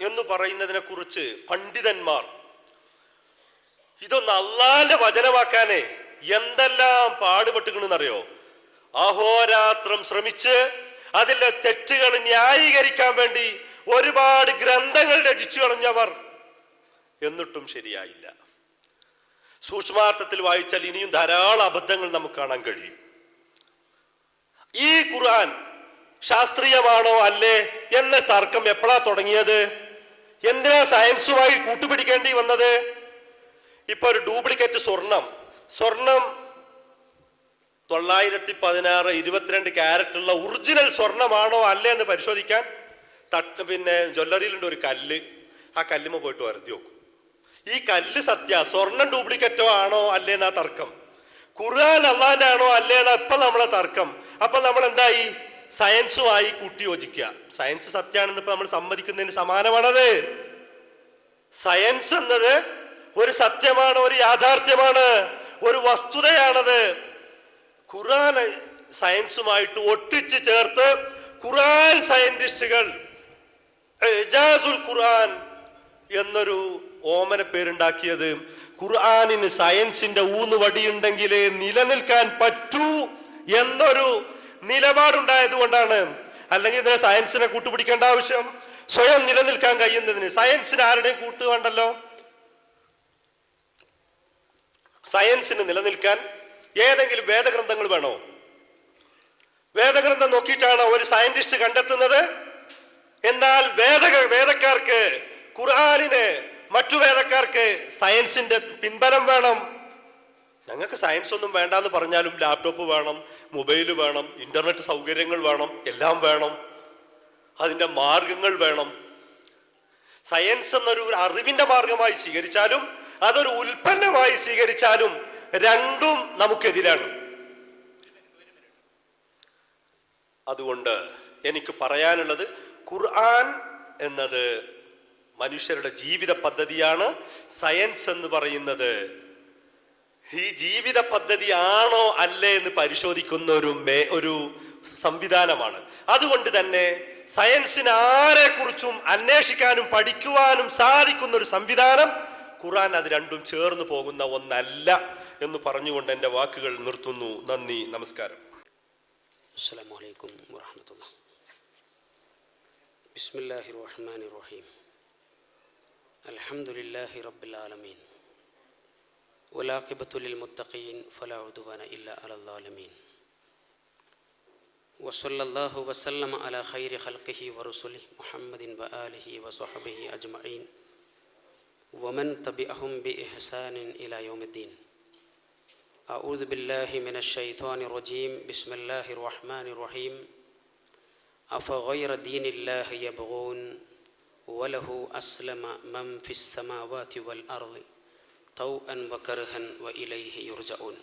എന്ന് പറയുന്നതിനെ കുറിച്ച് പണ്ഡിതന്മാർ ഇതൊന്ന് അള്ളാന്റെ വചനമാക്കാനേ എന്തെല്ലാം പാടുപെട്ടുകണെന്നറിയോ? അഹോരാത്രം ശ്രമിച്ച് അതിലെ തെറ്റുകൾ ന്യായീകരിക്കാൻ വേണ്ടി ഒരുപാട് ഗ്രന്ഥങ്ങൾ രചിച്ചു കളഞ്ഞവർ, എന്നിട്ടും ശരിയായില്ല. സൂക്ഷ്മാർത്ഥത്തിൽ വായിച്ചാൽ ഇനിയും ധാരാളം അബദ്ധങ്ങൾ നമുക്ക് കാണാൻ കഴിയും. ഈ ഖുർആൻ ശാസ്ത്രീയമാണോ അല്ലേ എന്ന തർക്കം എപ്പോഴാ തുടങ്ങിയത്? എന്തിനാ സയൻസുമായി കൂട്ടുപിടിക്കേണ്ടി വന്നത്? ഇപ്പൊ ഒരു ഡ്യൂപ്ലിക്കേറ്റ് സ്വർണം 916 22 ക്യാരറ്റുള്ള ഒറിജിനൽ സ്വർണമാണോ അല്ലേ എന്ന് പരിശോധിക്കാൻ പിന്നെ ജ്വല്ലറിയിലുണ്ട് ഒരു കല്ല്. ആ കല്ലുമ്മ പോയിട്ട് വരുത്തി നോക്കും. ഈ കല്ല് സ്വർണം ഡ്യൂപ്ലിക്കേറ്റോ ആണോ അല്ലേന്നാ തർക്കം. ഖുർആൻ അള്ളാന്റെ ആണോ അല്ലേന്നാ ഇപ്പൊ നമ്മളെ തർക്കം. അപ്പൊ നമ്മൾ എന്തായി? സയൻസുമായി കൂട്ടിയോജിക്കുക. സയൻസ് സത്യമാണെന്ന് ഇപ്പൊ നമ്മൾ സമ്മതിക്കുന്നതിന് സമാനമാണത്. സയൻസ് എന്നത് ഒരു സത്യമാണ്, ഒരു യാഥാർത്ഥ്യമാണ്, ഒരു വസ്തുതയാണത്. ഖുർആൻ സയൻസുമായിട്ട് ഒട്ടിച്ച് ചേർത്ത് ഖുർആൻ സയന്റിസ്റ്റുകൾ ഇജാസുൽ ഖുർആൻ എന്നൊരു ഓമന പേരുണ്ടാക്കിയത് ഖുർആനിന് സയൻസിന്റെ ഊന്നുവടിയുണ്ടെങ്കിലേ നിലനിൽക്കാൻ പറ്റൂ എന്നൊരു നിലപാടുണ്ടായത് കൊണ്ടാണ്. അല്ലെങ്കിൽ ഇതിനെ സയൻസിനെ കൂട്ടുപിടിക്കേണ്ട ആവശ്യം? സ്വയം നിലനിൽക്കാൻ കഴിയുന്നതിന് സയൻസിന് ആരുടെയും കൂട്ട് വേണ്ടല്ലോ. സയൻസിന് നിലനിൽക്കാൻ ഏതെങ്കിലും വേദഗ്രന്ഥങ്ങൾ വേണോ? വേദഗ്രന്ഥം നോക്കിയിട്ടാണ് ഒരു സയന്റിസ്റ്റ് കണ്ടെത്തുന്നത്. എന്നാൽ വേദക്കാർക്ക്, ഖുർആനിന്, മറ്റു വേദക്കാർക്ക് സയൻസിന്റെ പിൻബലം വേണം. ഞങ്ങൾക്ക് സയൻസ് ഒന്നും വേണ്ടാന്ന് പറഞ്ഞാലും ലാപ്ടോപ്പ് വേണം, മൊബൈൽ വേണം, ഇന്റർനെറ്റ് സൗകര്യങ്ങൾ വേണം, എല്ലാം വേണം. അതിൻ്റെ മാർഗങ്ങൾ വേണം. സയൻസ് എന്നൊരു അറിവിന്റെ മാർഗമായി സ്വീകരിച്ചാലും അതൊരു ഉൽപ്പന്നമായി സ്വീകരിച്ചാലും രണ്ടും നമുക്കെതിരാണ്. അതുകൊണ്ട് എനിക്ക് പറയാനുള്ളത്, ഖുർആൻ എന്നത് മനുഷ്യരുടെ ജീവിത പദ്ധതിയാണ്. സയൻസ് എന്ന് പറയുന്നത് ഈ ജീവിത പദ്ധതി ആണോ അല്ലേ എന്ന് പരിശോധിക്കുന്ന ഒരു സംവിധാനമാണ്. അതുകൊണ്ട് തന്നെ സയൻസിന് ആരെക്കുറിച്ചും അന്വേഷിക്കാനും പഠിക്കുവാനും സാധിക്കുന്ന ഒരു സംവിധാനം ഖുർആൻ അത് രണ്ടും ചേർന്ന് പോകുന്ന ഒന്നല്ല എന്ന് പറഞ്ഞുകൊണ്ട് എൻ്റെ വാക്കുകൾ നിർത്തുന്നു. നന്ദി, നമസ്കാരം. അസ്സലാമു അലൈക്കും വറഹ്മത്തുള്ളാഹി. ബിസ്മില്ലാഹിർ റഹ്മാനിർ റഹീം. അൽഹംദുലില്ലാഹി റബ്ബിൽ ആലമീൻ. വലാഖിബത്തു ലിൽ മുത്തഖീൻ ഫലാ ഉദ്വാന ഇല്ലാ അലൽ ളാലിമീൻ. വസല്ലല്ലാഹു വസല്ലമ അലാ ഖൈരി ഖൽഖിഹി വറസൂലിഹി മുഹമ്മദിൻ വആലിഹി വസഹ്ബിഹി അജ്മഈൻ വമൻ തബിഅഹും ബിഇഹ്സാനിൻ ഇലാ യൗമിദ്ദീൻ. أعوذ بالله من الشيطان الرجيم. بسم الله الرحمن الرحيم. أفغير دين الله يبغون وله أسلم من في السماوات والأرض طوعا وكرها وإليه يرجعون.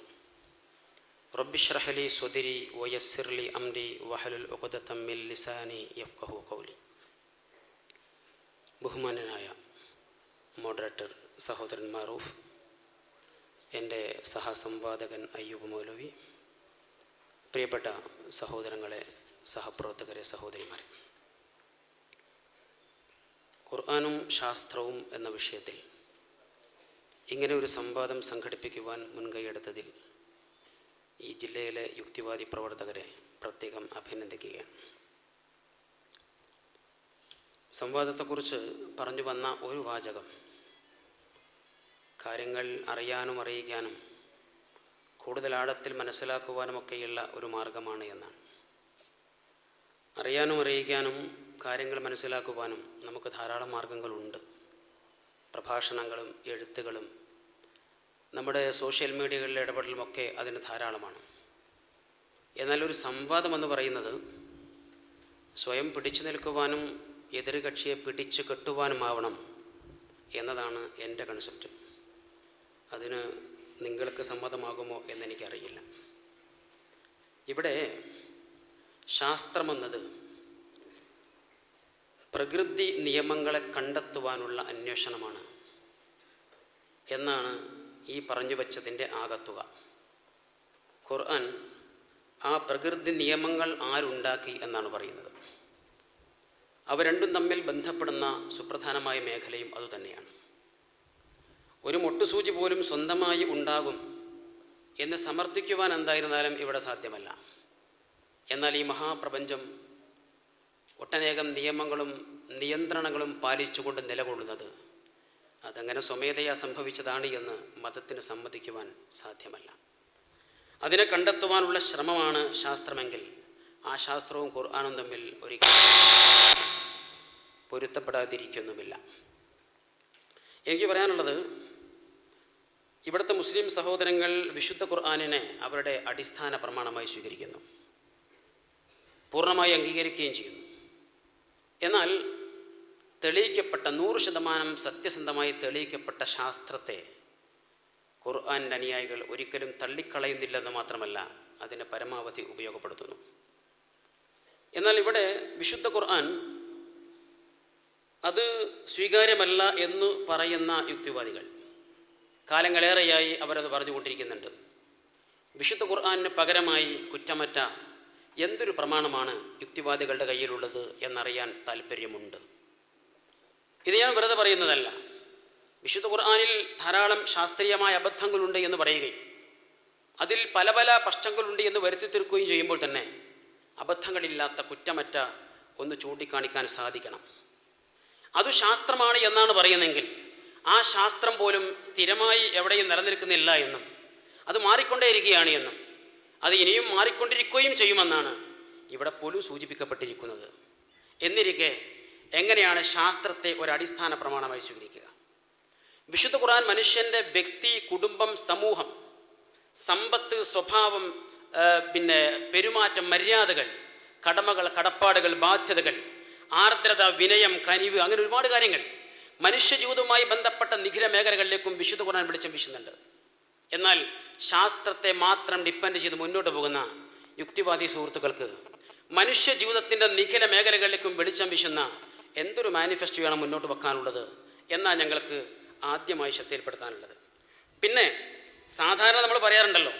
رب اشرح لي صدري ويسر لي أمري واحلل عقدة من لساني يفقهوا قولي. ബഹുമാനനായ മോഡറേറ്റർ സഹോദരൻ മാറൂഫ്, എൻ്റെ സഹസംവാദകൻ അയ്യൂബ് മൗലവി, പ്രിയപ്പെട്ട സഹോദരങ്ങളെ, സഹപ്രവർത്തകരെ, സഹോദരിമാരെ, ഖുർആനും ശാസ്ത്രവും എന്ന വിഷയത്തിൽ ഇങ്ങനെ ഒരു സംവാദം സംഘടിപ്പിക്കുവാൻ മുൻകൈയെടുത്തതിൽ ഈ ജില്ലയിലെ യുക്തിവാദി പ്രവർത്തകരെ പ്രത്യേകം അഭിനന്ദിക്കുകയാണ്. സംവാദത്തെക്കുറിച്ച് പറഞ്ഞു വന്ന ഒരു വാചകം കാര്യങ്ങൾ അറിയാനും അറിയിക്കാനും കൂടുതൽ ആഴത്തിൽ മനസ്സിലാക്കുവാനുമൊക്കെയുള്ള ഒരു മാർഗമാണ് എന്നാണ്. അറിയാനും അറിയിക്കാനും കാര്യങ്ങൾ മനസ്സിലാക്കുവാനും നമുക്ക് ധാരാളം മാർഗങ്ങളുണ്ട്. പ്രഭാഷണങ്ങളും എഴുത്തുകളും നമ്മുടെ സോഷ്യൽ മീഡിയകളിലെ ഇടപെടലുമൊക്കെ അതിന് ധാരാളമാണ്. എന്നാൽ ഒരു സംവാദം എന്ന് പറയുന്നത് സ്വയം പിടിച്ചു നിൽക്കുവാനും എതിർകക്ഷിയെ പിടിച്ചു കെട്ടുവാനുമാവണം എന്നതാണ് എൻ്റെ കൺസെപ്റ്റ്. അതിന് നിങ്ങൾക്ക് സമ്മതമാകുമോ എന്നെനിക്കറിയില്ല. ഇവിടെ ശാസ്ത്രമെന്നത് പ്രകൃതി നിയമങ്ങളെ കണ്ടെത്തുവാനുള്ള അന്വേഷണമാണ് എന്നാണ് ഈ പറഞ്ഞു വച്ചതിൻ്റെ ആകത്തുക. ഖുർആൻ ആ പ്രകൃതി നിയമങ്ങൾ ആരുണ്ടാക്കി എന്നാണ് പറയുന്നത്. അവ രണ്ടും തമ്മിൽ ബന്ധപ്പെടുന്ന സുപ്രധാനമായ മേഖലയും അതുതന്നെയാണ്. ഒരു മൊട്ടുസൂചി പോലും സ്വന്തമായി ഉണ്ടാകും എന്ന് സമർത്ഥിക്കുവാൻ എന്തായിരുന്നാലും ഇവിടെ സാധ്യമല്ല. എന്നാൽ ഈ മഹാപ്രപഞ്ചം ഒട്ടനേകം നിയമങ്ങളും നിയന്ത്രണങ്ങളും പാലിച്ചുകൊണ്ട് നിലകൊള്ളുന്നത് അതങ്ങനെ സ്വമേധയാ സംഭവിച്ചതാണ് എന്ന് മതത്തിന് സമ്മതിക്കുവാൻ സാധ്യമല്ല. അതിനെ കണ്ടെത്തുവാനുള്ള ശ്രമമാണ് ശാസ്ത്രമെങ്കിൽ ആ ശാസ്ത്രവും ഖുർആനും തമ്മിൽ ഒരിക്കലും പൊരുത്തപ്പെടാതിരിക്കുന്നുമില്ല. എനിക്ക് പറയാനുള്ളത്, ഇവിടുത്തെ മുസ്ലിം സഹോദരങ്ങൾ വിശുദ്ധ ഖുർആനിനെ അവരുടെ അടിസ്ഥാന പ്രമാണമായി സ്വീകരിക്കുന്നു, പൂർണ്ണമായി അംഗീകരിക്കുകയും ചെയ്യുന്നു. എന്നാൽ തെളിയിക്കപ്പെട്ട 100% സത്യസന്ധമായി തെളിയിക്കപ്പെട്ട ശാസ്ത്രത്തെ ഖുർആൻ്റെ അനുയായികൾ ഒരിക്കലും തള്ളിക്കളയുന്നില്ലെന്ന് മാത്രമല്ല, അതിനെ പരമാവധി ഉപയോഗപ്പെടുത്തുന്നു. എന്നാൽ ഇവിടെ വിശുദ്ധ ഖുർആൻ അത് സ്വീകാര്യമല്ല എന്ന് പറയുന്ന യുക്തിവാദികൾ കാലങ്ങളേറെയായി അവരത് പറഞ്ഞുകൊണ്ടിരിക്കുന്നുണ്ട്. വിശുദ്ധ ഖുർആനിന് പകരമായി കുറ്റമറ്റ എന്തൊരു പ്രമാണമാണ് യുക്തിവാദികളുടെ കയ്യിലുള്ളത് എന്നറിയാൻ താല്പര്യമുണ്ട്. ഇത് ഞാൻ വെറുതെ പറയുന്നതല്ല. വിശുദ്ധ ഖുർആനിൽ ധാരാളം ശാസ്ത്രീയമായ അബദ്ധങ്ങളുണ്ട് എന്ന് പറയുകയും അതിൽ പല പല പ്രശ്നങ്ങളുണ്ട് എന്ന് വരുത്തി തീർക്കുകയും ചെയ്യുമ്പോൾ തന്നെ അബദ്ധങ്ങളില്ലാത്ത കുറ്റമറ്റ ഒന്ന് ചൂണ്ടിക്കാണിക്കാൻ സാധിക്കണം. അത് ശാസ്ത്രമാണ് എന്നാണ് പറയുന്നതെങ്കിൽ ആ ശാസ്ത്രം പോലും സ്ഥിരമായി എവിടെയും നിലനിൽക്കുന്നില്ല എന്നും അത് മാറിക്കൊണ്ടേയിരിക്കുകയാണ് എന്നും അത് ഇനിയും മാറിക്കൊണ്ടിരിക്കുകയും ചെയ്യുമെന്നാണ് ഇവിടെ പോലും സൂചിപ്പിക്കപ്പെട്ടിരിക്കുന്നത്. എന്നിരിക്കെ എങ്ങനെയാണ് ശാസ്ത്രത്തെ ഒരടിസ്ഥാന പ്രമാണമായി സ്വീകരിക്കുക? വിശുദ്ധ ഖുർആൻ മനുഷ്യൻ്റെ വ്യക്തി, കുടുംബം, സമൂഹം, സമ്പത്ത്, സ്വഭാവം, പെരുമാറ്റം, മര്യാദകൾ, കടമകൾ, കടപ്പാടുകൾ, ബാധ്യതകൾ, ആർദ്രത, വിനയം, കനിവ്, അങ്ങനെ ഒരുപാട് കാര്യങ്ങൾ മനുഷ്യ ജീവിതവുമായി ബന്ധപ്പെട്ട നിഖില മേഖലകളിലേക്കും വിശുദ്ധ ഖുർആൻ വെളിച്ചം വീശുന്നുണ്ട്. എന്നാൽ ശാസ്ത്രത്തെ മാത്രം ഡിപ്പെൻഡ് ചെയ്ത് മുന്നോട്ട് പോകുന്ന യുക്തിവാദി സുഹൃത്തുക്കൾക്ക് മനുഷ്യ ജീവിതത്തിൻ്റെ നിഖില മേഖലകളിലേക്കും വെളിച്ചം വീശുന്ന എന്തൊരു മാനിഫെസ്റ്റോയാണ് മുന്നോട്ട് വെക്കാനുള്ളത് എന്നാണ് ഞങ്ങൾക്ക് ആദ്യമായി ശ്രദ്ധയിൽപ്പെടുത്താനുള്ളത്. പിന്നെ സാധാരണ നമ്മൾ പറയാറുണ്ടല്ലോ,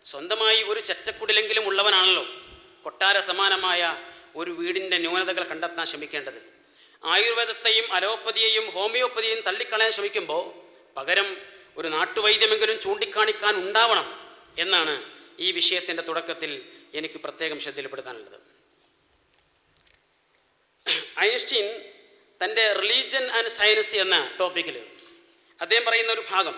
സ്വന്തമായി ഒരു ചെറ്റക്കുടിലെങ്കിലും ഉള്ളവനാണല്ലോ കൊട്ടാര സമാനമായ ഒരു വീടിൻ്റെ ന്യൂനതകൾ കണ്ടെത്താൻ ശ്രമിക്കേണ്ടത്. ആയുർവേദത്തെയും അലോപ്പതിയെയും ഹോമിയോപ്പതിയെയും തള്ളിക്കളയാൻ ശ്രമിക്കുമ്പോൾ പകരം ഒരു നാട്ടുവൈദ്യമെങ്കിലും ചൂണ്ടിക്കാണിക്കാൻ ഉണ്ടാവണം എന്നാണ് ഈ വിഷയത്തിൻ്റെ തുടക്കത്തിൽ എനിക്ക് പ്രത്യേകം ശ്രദ്ധയിൽപ്പെടുത്താനുള്ളത്. ഐൻസ്റ്റീൻ തൻ്റെ റിലീജിയൻ ആൻഡ് സയൻസ് എന്ന ടോപ്പിക്കിൽ അദ്ദേഹം പറയുന്ന ഒരു ഭാഗം,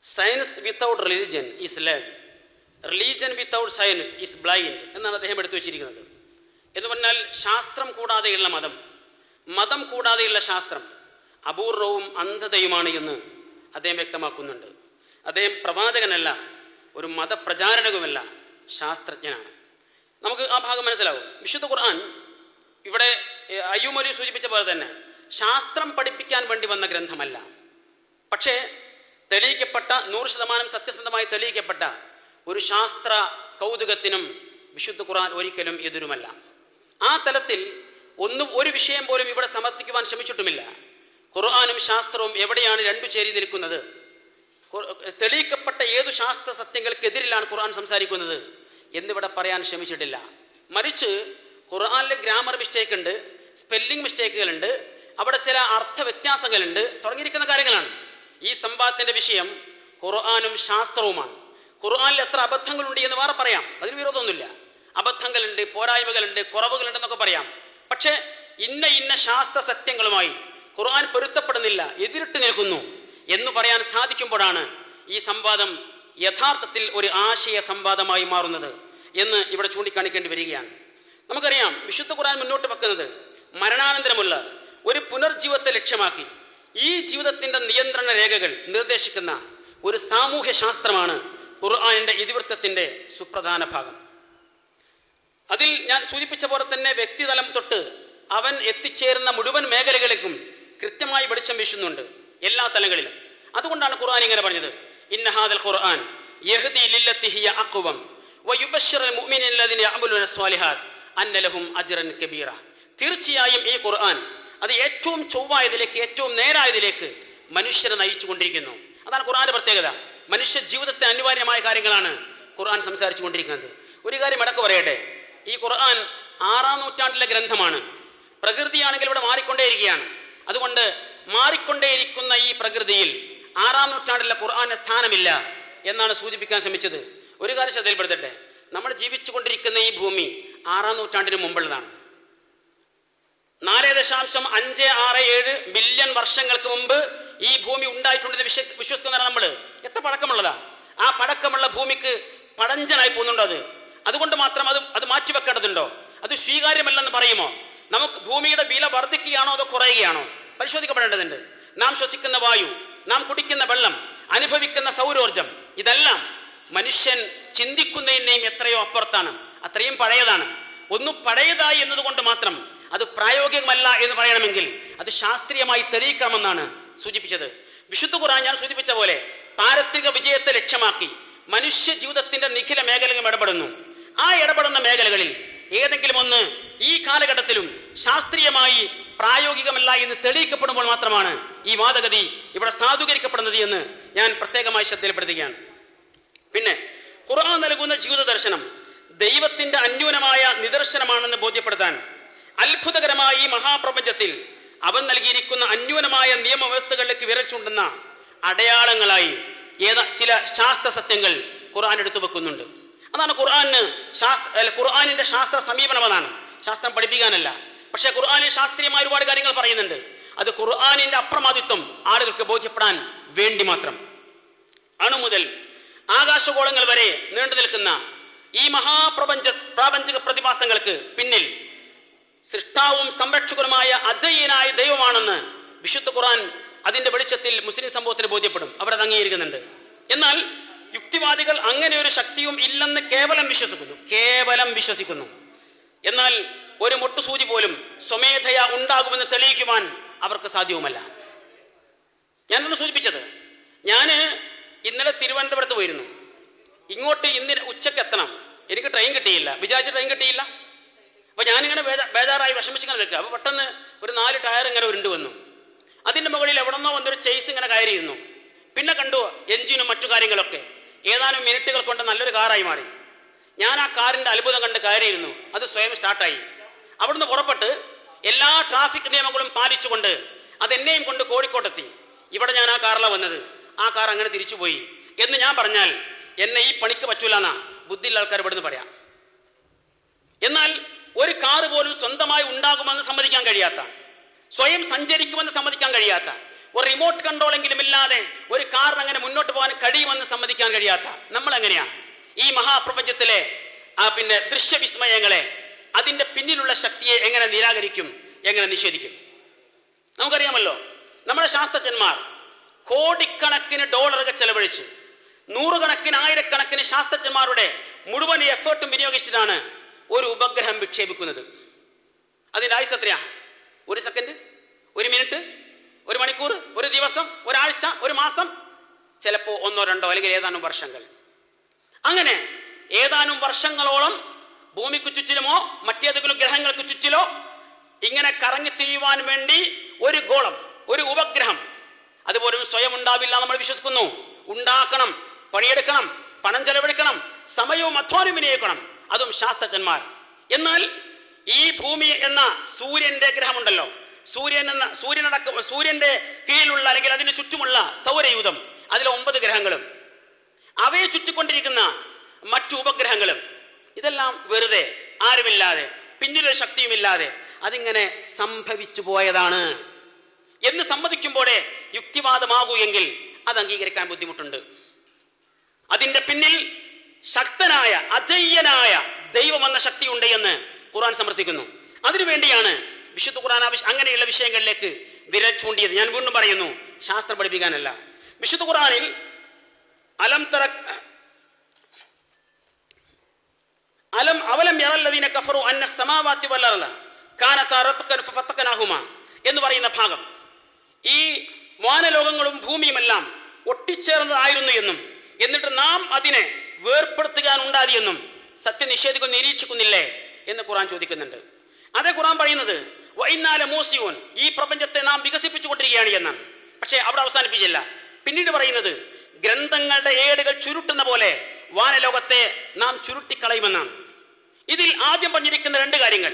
science without religion is learn, religion without science is blind എന്നാണ് അദ്ദേഹം എടുത്തു വച്ചിരിക്കുന്നത്. എന്ന് പറഞ്ഞാൽ ശാസ്ത്രം കൂടാതെയുള്ള മതം, മതം കൂടാതെയുള്ള ശാസ്ത്രം അപൂർവവും അന്ധതയുമാണ് എന്ന് അദ്ദേഹം വ്യക്തമാക്കുന്നുണ്ട്. അദ്ദേഹം പ്രവാചകനല്ല, ഒരു മതപ്രചാരണകുമല്ല, ശാസ്ത്രജ്ഞനാണ്. നമുക്ക് ആ ഭാഗം മനസ്സിലാവും. വിശുദ്ധ ഖുർആൻ ഇവിടെ അയ്യൂമൊലി സൂചിപ്പിച്ച പോലെ തന്നെ ശാസ്ത്രം പഠിപ്പിക്കാൻ വേണ്ടി വന്ന ഗ്രന്ഥമല്ല. പക്ഷേ തെളിയിക്കപ്പെട്ട 100% സത്യസന്ധമായി തെളിയിക്കപ്പെട്ട ഒരു ശാസ്ത്ര കൗതുകത്തിനും വിശുദ്ധ ഖുർആൻ ഒരിക്കലും എതിരുമല്ല. ആ തലത്തിൽ ഒരു വിഷയം പോലും ഇവിടെ സമർത്ഥിക്കുവാൻ ശ്രമിച്ചിട്ടുമില്ല. ഖുർആനും ശാസ്ത്രവും എവിടെയാണ് രണ്ടു ചേരി നിൽക്കുന്നത്? തെളിയിക്കപ്പെട്ട ഏതു ശാസ്ത്ര സത്യങ്ങൾക്കെതിരിലാണ് ഖുർആൻ സംസാരിക്കുന്നത് എന്നിവിടെ പറയാൻ ശ്രമിച്ചിട്ടില്ല. മറിച്ച് ഖുർആനിലെ ഗ്രാമർ മിസ്റ്റേക്ക് ഉണ്ട്, സ്പെല്ലിംഗ് മിസ്റ്റേക്കുകളുണ്ട്, അവിടെ ചില അർത്ഥ വ്യത്യാസങ്ങളുണ്ട്, തുടങ്ങിയിരിക്കുന്ന കാര്യങ്ങളാണ്. ഈ സംവാദത്തിൻ്റെ വിഷയം ഖുർആനും ശാസ്ത്രവുമാണ്. ഖുർആനിൽ എത്ര അബദ്ധങ്ങളുണ്ട് എന്ന് വേറെ പറയാം, അതിന് വിരോധമൊന്നുമില്ല. അബദ്ധങ്ങളുണ്ട്, പോരായ്മകളുണ്ട്, കുറവുകളുണ്ടെന്നൊക്കെ പറയാം. പക്ഷേ ഇന്ന ശാസ്ത്ര സത്യങ്ങളുമായി ഖുർആൻ പൊരുത്തപ്പെടുന്നില്ല, എതിരിട്ട് നിൽക്കുന്നു എന്ന് പറയാൻ സാധിക്കുമ്പോഴാണ് ഈ സംവാദം യഥാർത്ഥത്തിൽ ഒരു ആശയ സംവാദമായി മാറുന്നത് എന്ന് ഇവിടെ ചൂണ്ടിക്കാണിക്കേണ്ടി വരികയാണ്. നമുക്കറിയാം, വിശുദ്ധ ഖുർആൻ മുന്നോട്ട് വെക്കുന്നത് മരണാനന്തരമുള്ള ഒരു പുനർജീവിതത്തെ ലക്ഷ്യമാക്കി ഈ ജീവിതത്തിൻ്റെ നിയന്ത്രണ രേഖകൾ നിർദ്ദേശിക്കുന്ന ഒരു സാമൂഹ്യ ശാസ്ത്രമാണ് ഖുർആനിൻ്റെ ഇതിവൃത്തത്തിൻ്റെ സുപ്രധാന ഭാഗം. അതിൽ ഞാൻ സൂചിപ്പിച്ച പോലെ തന്നെ വ്യക്തിതലം തൊട്ട് അവൻ എത്തിച്ചേരുന്ന മുഴുവൻ മേഖലകളിലേക്കും കൃത്യമായി വെളിച്ചം വീശുന്നുണ്ട്, എല്ലാ തലങ്ങളിലും. അതുകൊണ്ടാണ് ഖുർആൻ ഇങ്ങനെ പറഞ്ഞത്, ഇന്ന ഹാദൽ ഖുർആൻ യഹ്ദി ലില്ലത്തി ഹിയ അഖ്വം വയുബശ്ശിറുൽ മുഅ്മിനീന അല്ലദീന യഅമലൂന സ്വാലിഹാത്ത് അന്ന ലഹും അജ്റൻ കബീറ. തീർച്ചയായും ഈ ഖുർആൻ അത് ഏറ്റവും ചൊവ്വായതിലേക്ക്, ഏറ്റവും നേരായതിലേക്ക് മനുഷ്യരെ നയിച്ചു കൊണ്ടിരിക്കുന്നു. അതാണ് ഖുർആന്റെ പ്രത്യേകത. മനുഷ്യ ജീവിതത്തെ അനിവാര്യമായ കാര്യങ്ങളാണ് ഖുർആൻ സംസാരിച്ചു കൊണ്ടിരിക്കുന്നത്. ഒരു കാര്യം ഇടക്ക് പറയട്ടെ, ഈ ഖുർആൻ 6-ാം നൂറ്റാണ്ടിലെ ഗ്രന്ഥമാണ്. പ്രകൃതിയാണെങ്കിൽ ഇവിടെ മാറിക്കൊണ്ടേയിരിക്കുകയാണ്. അതുകൊണ്ട് മാറിക്കൊണ്ടേയിരിക്കുന്ന ഈ പ്രകൃതിയിൽ 6-ാം നൂറ്റാണ്ടിലെ ഖുർആന് സ്ഥാനമില്ല എന്നാണ് സൂചിപ്പിക്കാൻ ശ്രമിച്ചത്. ഒരു കാര്യം ശ്രദ്ധയിൽപ്പെടുത്തട്ടെ, നമ്മൾ ജീവിച്ചു കൊണ്ടിരിക്കുന്ന ഈ ഭൂമി 6-ാം നൂറ്റാണ്ടിന് മുമ്പുള്ളതാണ്. 4.567 ബില്യൺ വർഷങ്ങൾക്ക് മുമ്പ് ഈ ഭൂമി ഉണ്ടായിട്ടുണ്ടെന്ന് വിശ്വസിക്കുന്നതാണ് നമ്മൾ. എത്ര പഴക്കമുള്ളതാ! ആ പഴക്കമുള്ള ഭൂമിക്ക് പഴഞ്ചനായി പോകുന്നുണ്ടോ? അതുകൊണ്ട് മാത്രം അത് മാറ്റിവെക്കേണ്ടതുണ്ടോ? അത് സ്വീകാര്യമല്ലെന്ന് പറയുമോ? നമുക്ക് ഭൂമിയുടെ വില വർദ്ധിക്കുകയാണോ അതോ കുറയുകയാണോ പരിശോധിക്കപ്പെടേണ്ടതുണ്ട്. നാം ശ്വസിക്കുന്ന വായു, നാം കുടിക്കുന്ന വെള്ളം, അനുഭവിക്കുന്ന സൗരോർജം, ഇതെല്ലാം മനുഷ്യൻ ചിന്തിക്കുന്നതിനെയും എത്രയോ അപ്പുറത്താണ്, അത്രയും പഴയതാണ്. ഒന്നും പഴയതായി എന്നതുകൊണ്ട് മാത്രം അത് പ്രായോഗികമല്ല എന്ന് പറയണമെങ്കിൽ അത് ശാസ്ത്രീയമായി തെളിയിക്കണമെന്നാണ് സൂചിപ്പിച്ചത്. വിശുദ്ധ ഖുർആൻ ഞാൻ സൂചിപ്പിച്ച പോലെ പാരത്രിക വിജയത്തെ ലക്ഷ്യമാക്കി മനുഷ്യ ജീവിതത്തിന്റെ നിഖില മേഖലകളും ഇടപെടുന്നു. ആ ഇടപെടുന്ന മേഖലകളിൽ ഏതെങ്കിലും ഒന്ന് ഈ കാലഘട്ടത്തിലും ശാസ്ത്രീയമായി പ്രായോഗികമല്ല എന്ന് തെളിയിക്കപ്പെടുമ്പോൾ മാത്രമാണ് ഈ വാദഗതി ഇവിടെ സാധൂകരിക്കപ്പെടുന്നത് എന്ന് ഞാൻ പ്രത്യേകമായി ശ്രദ്ധയിൽപ്പെടുത്തുകയാണ്. പിന്നെ ഖുർആൻ നൽകുന്ന ജീവിത ദർശനം ദൈവത്തിന്റെ അന്യൂനമായ നിദർശനമാണെന്ന് ബോധ്യപ്പെടുത്താൻ അത്ഭുതകരമായ ഈ മഹാപ്രപഞ്ചത്തിൽ അവൻ നൽകിയിരിക്കുന്ന അന്യൂനമായ നിയമവ്യവസ്ഥകളിലേക്ക് വിരൽ ചൂണ്ടുന്ന അടയാളങ്ങളായി ചില ശാസ്ത്ര സത്യങ്ങൾ ഖുർആൻ എടുത്തു വെക്കുന്നുണ്ട്. അതാണ് ഖുർആനിന്റെ ശാസ്ത്ര സമീപനം. അതാണ് ശാസ്ത്രം പഠിപ്പിക്കാനല്ല. പക്ഷെ ഖുർആനിൽ ശാസ്ത്രീയമായ ഒരുപാട് കാര്യങ്ങൾ പറയുന്നുണ്ട്. അത് ഖുർആനിന്റെ അപ്രമാദിത്വം ആളുകൾക്ക് ബോധ്യപ്പെടാൻ വേണ്ടി മാത്രം. അണു മുതൽ ആകാശഗോളങ്ങൾ വരെ നീണ്ടു നിൽക്കുന്ന ഈ പ്രാപഞ്ചിക പ്രതിഭാസങ്ങൾക്ക് പിന്നിൽ സൃഷ്ടാവും സംരക്ഷകനുമായ അജയ്യനായ ദൈവമാണെന്ന് വിശുദ്ധ ഖുർആൻ അതിന്റെ വെളിച്ചത്തിൽ മുസ്ലിം സമൂഹത്തിന് ബോധ്യപ്പെടും. അവരത് അംഗീകരിക്കുന്നുണ്ട്. എന്നാൽ യുക്തിവാദികൾ അങ്ങനെ ഒരു ശക്തിയും ഇല്ലെന്ന് കേവലം വിശ്വസിക്കുന്നു. എന്നാൽ ഒരു മുട്ടുസൂചി പോലും സ്വമേധയാ ഉണ്ടാകുമെന്ന് തെളിയിക്കുവാൻ അവർക്ക് സാധ്യവുമല്ല. ഞാനൊന്ന് സൂചിപ്പിച്ചത്, ഞാൻ ഇന്നലെ തിരുവനന്തപുരത്ത് പോയിരുന്നു. ഇങ്ങോട്ട് ഇന്ന് ഉച്ചയ്ക്ക് എത്തണം. എനിക്ക് ട്രെയിൻ കിട്ടിയില്ല, വിചാരിച്ച ട്രെയിൻ കിട്ടിയില്ല. അപ്പോൾ ഞാനിങ്ങനെ ബേജാറായി വിഷമിച്ചിങ്ങനെ നിൽക്കുക. അപ്പോൾ പെട്ടെന്ന് ഒരു 4 ടയർ ഇങ്ങനെ ഉരുണ്ട് വന്നു. അതിൻ്റെ മുകളിൽ എവിടെന്നോ വന്നൊരു ചേസ് ഇങ്ങനെ കയറിയിരുന്നു. പിന്നെ കണ്ടു എൻജിനും മറ്റു കാര്യങ്ങളൊക്കെ. ഏതാനും മിനിറ്റുകൾ കൊണ്ട് നല്ലൊരു കാറായി മാറി. ഞാൻ ആ കാറിൻ്റെ അത്ഭുതം കണ്ട് കയറിയിരുന്നു. അത് സ്വയം സ്റ്റാർട്ടായി. അവിടുന്ന് പുറപ്പെട്ട് എല്ലാ ട്രാഫിക് നിയമങ്ങളും പാലിച്ചുകൊണ്ട് അതെന്നെയും കൊണ്ട് കോഴിക്കോട്ടെത്തി. ഇവിടെ ഞാൻ ആ കാറിലാണ് വന്നത്. ആ കാർ അങ്ങനെ തിരിച്ചുപോയി എന്ന് ഞാൻ പറഞ്ഞാൽ എന്നെ ഈ പണിക്ക് പറ്റൂലെന്നാ ബുദ്ധിയുള്ള ആൾക്കാർ ഇവിടുന്ന് പറയാം. എന്നാൽ ഒരു കാറ് പോലും സ്വന്തമായി ഉണ്ടാകുമെന്ന് സമ്മതിക്കാൻ കഴിയാത്ത, സ്വയം സഞ്ചരിക്കുമെന്ന് സമ്മതിക്കാൻ കഴിയാത്ത, ഒരു റിമോട്ട് കൺട്രോളെങ്കിലും ഇല്ലാതെ ഒരു കാറിന് അങ്ങനെ മുന്നോട്ട് പോകാൻ കഴിയുമെന്ന് സമ്മതിക്കാൻ കഴിയാത്ത നമ്മൾ എങ്ങനെയാണ് ഈ മഹാപ്രപഞ്ചത്തിലെ ദൃശ്യവിസ്മയങ്ങളെ, അതിൻ്റെ പിന്നിലുള്ള ശക്തിയെ എങ്ങനെ നിരാകരിക്കും, എങ്ങനെ നിഷേധിക്കും? നമുക്കറിയാമല്ലോ, നമ്മുടെ ശാസ്ത്രജ്ഞന്മാർ കോടിക്കണക്കിന് ഡോളറുകൾ ചെലവഴിച്ച് നൂറുകണക്കിന് ആയിരക്കണക്കിന് ശാസ്ത്രജ്ഞന്മാരുടെ മുഴുവൻ എഫേർട്ടും വിനിയോഗിച്ചിട്ടാണ് ഒരു ഉപഗ്രഹം വിക്ഷേപിക്കുന്നത്. അതിൻ്റെ ആയുസ് എത്രയാണ്? 1 സെക്കൻഡ്, 1 മിനിറ്റ്, 1 മണിക്കൂർ, 1 ദിവസം, ഒരാഴ്ച, 1 മാസം, ചിലപ്പോൾ 1, 2 അല്ലെങ്കിൽ ഏതാനും വർഷങ്ങൾ. അങ്ങനെ ഏതാനും വർഷങ്ങളോളം ഭൂമിക്ക് ചുറ്റിലുമോ മറ്റേതെങ്കിലും ഗ്രഹങ്ങൾക്ക് ചുറ്റിലോ ഇങ്ങനെ കറങ്ങിത്തിരിയുവാൻ വേണ്ടി ഒരു ഗോളം, ഒരു ഉപഗ്രഹം അതുപോലും സ്വയം ഉണ്ടാവില്ല നമ്മൾ വിശ്വസിക്കുന്നു. ഉണ്ടാക്കണം, പണിയെടുക്കണം, പണം ചെലവഴിക്കണം, സമയവും അധ്വാനം വിനിയോഗിക്കണം, അതും ശാസ്ത്രജ്ഞന്മാർ. എന്നാൽ ഈ ഭൂമി എന്ന സൂര്യന്റെ ഗ്രഹമുണ്ടല്ലോ, സൂര്യന്റെ കീഴിലുള്ള അല്ലെങ്കിൽ അതിന് ചുറ്റുമുള്ള സൗരയൂഥം, അതിലെ 9 ഗ്രഹങ്ങളും അവയെ ചുറ്റിക്കൊണ്ടിരിക്കുന്ന മറ്റു ഉപഗ്രഹങ്ങളും, ഇതെല്ലാം വെറുതെ, ആരുമില്ലാതെ, പിന്നിലൊരു ശക്തിയുമില്ലാതെ അതിങ്ങനെ സംഭവിച്ചു പോയതാണ് എന്ന് സമ്മതിക്കുമ്പോഴേ യുക്തിവാദമാകൂ എങ്കിൽ അത് അംഗീകരിക്കാൻ ബുദ്ധിമുട്ടുണ്ട്. അതിൻ്റെ പിന്നിൽ ശക്തനായ അജയ്യനായ ദൈവമെന്ന ശക്തിയുണ്ട് എന്ന് ഖുർആൻ സമർത്ഥിക്കുന്നു. അതിനുവേണ്ടിയാണ് വിശുദ്ധ ഖുർആൻ അങ്ങനെയുള്ള വിഷയങ്ങളിലേക്ക് വിരൽ ചൂണ്ടിയത്. ഞാൻ വീണ്ടും പറയുന്നു, ശാസ്ത്രം പഠിപ്പിക്കാനല്ല. വിശുദ്ധ ഖുർആനിൽ അവലം യറല്ലദീന കഫറു അന്ന സമാവാതി വൽ അർള കാനതാ റത്ഖൻ ഫഫതഖനാഹുമാ എന്ന് പറയുന്ന ഭാഗം ഈ വാനലോകങ്ങളും ഭൂമിയുമെല്ലാം ഒട്ടിച്ചേർന്നതായിരുന്നു എന്നും എന്നിട്ട് നാം അതിനെ വേർപ്പെടുത്തുവാനുണ്ടാതി എന്നും സത്യനിഷേധികൾ നിരീക്ഷിക്കുന്നില്ലേ എന്ന് ഖുർആൻ ചോദിക്കുന്നുണ്ട്. അതേ ഖുർആൻ പറയുന്നത് വഇന്നാല മൂസിയൂൻ, ഈ പ്രപഞ്ചത്തെ നാം വികസിപ്പിച്ചുകൊണ്ടിരിക്കുകയാണ് എന്നാണ്. പക്ഷേ അവിടെ അവസാനിപ്പിച്ചില്ല. പിന്നീട് പറയുന്നത് ഗ്രന്ഥങ്ങളുടെ ഏടുകൾ ചുരുട്ടുന്ന പോലെ വാനലോകത്തെ നാം ചുരുട്ടിക്കളയുമെന്നാണ്. ഇതിൽ ആദ്യം പറഞ്ഞിരിക്കുന്ന 2 കാര്യങ്ങൾ,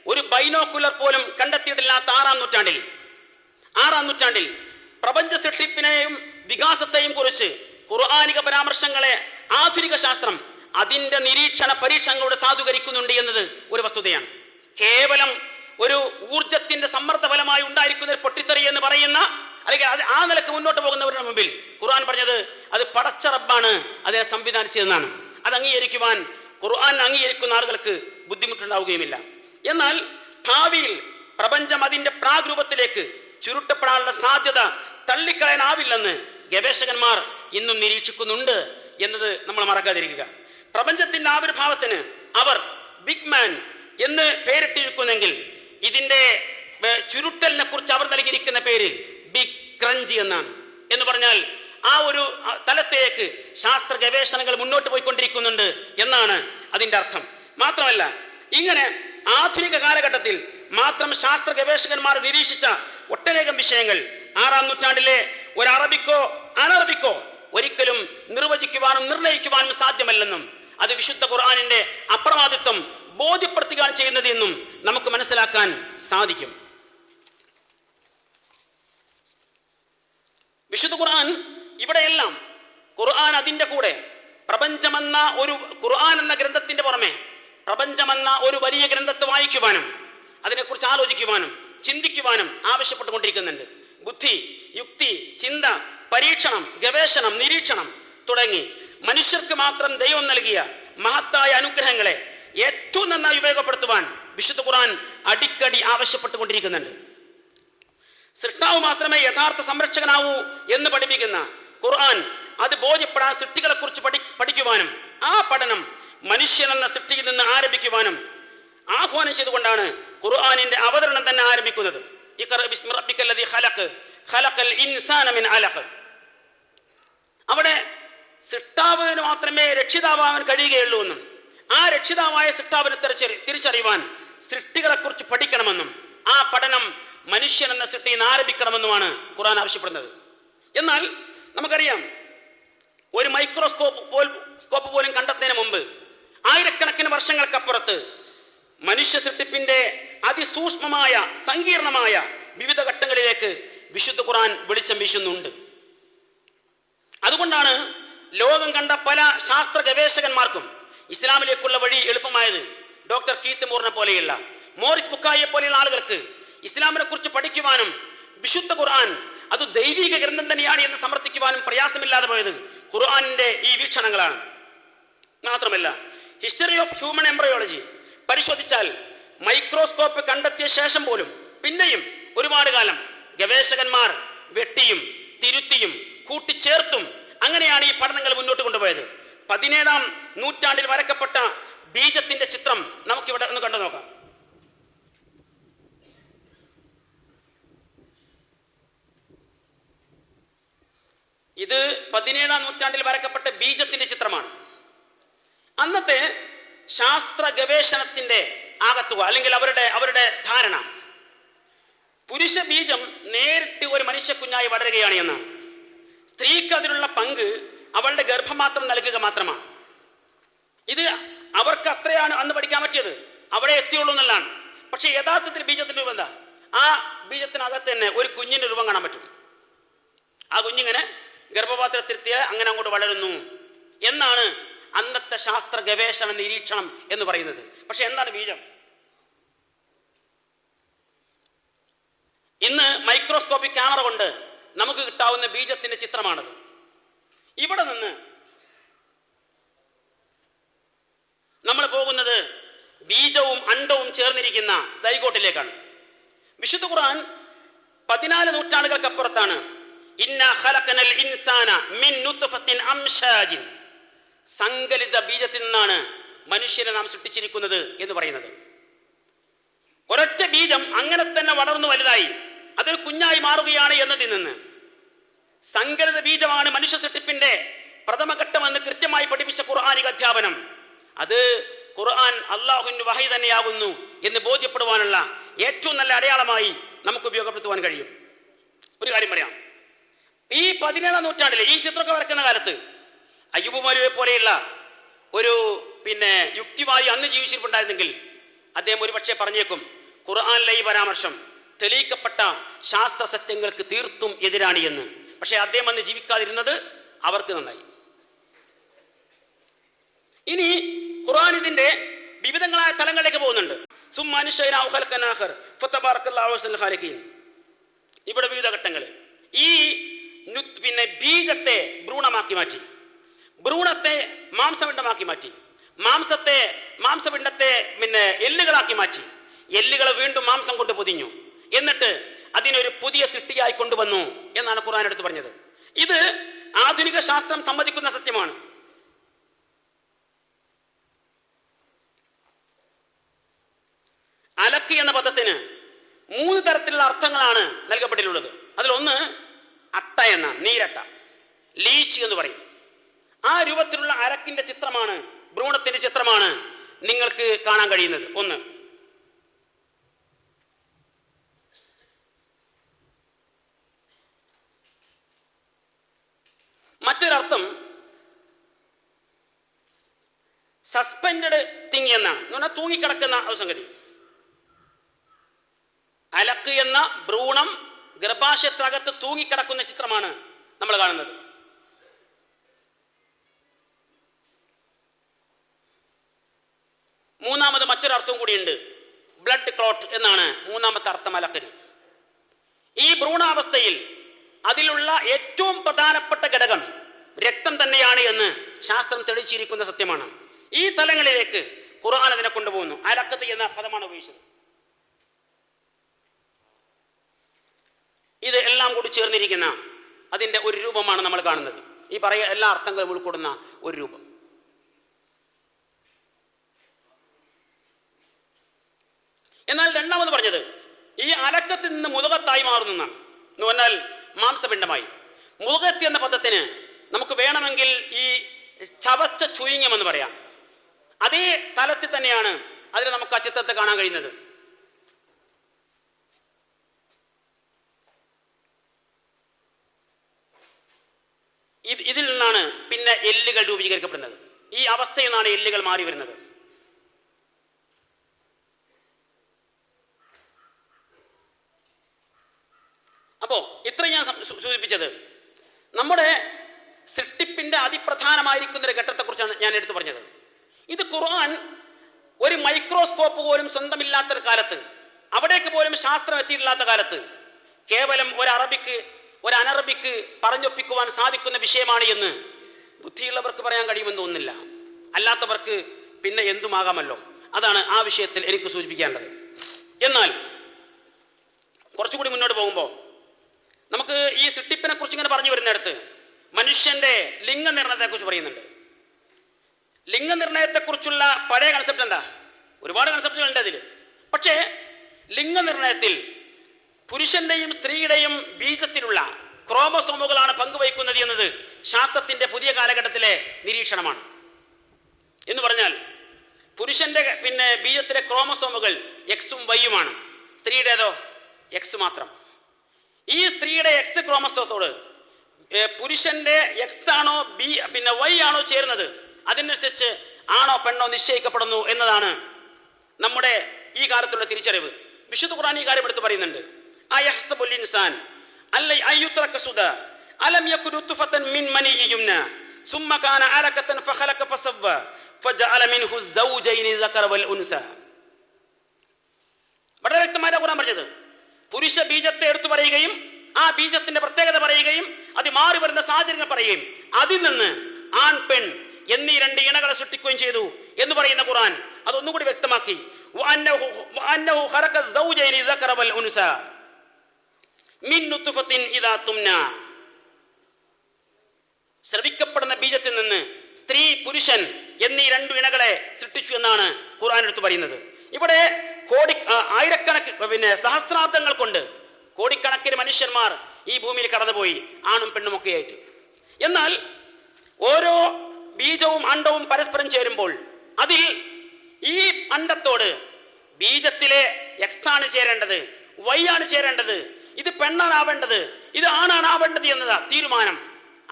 ഒരു ബൈനോക്കുലർ പോലും കണ്ടെത്തിയിട്ടില്ലാത്ത 6-ാം നൂറ്റാണ്ടിൽ പ്രപഞ്ച സൃഷ്ടിപ്പിനെയും വികാസത്തെയും കുറിച്ച് ഖുർആനിക പരാമർശങ്ങളെ ആധുനിക ശാസ്ത്രം അതിൻ്റെ നിരീക്ഷണ പരീക്ഷണങ്ങളോട് സാധൂകരിക്കുന്നുണ്ട് എന്നത് ഒരു വസ്തുതയാണ്. കേവലം ഒരു ഊർജത്തിന്റെ സമ്മർദ്ദ ഫലമായി ഉണ്ടായിരിക്കുന്ന ഒരു പൊട്ടിത്തെറി എന്ന് പറയുന്ന അല്ലെങ്കിൽ അത് ആ നിലക്ക് മുന്നോട്ട് പോകുന്നവരുടെ മുമ്പിൽ ഖുർആൻ പറഞ്ഞത് അത് പടച്ച റബ്ബാണ് അതിനെ സംവിധാനിച്ചതെന്നാണ്. അത് അംഗീകരിക്കുവാൻ ഖുർആൻ അംഗീകരിക്കുന്ന ആളുകൾക്ക് ബുദ്ധിമുട്ടുണ്ടാവുകയുമില്ല. എന്നാൽ ഭാവിയിൽ പ്രപഞ്ചം അതിൻ്റെ പ്രാഗ്രൂപത്തിലേക്ക് ചുരുട്ടപ്പെടാനുള്ള സാധ്യത തള്ളിക്കളയാനാവില്ലെന്ന് ഗവേഷകന്മാർ ഇന്നും നിരീക്ഷിക്കുന്നുണ്ട് എന്നത് നമ്മൾ മറക്കാതിരിക്കുക. പ്രപഞ്ചത്തിന്റെ ആവിർഭാവത്തിന് അവർ ബിഗ് മാൻ എന്ന് പേരിട്ടിരിക്കുന്നെങ്കിൽ ഇതിൻ്റെ ചുരുട്ടലിനെ കുറിച്ച് അവർ നൽകിയിരിക്കുന്ന പേര് ബിഗ് ക്രഞ്ച് എന്നാണ്. എന്ന് പറഞ്ഞാൽ ആ ഒരു തലത്തേക്ക് ശാസ്ത്ര ഗവേഷണങ്ങൾ മുന്നോട്ട് പോയിക്കൊണ്ടിരിക്കുന്നുണ്ട് എന്നാണ് അതിൻ്റെ അർത്ഥം. മാത്രമല്ല, ഇങ്ങനെ ആധുനിക കാലഘട്ടത്തിൽ മാത്രം ശാസ്ത്ര ഗവേഷകന്മാർ നിരീക്ഷിച്ച ഒട്ടനേകം വിഷയങ്ങൾ 6-ാം നൂറ്റാണ്ടിലെ ഒരു അറബിക്കോ അനറബിക്കോ ഒരിക്കലും നിർവചിക്കുവാനും നിർണയിക്കുവാനും സാധ്യമല്ലെന്നും അത് വിശുദ്ധ ഖുർആനിന്റെ അപ്രമാദിത്വം ബോധ്യപ്പെടുത്തുകയാണ് ചെയ്യുന്നത് എന്നും നമുക്ക് മനസ്സിലാക്കാൻ സാധിക്കും. വിശുദ്ധ ഖുർആൻ ഇവിടെയെല്ലാം ഖുർആൻ അതിൻ്റെ കൂടെ പ്രപഞ്ചമെന്ന ഒരു ഖുർആൻ എന്ന ഗ്രന്ഥത്തിന്റെ പുറമെ പ്രപഞ്ചമെന്ന ഒരു വലിയ ഗ്രന്ഥത്തെ വായിക്കുവാനും അതിനെക്കുറിച്ച് ആലോചിക്കുവാനും ചിന്തിക്കുവാനും ആവശ്യപ്പെട്ടുകൊണ്ടിരിക്കുന്നുണ്ട്. ബുദ്ധി, യുക്തി, ചിന്ത, പരീക്ഷണം, ഗവേഷണം, നിരീക്ഷണം തുടങ്ങി മനുഷ്യർക്ക് മാത്രം ദൈവം നൽകിയ മഹത്തായ അനുഗ്രഹങ്ങളെ ഏറ്റവും നന്നായി ഉപയോഗപ്പെടുത്തുവാൻ വിശുദ്ധ ഖുർആൻ അടിക്കടി ആവശ്യപ്പെട്ടുകൊണ്ടിരിക്കുന്നുണ്ട്. സൃഷ്ടാവ് മാത്രമേ യഥാർത്ഥ സംരക്ഷകനാവൂ എന്ന് പഠിപ്പിക്കുന്ന ഖുർആൻ അത് ബോധ്യപ്പെടാൻ സൃഷ്ടികളെ കുറിച്ച് പഠിക്കുവാനും ആ പഠനം മനുഷ്യൻ എന്ന സൃഷ്ടിയിൽ നിന്ന് ആരംഭിക്കുവാനും ആഹ്വാനം ചെയ്തുകൊണ്ടാണ് ഖുർആനിന്റെ അവതരണം തന്നെ ആരംഭിക്കുന്നത്. ഇഖ്റ ബിസ്മി റബ്ബിക്കല്ലദീ ഖലഖ് ഖലഖൽ ഇൻസാന മിൻ അലഖ്. അവിടെ സൃഷ്ടാവിന് മാത്രമേ രക്ഷിതാവാൻ കഴിയുകയുള്ളൂ എന്നും ആ രക്ഷിതാവായ സൃഷ്ടാവിനെ തിരിച്ചറിയുവാൻ സൃഷ്ടികളെ കുറിച്ച് പഠിക്കണമെന്നും ആ പഠനം മനുഷ്യൻ എന്ന സൃഷ്ടിയിൽ നിന്ന് ആരംഭിക്കണമെന്നുമാണ് ഖുർആൻ ആവശ്യപ്പെടുന്നത്. എന്നാൽ നമുക്കറിയാം, ഒരു മൈക്രോസ്കോപ്പ് പോലും കണ്ടെത്തുന്നതിന് മുമ്പ് ആയിരക്കണക്കിന് വർഷങ്ങൾക്കപ്പുറത്ത് മനുഷ്യ സൃഷ്ടിപ്പിന്റെ അതിസൂക്ഷ്മമായ സങ്കീർണമായ വിവിധ ഘട്ടങ്ങളിലേക്ക് വിശുദ്ധ ഖുർആൻ വെളിച്ചം വീശുന്നുണ്ട്. അതുകൊണ്ടാണ് ലോകം കണ്ട പല ശാസ്ത്ര ഗവേഷകന്മാർക്കും ഇസ്ലാമിലേക്കുള്ള വഴി എളുപ്പമായത്. ഡോക്ടർ കീത്ത് മൂറിനെ പോലെയുള്ള, മോറിസ് ബുക്കായെ പോലെയുള്ള ആളുകൾക്ക് ഇസ്ലാമിനെ കുറിച്ച് പഠിക്കുവാനും വിശുദ്ധ ഖുർആൻ അത് ദൈവിക ഗ്രന്ഥം തന്നെയാണ് എന്ന് സമർത്ഥിക്കുവാനും പ്രയാസമില്ലാതെ പോയത് ഖുർആനിന്റെ ഈ വീക്ഷണങ്ങളാണ്. മാത്രമല്ല, ഹിസ്റ്ററി ഓഫ് ഹ്യൂമൻ എംബ്രയോളജി പരിശോധിച്ചാൽ മൈക്രോസ്കോപ്പ് കണ്ടെത്തിയ ശേഷം പോലും പിന്നെയും ഒരുപാട് കാലം ഗവേഷകന്മാർ വെട്ടിയും തിരുത്തിയും കൂട്ടിച്ചേർത്തും അങ്ങനെയാണ് ഈ പഠനങ്ങൾ മുന്നോട്ട് കൊണ്ടുപോയത്. 17-ാം നൂറ്റാണ്ടിൽ വരക്കപ്പെട്ട ബീജത്തിന്റെ ചിത്രം നമുക്കിവിടെ ഒന്ന് കണ്ടു നോക്കാം. ഇത് 17-ാം നൂറ്റാണ്ടിൽ വരക്കപ്പെട്ട ബീജത്തിന്റെ ചിത്രമാണ്. അന്നത്തെ ശാസ്ത്ര ഗവേഷണത്തിന്റെ ആകത്തുക അല്ലെങ്കിൽ അവരുടെ ധാരണ പുരുഷ ബീജം നേരിട്ട് ഒരു മനുഷ്യ കുഞ്ഞായി വളരുകയാണ് എന്നാണ്. സ്ത്രീക്ക് അതിനുള്ള പങ്ക് അവളുടെ ഗർഭമാത്രം നൽകുക മാത്രമാണ്. ഇത് അവർക്ക് അത്രയാണ് അന്ന് പഠിക്കാൻ പറ്റിയത്, അവിടെ എത്തിയുള്ളൂ എന്നുള്ളതാണ്. പക്ഷെ യഥാർത്ഥത്തിൽ ബീജത്തിന്റെ രൂപം എന്താ? ആ ബീജത്തിനകത്ത് തന്നെ ഒരു കുഞ്ഞിന്റെ രൂപം കാണാൻ പറ്റും. ആ കുഞ്ഞിങ്ങനെ ഗർഭപാത്രത്തിൽ അങ്ങനെ അങ്ങോട്ട് വളരുന്നു എന്നാണ് അന്നത്തെ ശാസ്ത്ര ഗവേഷണ നിരീക്ഷണം എന്ന് പറയുന്നത്. പക്ഷെ എന്താണ് ബീജം? ഇന്ന് മൈക്രോസ്കോപ്പിക് ക്യാമറ കൊണ്ട് നമുക്ക് കിട്ടാവുന്ന ബീജത്തിന്റെ ചിത്രമാണത്. ഇവിടെ നിന്ന് നമ്മൾ പോകുന്നത് ബീജവും അണ്ടവും ചേർന്നിരിക്കുന്ന സൈഗോട്ടിലേക്കാണ്. വിശുദ്ധ ഖുർആൻ 14 നൂറ്റാണ്ടുകൾക്കപ്പുറത്താണ് ഇന്നാ ഖലഖനൽ ഇൻസാന മിൻ നുത്ഫത്തിൻ അംശാജിൻ, സങ്കലിത ബീജത്തിൽ നിന്നാണ് മനുഷ്യനെ നാം സൃഷ്ടിച്ചിരിക്കുന്നത് എന്ന് പറയുന്നത്. ഒരൊറ്റ ബീജം അങ്ങനെ തന്നെ വളർന്നു വലുതായി അതൊരു കുഞ്ഞായി മാറുകയാണ് എന്നതിൽ നിന്ന് സങ്കലിത ബീജമാണ് മനുഷ്യ സൃഷ്ടിപ്പിന്റെ പ്രഥമഘട്ടമെന്ന് കൃത്യമായി പഠിപ്പിച്ച ഖുർആനിക അധ്യാപനം അത് ഖുർആൻ അല്ലാഹുവിന്റെ വഹി തന്നെയാകുന്നു എന്ന് ബോധ്യപ്പെടുവാനുള്ള ഏറ്റവും നല്ല അടയാളമായി നമുക്ക് ഉപയോഗപ്പെടുത്തുവാൻ കഴിയും. ഒരു കാര്യം പറയാം, ഈ 17-ാം നൂറ്റാണ്ടിലെ ഈ ചിത്രമൊക്കെ വരയ്ക്കുന്ന കാലത്ത് അയ്യൂബ് മൗലവിയെ പോലെയുള്ള ഒരു യുക്തിവാദി അന്ന് ജീവിച്ചിരിപ്പുണ്ടായിരുന്നെങ്കിൽ അദ്ദേഹം ഒരു പക്ഷേ പറഞ്ഞേക്കും ഖുർആനിലെ ഈ പരാമർശം തെളിയിക്കപ്പെട്ട ശാസ്ത്ര സത്യങ്ങൾക്ക് തീർത്തും എതിരാണ് എന്ന്. പക്ഷേ അദ്ദേഹം അന്ന് ജീവിക്കാതിരുന്നത് അവർക്ക് നന്നായി. ഇനി ഖുർആൻ ഇതിന്റെ വിവിധങ്ങളായ തലങ്ങളിലേക്ക് പോകുന്നുണ്ട്. ഇവിടെ വിവിധ ഘട്ടങ്ങൾ. ഈ ബീജത്തെ ഭ്രൂണമാക്കി മാറ്റി, ഭ്രൂണത്തെ മാംസപിണ്ഡമാക്കി മാറ്റി, മാംസപിണ്ഡത്തെ എല്ലുകളാക്കി മാറ്റി, എല്ലുകളെ വീണ്ടും മാംസം കൊണ്ട് പൊതിഞ്ഞു, എന്നിട്ട് അതിനൊരു പുതിയ സൃഷ്ടിയായി കൊണ്ടുവന്നു എന്നാണ് ഖുർആൻ എടുത്ത് പറഞ്ഞത്. ഇത് ആധുനിക ശാസ്ത്രം സമ്മതിക്കുന്ന സത്യമാണ്. അലക്ക് എന്ന പദത്തിന് 3 തരത്തിലുള്ള അർത്ഥങ്ങളാണ് നൽകപ്പെട്ടിട്ടുള്ളത്. അതിലൊന്ന് അട്ട എന്ന നീരട്ട, ലീച്ച് എന്ന് പറയും. ആ രൂപത്തിലുള്ള അരക്കിന്റെ ചിത്രമാണ്, ഭ്രൂണത്തിന്റെ ചിത്രമാണ് നിങ്ങൾക്ക് കാണാൻ കഴിയുന്നത്. ഒന്ന്. മറ്റൊരർത്ഥം സസ്പെൻഡഡ് തിങ് എന്നാണ്, എന്ന് പറഞ്ഞാൽ തൂങ്ങിക്കിടക്കുന്ന സംഗതി. അലക്ക് എന്ന ഭ്രൂണം ഗർഭാശയത്തിനകത്ത് തൂങ്ങിക്കിടക്കുന്ന ചിത്രമാണ് നമ്മൾ കാണുന്നത്. മൂന്നാമത് മറ്റൊരർത്ഥം കൂടിയുണ്ട്, ബ്ലഡ് ക്ലോട്ട് എന്നാണ് മൂന്നാമത്തെ അർത്ഥം അലക്കിന്. ഈ ഭ്രൂണാവസ്ഥയിൽ അതിലുള്ള ഏറ്റവും പ്രധാനപ്പെട്ട ഘടകം രക്തം തന്നെയാണ് എന്ന് ശാസ്ത്രം തെളിയിച്ചിരിക്കുന്ന സത്യമാണ്. ഈ തലങ്ങളിലേക്ക് ഖുർആൻ അതിനെ കൊണ്ടുപോകുന്നു. അലക്കത്ത് എന്ന പദമാണ് ഉപയോഗിച്ചത്. ഇത് എല്ലാം കൂടി ചേർന്നിരിക്കുന്ന അതിൻ്റെ ഒരു രൂപമാണ് നമ്മൾ കാണുന്നത്. ഈ പറയുക എല്ലാ അർത്ഥങ്ങളും ഉൾക്കൊള്ളുന്ന ഒരു രൂപം. എന്നാൽ രണ്ടാമത് പറഞ്ഞത് ഈ അലക്കത്തിൽ നിന്ന് മുതകത്തായി മാറുന്നതാണ് എന്ന് പറഞ്ഞാൽ മാംസപിണ്ഡമായി. മുതകത്ത് എന്ന പദത്തിന് നമുക്ക് വേണമെങ്കിൽ ഈ ചവച്ച ചുയിങ്ങം എന്ന് പറയാം. അതേ തലത്തിൽ തന്നെയാണ് അതിൽ നമുക്ക് ആ ചിത്രത്തെ കാണാൻ കഴിയുന്നത്. ഇതിൽ നിന്നാണ് പിന്നെ എല്ലുകൾ രൂപീകരിക്കപ്പെടുന്നത്. ഈ അവസ്ഥയിൽ നിന്നാണ് എല്ലുകൾ മാറി വരുന്നത്. അപ്പോൾ ഇത്രയും ഞാൻ സൂചിപ്പിച്ചത് നമ്മുടെ സൃഷ്ടിപ്പിന്റെ അതിപ്രധാനമായിരിക്കുന്ന ഒരു ഘട്ടത്തെക്കുറിച്ചാണ് ഞാൻ എടുത്തു പറഞ്ഞത്. ഇത് ഖുർആൻ ഒരു മൈക്രോസ്കോപ്പ് പോലും സ്വന്തമില്ലാത്തൊരു കാലത്ത്, അവിടേക്ക് പോലും ശാസ്ത്രം എത്തിയിട്ടില്ലാത്ത കാലത്ത് കേവലം ഒരു അനറബിക്ക് പറഞ്ഞൊപ്പിക്കുവാൻ സാധിക്കുന്ന വിഷയമാണ് എന്ന് ബുദ്ധിയുള്ളവർക്ക് പറയാൻ കഴിയുമെന്ന് തോന്നുന്നില്ല. അല്ലാത്തവർക്ക് പിന്നെ എന്തുമാകാമല്ലോ. അതാണ് ആ വിഷയത്തിൽ എനിക്ക് സൂചിപ്പിക്കേണ്ടത്. എന്നാൽ കുറച്ചുകൂടി മുന്നോട്ട് പോകുമ്പോൾ നമുക്ക് ഈ സൃഷ്ടിപ്പിനെ കുറിച്ച് ഇങ്ങനെ പറഞ്ഞു വരുന്നിടത്ത് മനുഷ്യന്റെ ലിംഗനിർണയത്തെക്കുറിച്ച് പറയുന്നുണ്ട്. ലിംഗനിർണയത്തെക്കുറിച്ചുള്ള പഴയ കൺസെപ്റ്റ് എന്താ? ഒരുപാട് കൺസെപ്റ്റുകളുണ്ട് അതിൽ. പക്ഷേ ലിംഗനിർണയത്തിൽ പുരുഷന്റെയും സ്ത്രീയുടെയും ബീജത്തിലുള്ള ക്രോമസോമുകളാണ് പങ്കുവയ്ക്കുന്നത് എന്നത് ശാസ്ത്രത്തിന്റെ പുതിയ കാലഘട്ടത്തിലെ നിരീക്ഷണമാണ്. എന്ന് പറഞ്ഞാൽ പുരുഷന്റെ ബീജത്തിലെ ക്രോമസോമുകൾ എക്സും വൈയുമാണ്, സ്ത്രീയുടേതോ എക്സ് മാത്രം. ഈ സ്ത്രീയുടെ എക്സ് ക്രോമസോത്തോട് പുരുഷന്റെ എക്സ് ആണോ വൈ ആണോ ചേരുന്നത്, അതിനനുസരിച്ച് ആണോ പെണ്ണോ നിശ്ചയിക്കപ്പെടുന്നു എന്നതാണ് നമ്മുടെ ഈ കാലത്തുള്ള തിരിച്ചറിവ്. വിശുദ്ധ ഖുർആൻ ഈ കാര്യം എടുത്ത് പറയുന്നുണ്ട്. അയഹ്സബുൽ ഇൻസാൻ അയ്യുത്രക സുദ അലം യകുൻ നുത്ഫതൻ മിൻ മനിയ്യിൻ യുംന സുമ്മ കാന അലകതൻ ഫഖലക ഫസവ്വ ഫജഅല മിൻഹു സൗജൈനി ദകറ വൽ ഉൻസ. വളരെ വ്യക്തമായ ഖുർആൻ പറഞ്ഞത് പുരുഷ ബീജത്തെ എടുത്തു പറയുകയും ആ ബീജത്തിന്റെ പ്രത്യേകത പറയുകയും അത് മാറി വരുന്ന സാഹചര്യങ്ങൾ പറയുകയും അതിൽ നിന്ന് ആൺ പെൺ എന്നീ രണ്ട് ഇണകളെ സൃഷ്ടിക്കുകയും ചെയ്തു എന്ന് പറയുന്ന ഖുർആൻ അതൊന്നുകൂടി വ്യക്തമാക്കി. ശ്രവിക്കപ്പെടുന്ന ബീജത്തിൽ നിന്ന് സ്ത്രീ പുരുഷൻ എന്നീ രണ്ടു ഇണകളെ സൃഷ്ടിച്ചു എന്നാണ് ഖുർആൻ എടുത്തു പറയുന്നത്. ഇവിടെ ആയിരക്കണക്കിന് സഹസ്രാബ്ദങ്ങൾ കൊണ്ട് കോടിക്കണക്കിന് മനുഷ്യന്മാർ ഈ ഭൂമിയിൽ കടന്നുപോയി, ആണും പെണ്ണുമൊക്കെ ആയിട്ട്. എന്നാൽ ഓരോ ബീജവും അണ്ടവും പരസ്പരം ചേരുമ്പോൾ അതിൽ ഈ അണ്ടത്തോട് ബീജത്തിലെ എക്സ് ആണ് ചേരേണ്ടത്, വൈ ആണ് ചേരേണ്ടത്, ഇത് പെണ്ണാണാവേണ്ടത്, ഇത് ആണാണാവേണ്ടത് എന്നതാ തീരുമാനം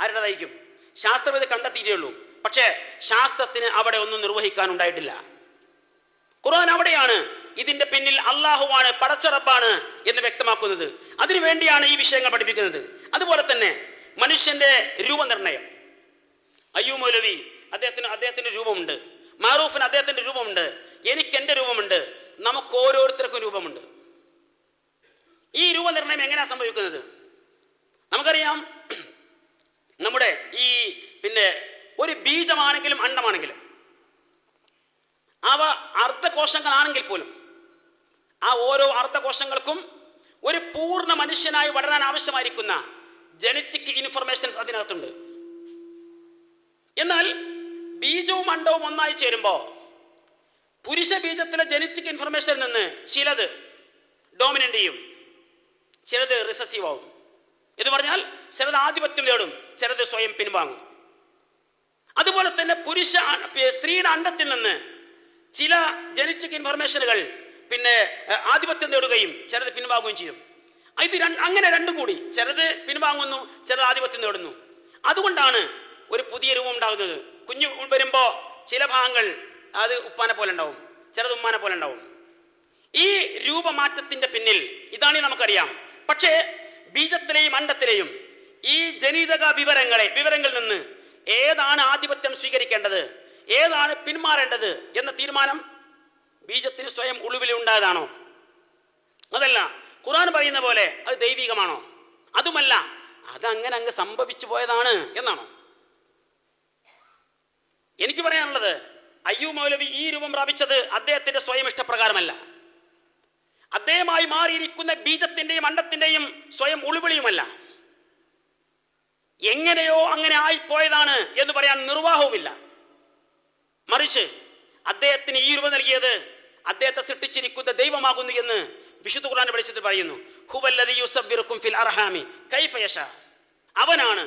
ആരുടേതായിരിക്കും? ശാസ്ത്രം ഇത് കണ്ടെത്തിയിട്ടേ ഉള്ളൂ. പക്ഷേ ശാസ്ത്രത്തിന് അവിടെ ഒന്നും നിർവഹിക്കാനുണ്ടായിട്ടില്ല. ഖുർആൻ അവിടെയാണ് ഇതിന്റെ പിന്നിൽ അള്ളാഹുവാണ്, പടച്ചറപ്പാണ് എന്ന് വ്യക്തമാക്കുന്നത്. അതിനുവേണ്ടിയാണ് ഈ വിഷയങ്ങൾ പഠിപ്പിക്കുന്നത്. അതുപോലെ തന്നെ മനുഷ്യന്റെ രൂപനിർണയം. അയ്യൂബ് മൗലവി അദ്ദേഹത്തിന്റെ രൂപമുണ്ട്, മാറൂഫിന് അദ്ദേഹത്തിന്റെ രൂപമുണ്ട്, എനിക്ക് എൻ്റെ രൂപമുണ്ട്, നമുക്ക് ഓരോരുത്തർക്കും രൂപമുണ്ട്. ഈ രൂപനിർണയം എങ്ങനെയാണ് സംഭവിക്കുന്നത്? നമുക്കറിയാം, നമ്മുടെ ഈ ഒരു ബീജമാണെങ്കിലും അണ്ടമാണെങ്കിലും അവ അർദ്ധകോശങ്ങളാണെങ്കിൽ പോലും ആ ഓരോ അർദ്ധകോശങ്ങൾക്കും ഒരു പൂർണ്ണ മനുഷ്യനായി വളരാൻ ആവശ്യമായിരിക്കുന്ന ജനറ്റിക് ഇൻഫർമേഷൻസ് അതിനകത്തുണ്ട്. എന്നാൽ ബീജവും അണ്ടവും ഒന്നായി ചേരുമ്പോൾ പുരുഷ ബീജത്തിലെ ജനറ്റിക് ഇൻഫർമേഷനിൽ നിന്ന് ചിലത് ഡോമിനന്റ് ചെയ്യും, ചിലത് റിസസീവ് ആവും. എന്ന് പറഞ്ഞാൽ ചിലത് ആധിപത്യം നേടും, ചിലത് സ്വയം പിൻവാങ്ങും. അതുപോലെ തന്നെ സ്ത്രീയുടെ അണ്ടത്തിൽ നിന്ന് ചില ജനറ്റിക് ഇൻഫർമേഷനുകൾ ആധിപത്യം നേടുകയും ചിലത് പിൻവാങ്ങുകയും ചെയ്യും. അങ്ങനെ രണ്ടും കൂടി ചിലത് പിൻവാങ്ങുന്നു, ചിലത് ആധിപത്യം നേടുന്നു. അതുകൊണ്ടാണ് ഒരു പുതിയ രൂപം ഉണ്ടാകുന്നത്. കുഞ്ഞു വരുമ്പോൾ ചില ഭാഗങ്ങൾ അത് ഉപ്പാനെ പോലെ ഉണ്ടാവും, ചിലത് ഉമ്മാനെ പോലെ ഉണ്ടാവും. ഈ രൂപമാറ്റത്തിന്റെ പിന്നിൽ ഇതാണ് നമുക്കറിയാം. പക്ഷേ ബീജത്തിലെയും അണ്ടത്തിലെയും ഈ ജനിതക വിവരങ്ങളിൽ നിന്ന് ഏതാണ് ആധിപത്യം സ്വീകരിക്കേണ്ടത്, ഏതാണ് പിന്മാറേണ്ടത് എന്ന തീരുമാനം ബീജത്തിന് സ്വയം ഉള്ളിലുണ്ടായതാണോ? അതല്ല ഖുർആൻ പറയുന്ന പോലെ അത് ദൈവികമാണോ? അതുമല്ല, അതങ്ങനെ അങ്ങ് സംഭവിച്ചു പോയതാണ് എന്നാണോ? എനിക്ക് പറയാനുള്ളത്, അയ്യൂബ് മൗലവി ഈ രൂപം പ്രാപിച്ചത് അദ്ദേഹത്തിന്റെ സ്വയം ഇഷ്ടപ്രകാരമല്ല. അദ്ദേഹമായി മാറിയിരിക്കുന്ന ബീജത്തിന്റെയും അണ്ടത്തിന്റെയും സ്വയം ഉൾവിളിയുമല്ല. എങ്ങനെയോ അങ്ങനെ ആയിപ്പോയതാണ് എന്ന് പറയാൻ നിർവാഹവുമില്ല. മറിച്ച് അദ്ദേഹത്തിന് ഈ രൂപം നൽകിയത് അദ്ദേഹത്തെ സൃഷ്ടിച്ചിരിക്കുന്ന ദൈവമാകുന്നു എന്ന് വിശുദ്ധ ഖുർആൻ വെളിച്ചത്തിൽ പറയുന്നു. ഹുവല്ലദീ യുസബ്ബിറുക്കും ഫിൽ അർഹാമി കൈഫ യശാ. അവനാണ്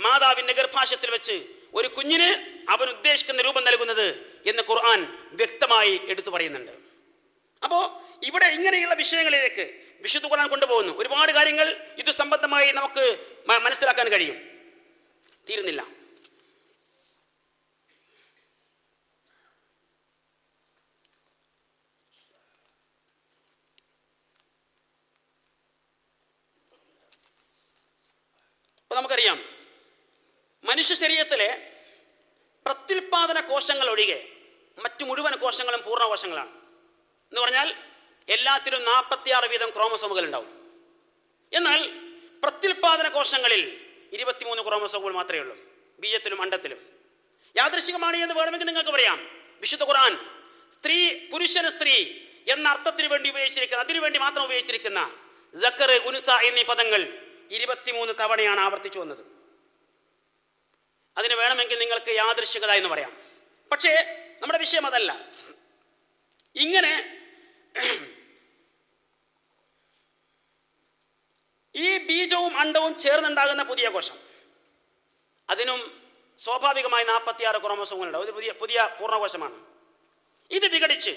മാതാവിന്റെ ഗർഭാശയത്തിൽ വെച്ച് ഒരു കുഞ്ഞിന് അവൻ ഉദ്ദേശിക്കുന്ന രൂപം നൽകുന്നത് എന്ന് ഖുർആൻ വ്യക്തമായി എടുത്തു പറയുന്നുണ്ട്. അപ്പോൾ ഇവിടെ ഇങ്ങനെയുള്ള വിഷയങ്ങളിലേക്ക് വിശുദ്ധ ഖുർആൻ കൊണ്ടുപോകുന്നു. ഒരുപാട് കാര്യങ്ങൾ ഇത് സംബന്ധമായി നമുക്ക് മനസ്സിലാക്കാൻ കഴിയും. തീരുന്നില്ല. അപ്പൊ നമുക്കറിയാം, മനുഷ്യ ശരീരത്തിലെ പ്രത്യുൽപാദന കോശങ്ങൾ ഒഴികെ മറ്റു മുഴുവൻ കോശങ്ങളും പൂർണ്ണകോശങ്ങളാണ്. എന്ന് പറഞ്ഞാൽ എല്ലാത്തിലും 46 വീതം ക്രോമസോമുകൾ ഉണ്ടാവും. എന്നാൽ പ്രത്യുൽപാദന കോശങ്ങളിൽ 23 ക്രോമസോമുകൾ മാത്രമേ ഉള്ളൂ, ബീജത്തിലും അണ്ടത്തിലും. യാദൃശികമാണ് എന്ന് വേണമെങ്കിൽ നിങ്ങൾക്ക് പറയാം. വിശുദ്ധ ഖുർആൻ സ്ത്രീ, പുരുഷന് സ്ത്രീ എന്ന അർത്ഥത്തിന് വേണ്ടി ഉപയോഗിച്ചിരിക്കുന്ന, അതിനുവേണ്ടി മാത്രം ഉപയോഗിച്ചിരിക്കുന്ന സക്കർ, ഉൻസ എന്നീ പദങ്ങൾ 23 തവണയാണ് ആവർത്തിച്ചു വന്നത്. അതിന് വേണമെങ്കിൽ നിങ്ങൾക്ക് യാദൃശികത എന്ന് പറയാം. പക്ഷേ നമ്മുടെ വിഷയം അതല്ല. ഇങ്ങനെ ഈ ബീജവും അണ്ടവും ചേർന്നുണ്ടാകുന്ന പുതിയ കോശം, അതിനും സ്വാഭാവികമായി 46 ക്രോമസോമുകളുണ്ടാവും. ഇത് പുതിയ പൂർണ്ണകോശമാണ്. ഇത് വിഘടിച്ച്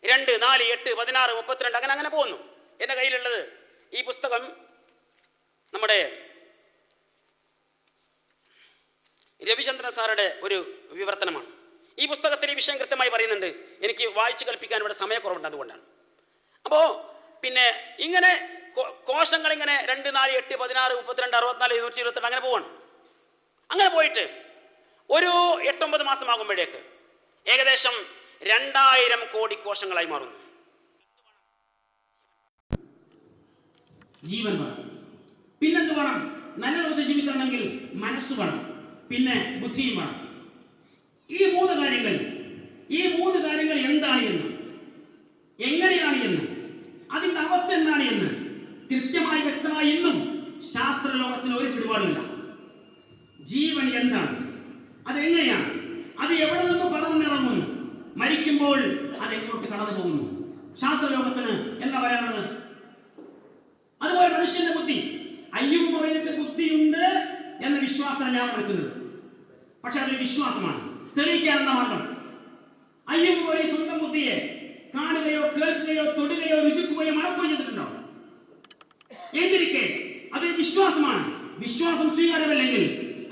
2, 4, 8, 16, 32 അങ്ങനെ പോകുന്നു. എൻ്റെ കയ്യിലുള്ളത് ഈ പുസ്തകം നമ്മുടെ രവിചന്ദ്രൻ സാറുടെ ഒരു വിവർത്തനമാണ്. ഈ പുസ്തകത്തിൽ ഈ വിഷയം കൃത്യമായി പറയുന്നുണ്ട്. എനിക്ക് വായിച്ചു കൽപ്പിക്കാൻ ഇവിടെ സമയക്കുറവുണ്ട്, അതുകൊണ്ടാണ്. അപ്പോൾ പിന്നെ ഇങ്ങനെ കോശങ്ങൾ ഇങ്ങനെ 2, 4, 8, 16, 32, 64, 128 അങ്ങനെ പോവാണ്. അങ്ങനെ പോയിട്ട് ഒരു 8-9 മാസമാകുമ്പോഴേക്ക് ഏകദേശം 2000 കോടി കോശങ്ങളായി മാറുന്നു. ജീവൻ വേണം. പിന്നെന്ത് വേണം? നല്ല ലോകത്ത് ജീവിക്കണമെങ്കിൽ മനസ്സ് വേണം, പിന്നെ ബുദ്ധിയും വേണം. ഈ മൂന്ന് കാര്യങ്ങൾ എന്താണ് എന്ന്, എങ്ങനെയാണ് എന്ന്, അതിൻ്റെ അവസ്ഥ എന്താണ് എന്ന് കൃത്യമായി വ്യക്തമായി ഇന്നും ശാസ്ത്രലോകത്തിന് ഒരു പിടിപാടില്ല. ജീവൻ എന്താണ്, അതെങ്ങനെയാണ്, അത് എവിടെ നിന്ന് പറന്നിറങ്ങുന്നു, മരിക്കുമ്പോൾ അതെങ്ങോട്ട് കടന്നു പോകുന്നു, ശാസ്ത്രലോകത്തിന് എന്താ പറയാനുള്ളത്? അതുപോലെ മനുഷ്യന്റെ ബുദ്ധി, അയ്യൂബ് മൗലവിക്ക് ബുദ്ധിയുണ്ട് എന്ന വിശ്വാസമാണ് ഞാൻ എടുക്കുന്നത്. പക്ഷെ അതൊരു വിശ്വാസമാണ്. തെളിയിക്കാനെന്ന മാർഗം. അയ്യൂബ് മൗലവി സ്വന്തം ബുദ്ധിയെ കാണുകയോ കേൾക്കുകയോ തൊടുകയോ രുചിക്കുകയോ മണക്കുകയോ ചെയ്തിട്ടുണ്ടോ? എന്നിരിക്കെ അതൊരു വിശ്വാസമാണ്. വിശ്വാസം സ്വീകാര്യമല്ലെങ്കിൽ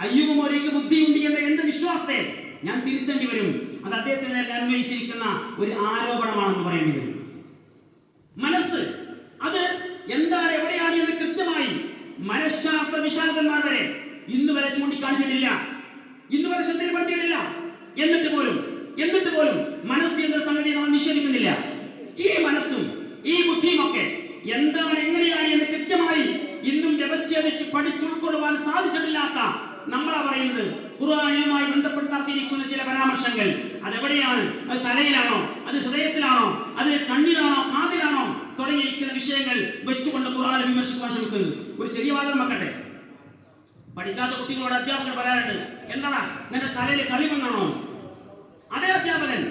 അയ്യൂബ് മൗലവിക്ക് ബുദ്ധിയുണ്ട് എന്ന എന്റെ വിശ്വാസത്തെ ഞാൻ തിരുത്തേണ്ടി വരും. അത് അദ്ദേഹത്തിന് അന്വയിച്ചിരിക്കുന്ന ഒരു ആരോപണമാണെന്ന് പറയേണ്ടി വരും. മനസ്സ് അത് എന്താണ്, എവിടെയാണ് എന്ന് കൃത്യമായി മനഃശാസ്ത്ര വിശാരദന്മാർ വരെ ഇന്ന് വരെ ചൂണ്ടിക്കാണിച്ചിട്ടില്ല, ഇന്ന് വരെ ശ്രദ്ധയിൽപ്പെടുത്തിയിട്ടില്ല. എന്നിട്ട് പോലും മനസ്സ് എന്ന സംഗതി നാം നിഷേധിക്കുന്നില്ല. ഈ മനസ്സും ഈ ബുദ്ധിയും ഒക്കെ എന്താണ്, എങ്ങനെയാണ് എന്ന് കൃത്യമായി ഇന്നും വ്യവച്ഛേദിച്ച് പഠിച്ചുൾക്കൊള്ളുവാൻ സാധിച്ചിട്ടില്ലാത്ത നമ്മളാ പറയുന്നത് ഖുർആനുമായി ബന്ധപ്പെട്ട് നടത്തിയിരിക്കുന്ന ചില പരാമർശങ്ങൾ അതെവിടെയാണ്? അത് തലയിലാണോ, അത് ഹൃദയത്തിലാണോ, അത് കണ്ണിലാണോ, കാതിലാണോ തുടങ്ങിയിരിക്കുന്ന വിഷയങ്ങൾ വെച്ചുകൊണ്ട് ഖുർആനെ വിമർശിക്കാൻ ശ്രമിക്കുന്നത്. ഒരു ചെറിയ വാദം വെക്കട്ടെ. പഠിക്കാത്ത കുട്ടികളോട് അധ്യാപകർ പറയാറുണ്ട്, എന്താണ് നിന്റെ തലയിൽ കളിമണ്ണാണോ? അതേ അധ്യാപകൻ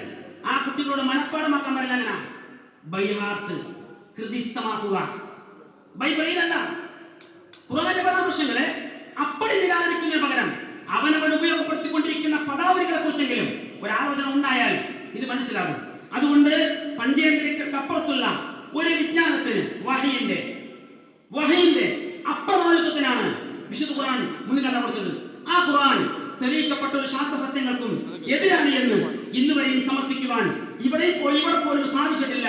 ആ കുട്ടികളോട് മനഃപ്പാടമാക്കാൻ പറയില്ല. അങ്ങനെ ബൈ ഹാർട്ട്, ഹൃദിസ്ഥമാക്കുക. ബൈബിളിലല്ല, ഖുർആന്റെ പരാമർശങ്ങളെ അപ്പടി നിരാകരിക്കുന്നതിന് പകരം അവനവൻ ഉപയോഗപ്പെടുത്തിക്കൊണ്ടിരിക്കുന്ന പദാവലികളെ കുറിച്ചെങ്കിലും ഒരാലോചന ഉണ്ടായാൽ ഇത് മനസ്സിലാകും. അതുകൊണ്ട് പഞ്ചേന്ദ്രിയക്കപ്പുറത്തുള്ള ഒരു വിജ്ഞാനത്തിന് വഹയിന്റെ അപ്രമാദിത്വത്തിനാണ് വിശുദ്ധ ഖുർആൻ മുൻഗണന കൊടുത്തത്. ആ ഖുർആൻ തെളിയിക്കപ്പെട്ട ഒരു ശാസ്ത്ര സത്യങ്ങൾക്കും എതിരാണ് എന്ന് ഇന്നുവരെയും സമർത്ഥിക്കുവാൻ ഇവിടെ പോലും സാധിച്ചിട്ടില്ല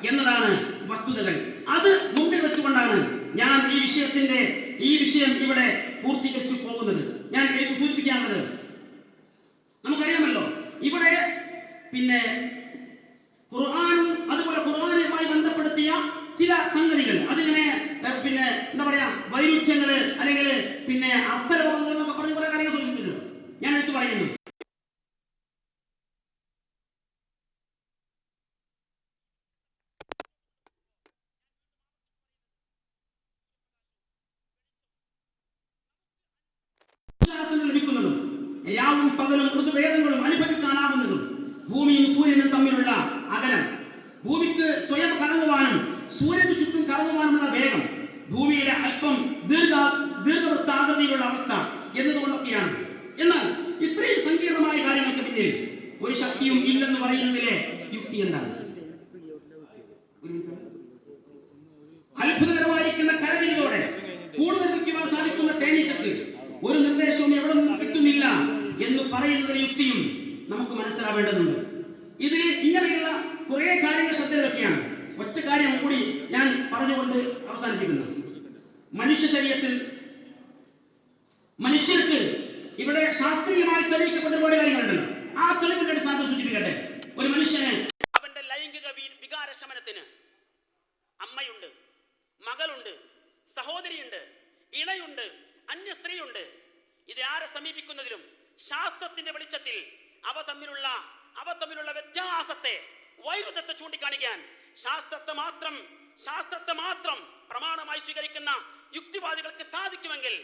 എന്നതാണ് വസ്തുതകൾ. അത് മുമ്പിൽ വെച്ചുകൊണ്ടാണ് ഞാൻ ഈ വിഷയം ഇവിടെ പൂർത്തീകരിച്ചു പോകുന്നത്. ഞാൻ എനിക്ക് സൂചിപ്പിക്കാനുള്ളത്, നമുക്കറിയാമല്ലോ ഇവിടെ പിന്നെ ഖുർആനും അതുപോലെ ഖുർആനുമായി ബന്ധപ്പെടുത്തിയ ചില സംഗതികൾ, അതിങ്ങനെ പിന്നെ എന്താ പറയാ വൈരുദ്ധ്യങ്ങള് അല്ലെങ്കിൽ പിന്നെ അർത്ഥലോപങ്ങൾ എന്നൊക്കെ പറഞ്ഞ് കുറെ കാര്യങ്ങൾ സൂചിപ്പിച്ചിട്ടുണ്ട്. ഞാൻ എടുത്തു പറയുന്നു. രാവും പകലും ഋതുഭേദങ്ങളും അനുഭവിക്കാനാവുന്നതും ഭൂമിയും സൂര്യനും തമ്മിലുള്ള അകലം, ഭൂമിക്ക് സ്വയം കറങ്ങുവാനും സൂര്യന് ചുറ്റും കറങ്ങുവാനുമുള്ള വേഗം, ഭൂമിയുടെ അല്പം ദീർഘവൃത്താകൃതിയിലുള്ള അവസ്ഥ എന്നതുകൊണ്ടൊക്കെയാണ്. എന്നാൽ ഇത്രയും സങ്കീർണമായ കാര്യങ്ങൾക്ക് പിന്നിൽ ഒരു ശക്തിയും ഇല്ലെന്ന് പറയുന്നതിലെ യുക്തി എന്താണ്? അത്ഭുതകരമായിരിക്കുന്ന കരവിലോടെ കൂടുതൽ വയ്ക്കുവാൻ സാധിക്കുന്ന തേനീച്ചക്ക് ഒരു നിർദ്ദേശവും എവിടെ നിന്നും കിട്ടുന്നില്ല എന്ന് പറയുന്നതിന്റെ യുക്തിയും നമുക്ക് മനസ്സിലാവേണ്ടതുണ്ട്. ഇതിന് ഇങ്ങനെയുള്ള കുറെ കാര്യങ്ങൾ ശ്രദ്ധയിലൊക്കെയാണ്. ഒറ്റ കാര്യം കൂടി ഞാൻ പറഞ്ഞുകൊണ്ട് അവസാനിപ്പിക്കുന്നു. മനുഷ്യ ശരീരത്തിൽ മനുഷ്യർക്ക് ഇവിടെ ശാസ്ത്രീയമായി തെളിയിക്കപ്പെട്ട ഒരുപാട് കാര്യങ്ങളുണ്ടല്ലോ. ആ തെളിവിന്റെ അടിസ്ഥാനത്തിൽ സൂചിപ്പിക്കട്ടെ. ഒരു മനുഷ്യന് അവന്റെ ലൈംഗിക വികാരശമനത്തിന് അമ്മയുണ്ട്, മകളുണ്ട്, സഹോദരിയുണ്ട്, ഇണയുണ്ട്, അന്യ സ്ത്രീയുണ്ട്. ഇത് ആരെ സമീപിക്കുന്നതിലും ശാസ്ത്രത്തിന്റെ വെളിച്ചത്തിൽ അവ തമ്മിലുള്ള വ്യത്യാസത്തെ, വൈരുദ്ധ്യത്തെ ചൂണ്ടിക്കാണിക്കാൻ ശാസ്ത്രത്തെ മാത്രം പ്രമാണമായി സ്വീകരിക്കുന്ന യുക്തിവാദികൾക്ക് സാധിക്കുമെങ്കിൽ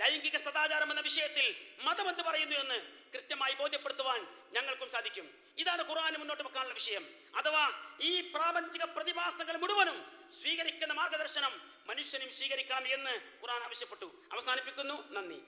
ലൈംഗിക സദാചാരം എന്ന വിഷയത്തിൽ മതമെന്ന് പറയുന്നു എന്ന് കൃത്യമായി ബോധ്യപ്പെടുത്തുവാൻ ഞങ്ങൾക്കും സാധിക്കും. ഇതാണ് ഖുർആൻ മുന്നോട്ട് വെക്കാനുള്ള വിഷയം. അഥവാ ഈ പ്രാപഞ്ചിക പ്രതിഭാസങ്ങൾ മുഴുവനും സ്വീകരിക്കുന്ന മാർഗദർശനം മനുഷ്യനും സ്വീകരിക്കണം എന്ന് ഖുർആൻ ആവശ്യപ്പെട്ടു. അവസാനിപ്പിക്കുന്നു. നന്ദി.